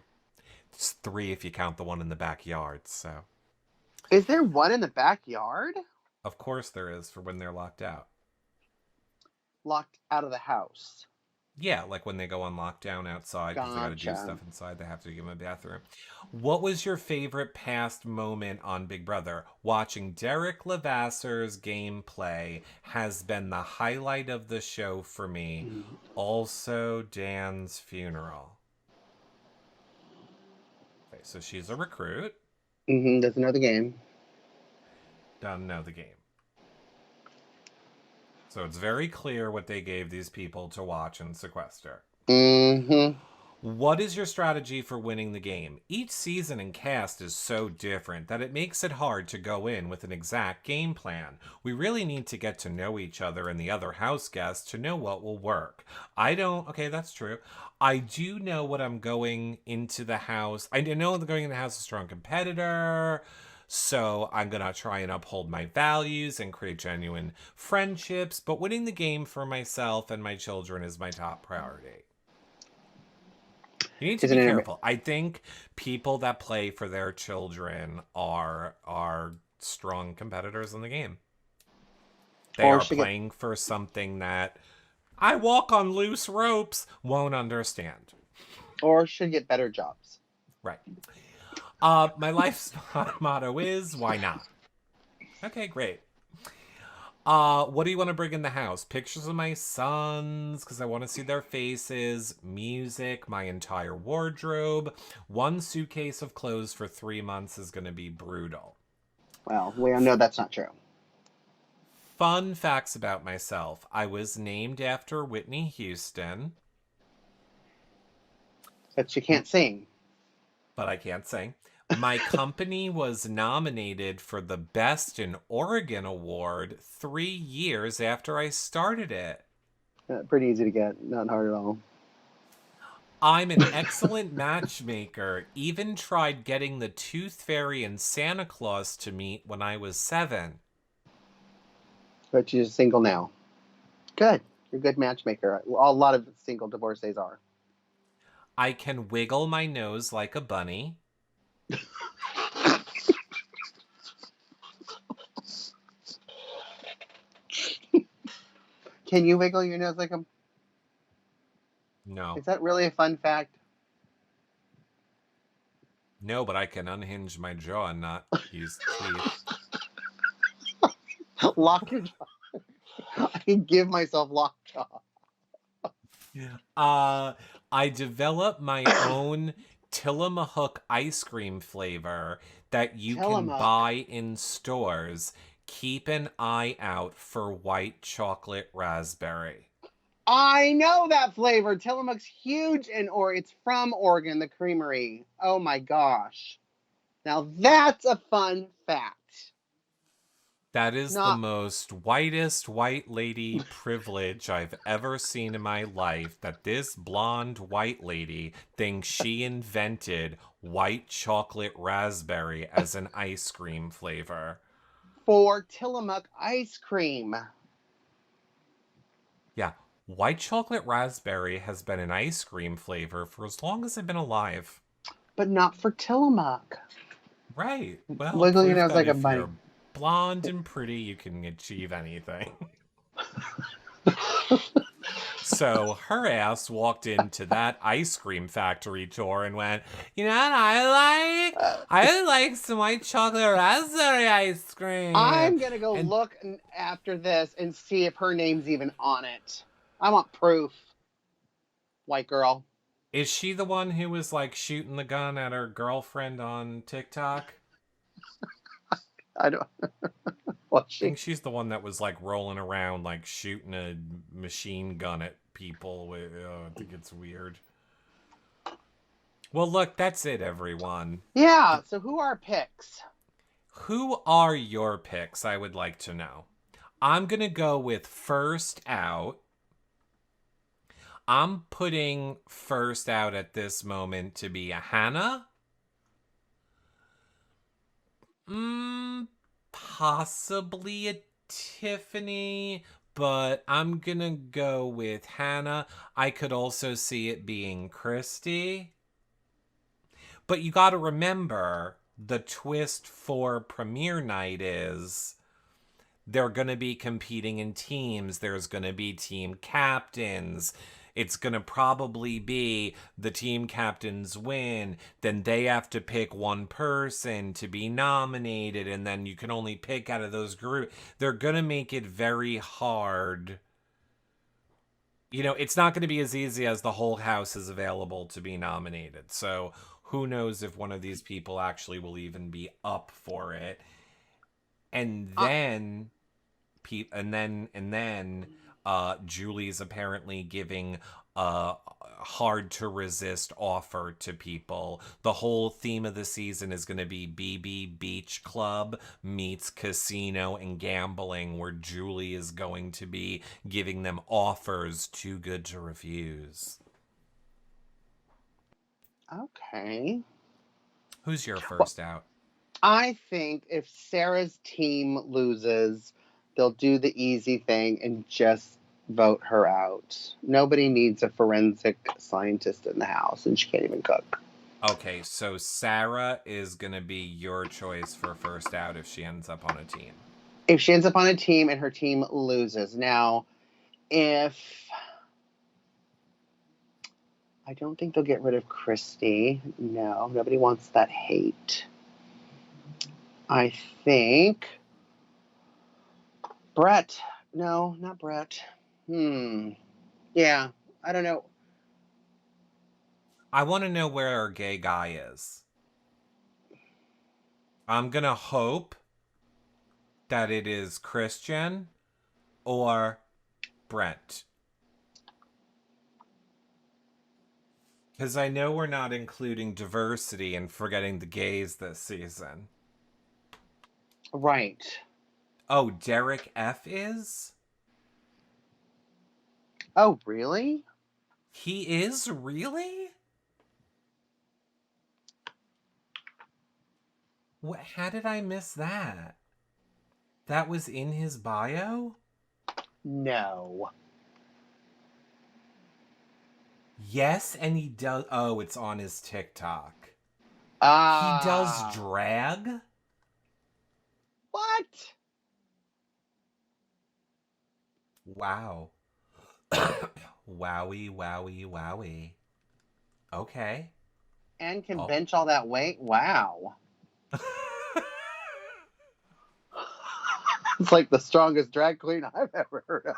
It's three if you count the one in the backyard, so. Is there one in the backyard? Of course there is for when they're locked out. Locked out of the house. Yeah, like when they go on lockdown outside because they got to do Gotcha. stuff inside, they have to give them a bathroom. What was your favorite past moment on Big Brother? Watching Derek Levasseur gameplay has been the highlight of the show for me. Also, Dan's funeral. Okay, so she's a recruit. Doesn't know the game. Doesn't know the game. So it's very clear what they gave these people to watch and sequester. What is your strategy for winning the game? Each season and cast is so different that it makes it hard to go in with an exact game plan. We really need to get to know each other and the other house guests to know what will work. Okay, that's true. I do know what I'm going into the house. I know that going into the house is a strong competitor. So I'm going to try and uphold my values and create genuine friendships. But winning the game for myself and my children is my top priority. You need to be careful. I think people that play for their children are strong competitors in the game. They are playing for something that I walk on loose ropes won't understand. Or should get better jobs. Right. My life's motto is, why not? Okay, great. What do you want to bring in the house? Pictures of my sons, because I want to see their faces. Music, my entire wardrobe. One suitcase of clothes for 3 months is going to be brutal. Well, we all know that's not true. Fun facts about myself. I was named after Whitney Houston. But she can't sing. But I can't sing. My company was nominated for the Best in Oregon Award 3 years after I started it. Pretty easy to get. Not hard at all. I'm an excellent matchmaker. Even tried getting the Tooth Fairy and Santa Claus to meet when I was 7. But she's single now. Good. You're a good matchmaker. A lot of single divorcees are. I can wiggle my nose like a bunny. Can you wiggle your nose like a... No. Is that really a fun fact? No, but I can unhinge my jaw and not use teeth. Lock your jaw. I can give myself locked jaw. I developed my own Tillamook ice cream flavor that you can buy in stores. Keep an eye out for white chocolate raspberry. I know that flavor. Tillamook's huge it's from Oregon, the creamery. Oh my gosh. Now that's a fun fact. That is the most whitest white lady privilege I've ever seen in my life, that this blonde white lady thinks she invented white chocolate raspberry as an ice cream flavor. For Tillamook ice cream. Yeah, white chocolate raspberry has been an ice cream flavor for as long as I've been alive. But not for Tillamook. Right. Well, wiggle your nose like a bunny. Blonde and pretty, you can achieve anything. So her ass walked into that ice cream factory tour and went, you know what I like some white chocolate raspberry ice cream. I'm going to go look after this and see if her name's even on it. I want proof. White girl. Is she the one who was like shooting the gun at her girlfriend on TikTok? I don't. Well, I think she's the one that was like rolling around like shooting a machine gun at people. I think it's weird. Well, look, that's it, everyone. Yeah. So who are picks? Who are your picks? I would like to know. I'm going to go with first out. I'm putting first out at this moment to be a Hannah. Possibly a Tiffany, but I'm gonna go with Hannah. I could also see it being Christy. But you gotta remember, the twist for premiere night is they're gonna be competing in teams. There's gonna be team captains. It's going to probably be the team captains win. Then they have to pick one person to be nominated. And then you can only pick out of those groups. They're going to make it very hard. You know, it's not going to be as easy as the whole house is available to be nominated. So who knows if one of these people actually will even be up for it. And then... Julie's apparently giving a hard to resist offer to people. The whole theme of the season is going to be BB Beach Club meets casino and gambling, where Julie is going to be giving them offers too good to refuse. Okay. Who's your first out? I think if Sarah's team loses, they'll do the easy thing and just vote her out. Nobody needs a forensic scientist in the house, and she can't even cook. Okay, so Sarah is going to be your choice for first out if she ends up on a team. If she ends up on a team and her team loses. Now, if... I don't think they'll get rid of Christy. No, nobody wants that hate. I think... Brett. No, not Brett. Yeah, I don't know. I want to know where our gay guy is. I'm going to hope that it is Christian or Brent. Because I know we're not including diversity and forgetting the gays this season. Right. Oh, Derek F. is? Oh, really? He is? Really? What? How did I miss that? That was in his bio? No. Yes, and he does... Oh, it's on his TikTok. Ah. He does drag? What? Wow. Wowie. Okay. And can bench all that weight? Wow. It's like the strongest drag queen I've ever heard of.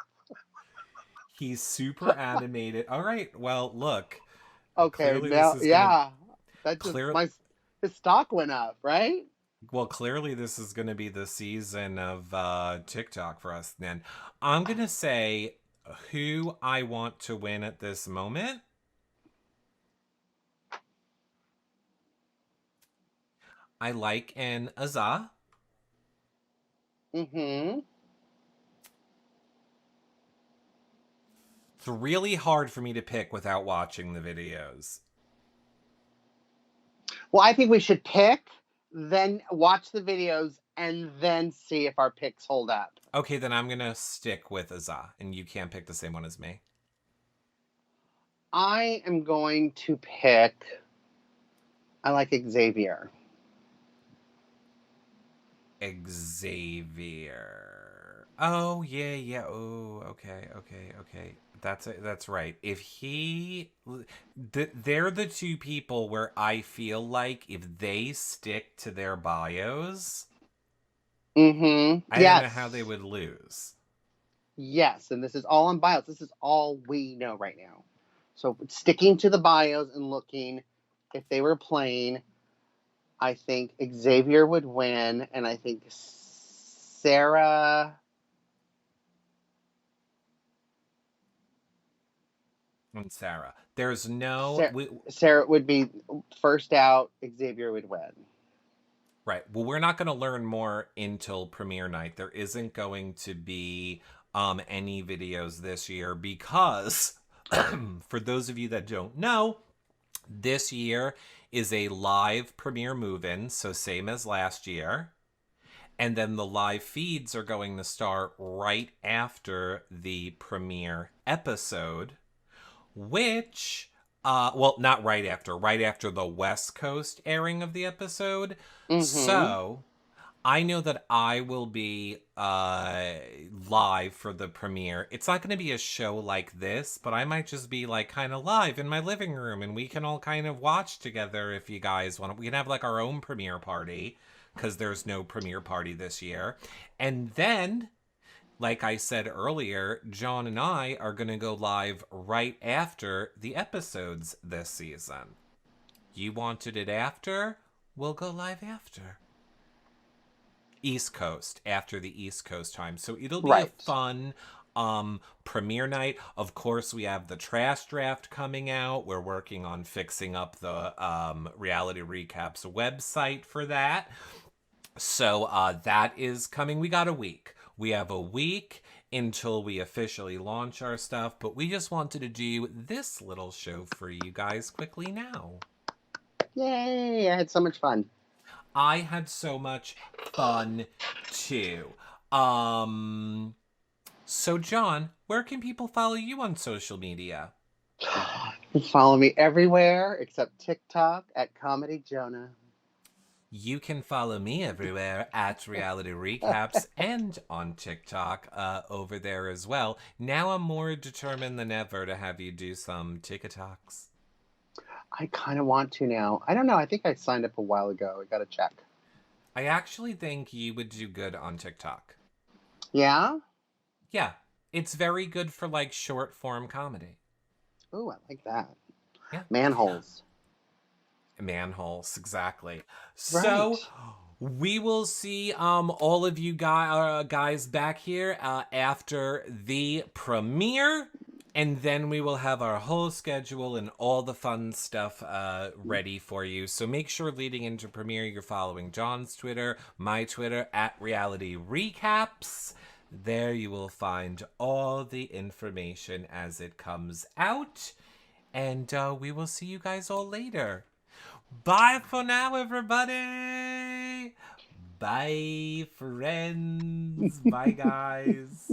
He's super animated. All right. Well, look. Okay, now, yeah. That just, his stock went up, right? Well, clearly this is going to be the season of TikTok for us then. I'm going to say who I want to win at this moment. I like an Azah. Mm-hmm. It's really hard for me to pick without watching the videos. Well, I think we should pick, then watch the videos, and then see if our picks hold up. Okay, then I'm going to stick with Azah, and you can't pick the same one as me. I am going to pick... I like Xavier. Xavier. Oh, yeah. Oh, okay. That's right. If he... They're the two people where I feel like if they stick to their bios... Mm-hmm. I don't know how they would lose. Yes, and this is all on bios. This is all we know right now. So sticking to the bios and looking, if they were playing, I think Xavier would win, and I think Sarah. And Sarah. There's no... Sarah would be first out. Xavier would win. Right. Well, we're not going to learn more until premiere night. There isn't going to be any videos this year because, for those of you that don't know, this year is a live premiere move-in, so same as last year. And then the live feeds are going to start right after the premiere episode, which, well, not right after the West Coast airing of the episode. Mm-hmm. So I know that I will be live for the premiere. It's not going to be a show like this, but I might just be like kind of live in my living room, and we can all kind of watch together if you guys want. We can have like our own premiere party because there's no premiere party this year. And then, like I said earlier, John and I are going to go live right after the episodes this season. You wanted it after? We'll go live after. East Coast, after the East Coast time. So it'll be a fun premiere night. Of course, we have the trash draft coming out. We're working on fixing up the Reality Recaps website for that. So that is coming. We got a week. We have a week until we officially launch our stuff, but we just wanted to do this little show for you guys quickly now. Yay! I had so much fun. I had so much fun too. So John, where can people follow you on social media? You can follow me everywhere except TikTok at Comedy Jonah. You can follow me everywhere at Reality Recaps and on TikTok over there as well. Now I'm more determined than ever to have you do some TikToks. I kind of want to now. I don't know. I think I signed up a while ago. I got to check. I actually think you would do good on TikTok. Yeah? Yeah. It's very good for like short form comedy. Ooh, I like that. Yeah. Manholes. Manholes, exactly. Right. So we will see all of you guys back here after the premiere, and then we will have our whole schedule and all the fun stuff ready for you. So make sure leading into premiere you're following John's Twitter, my Twitter at Reality Recaps. There you will find all the information as it comes out, and we will see you guys all later. Bye for now, everybody. Bye, friends. Bye, guys.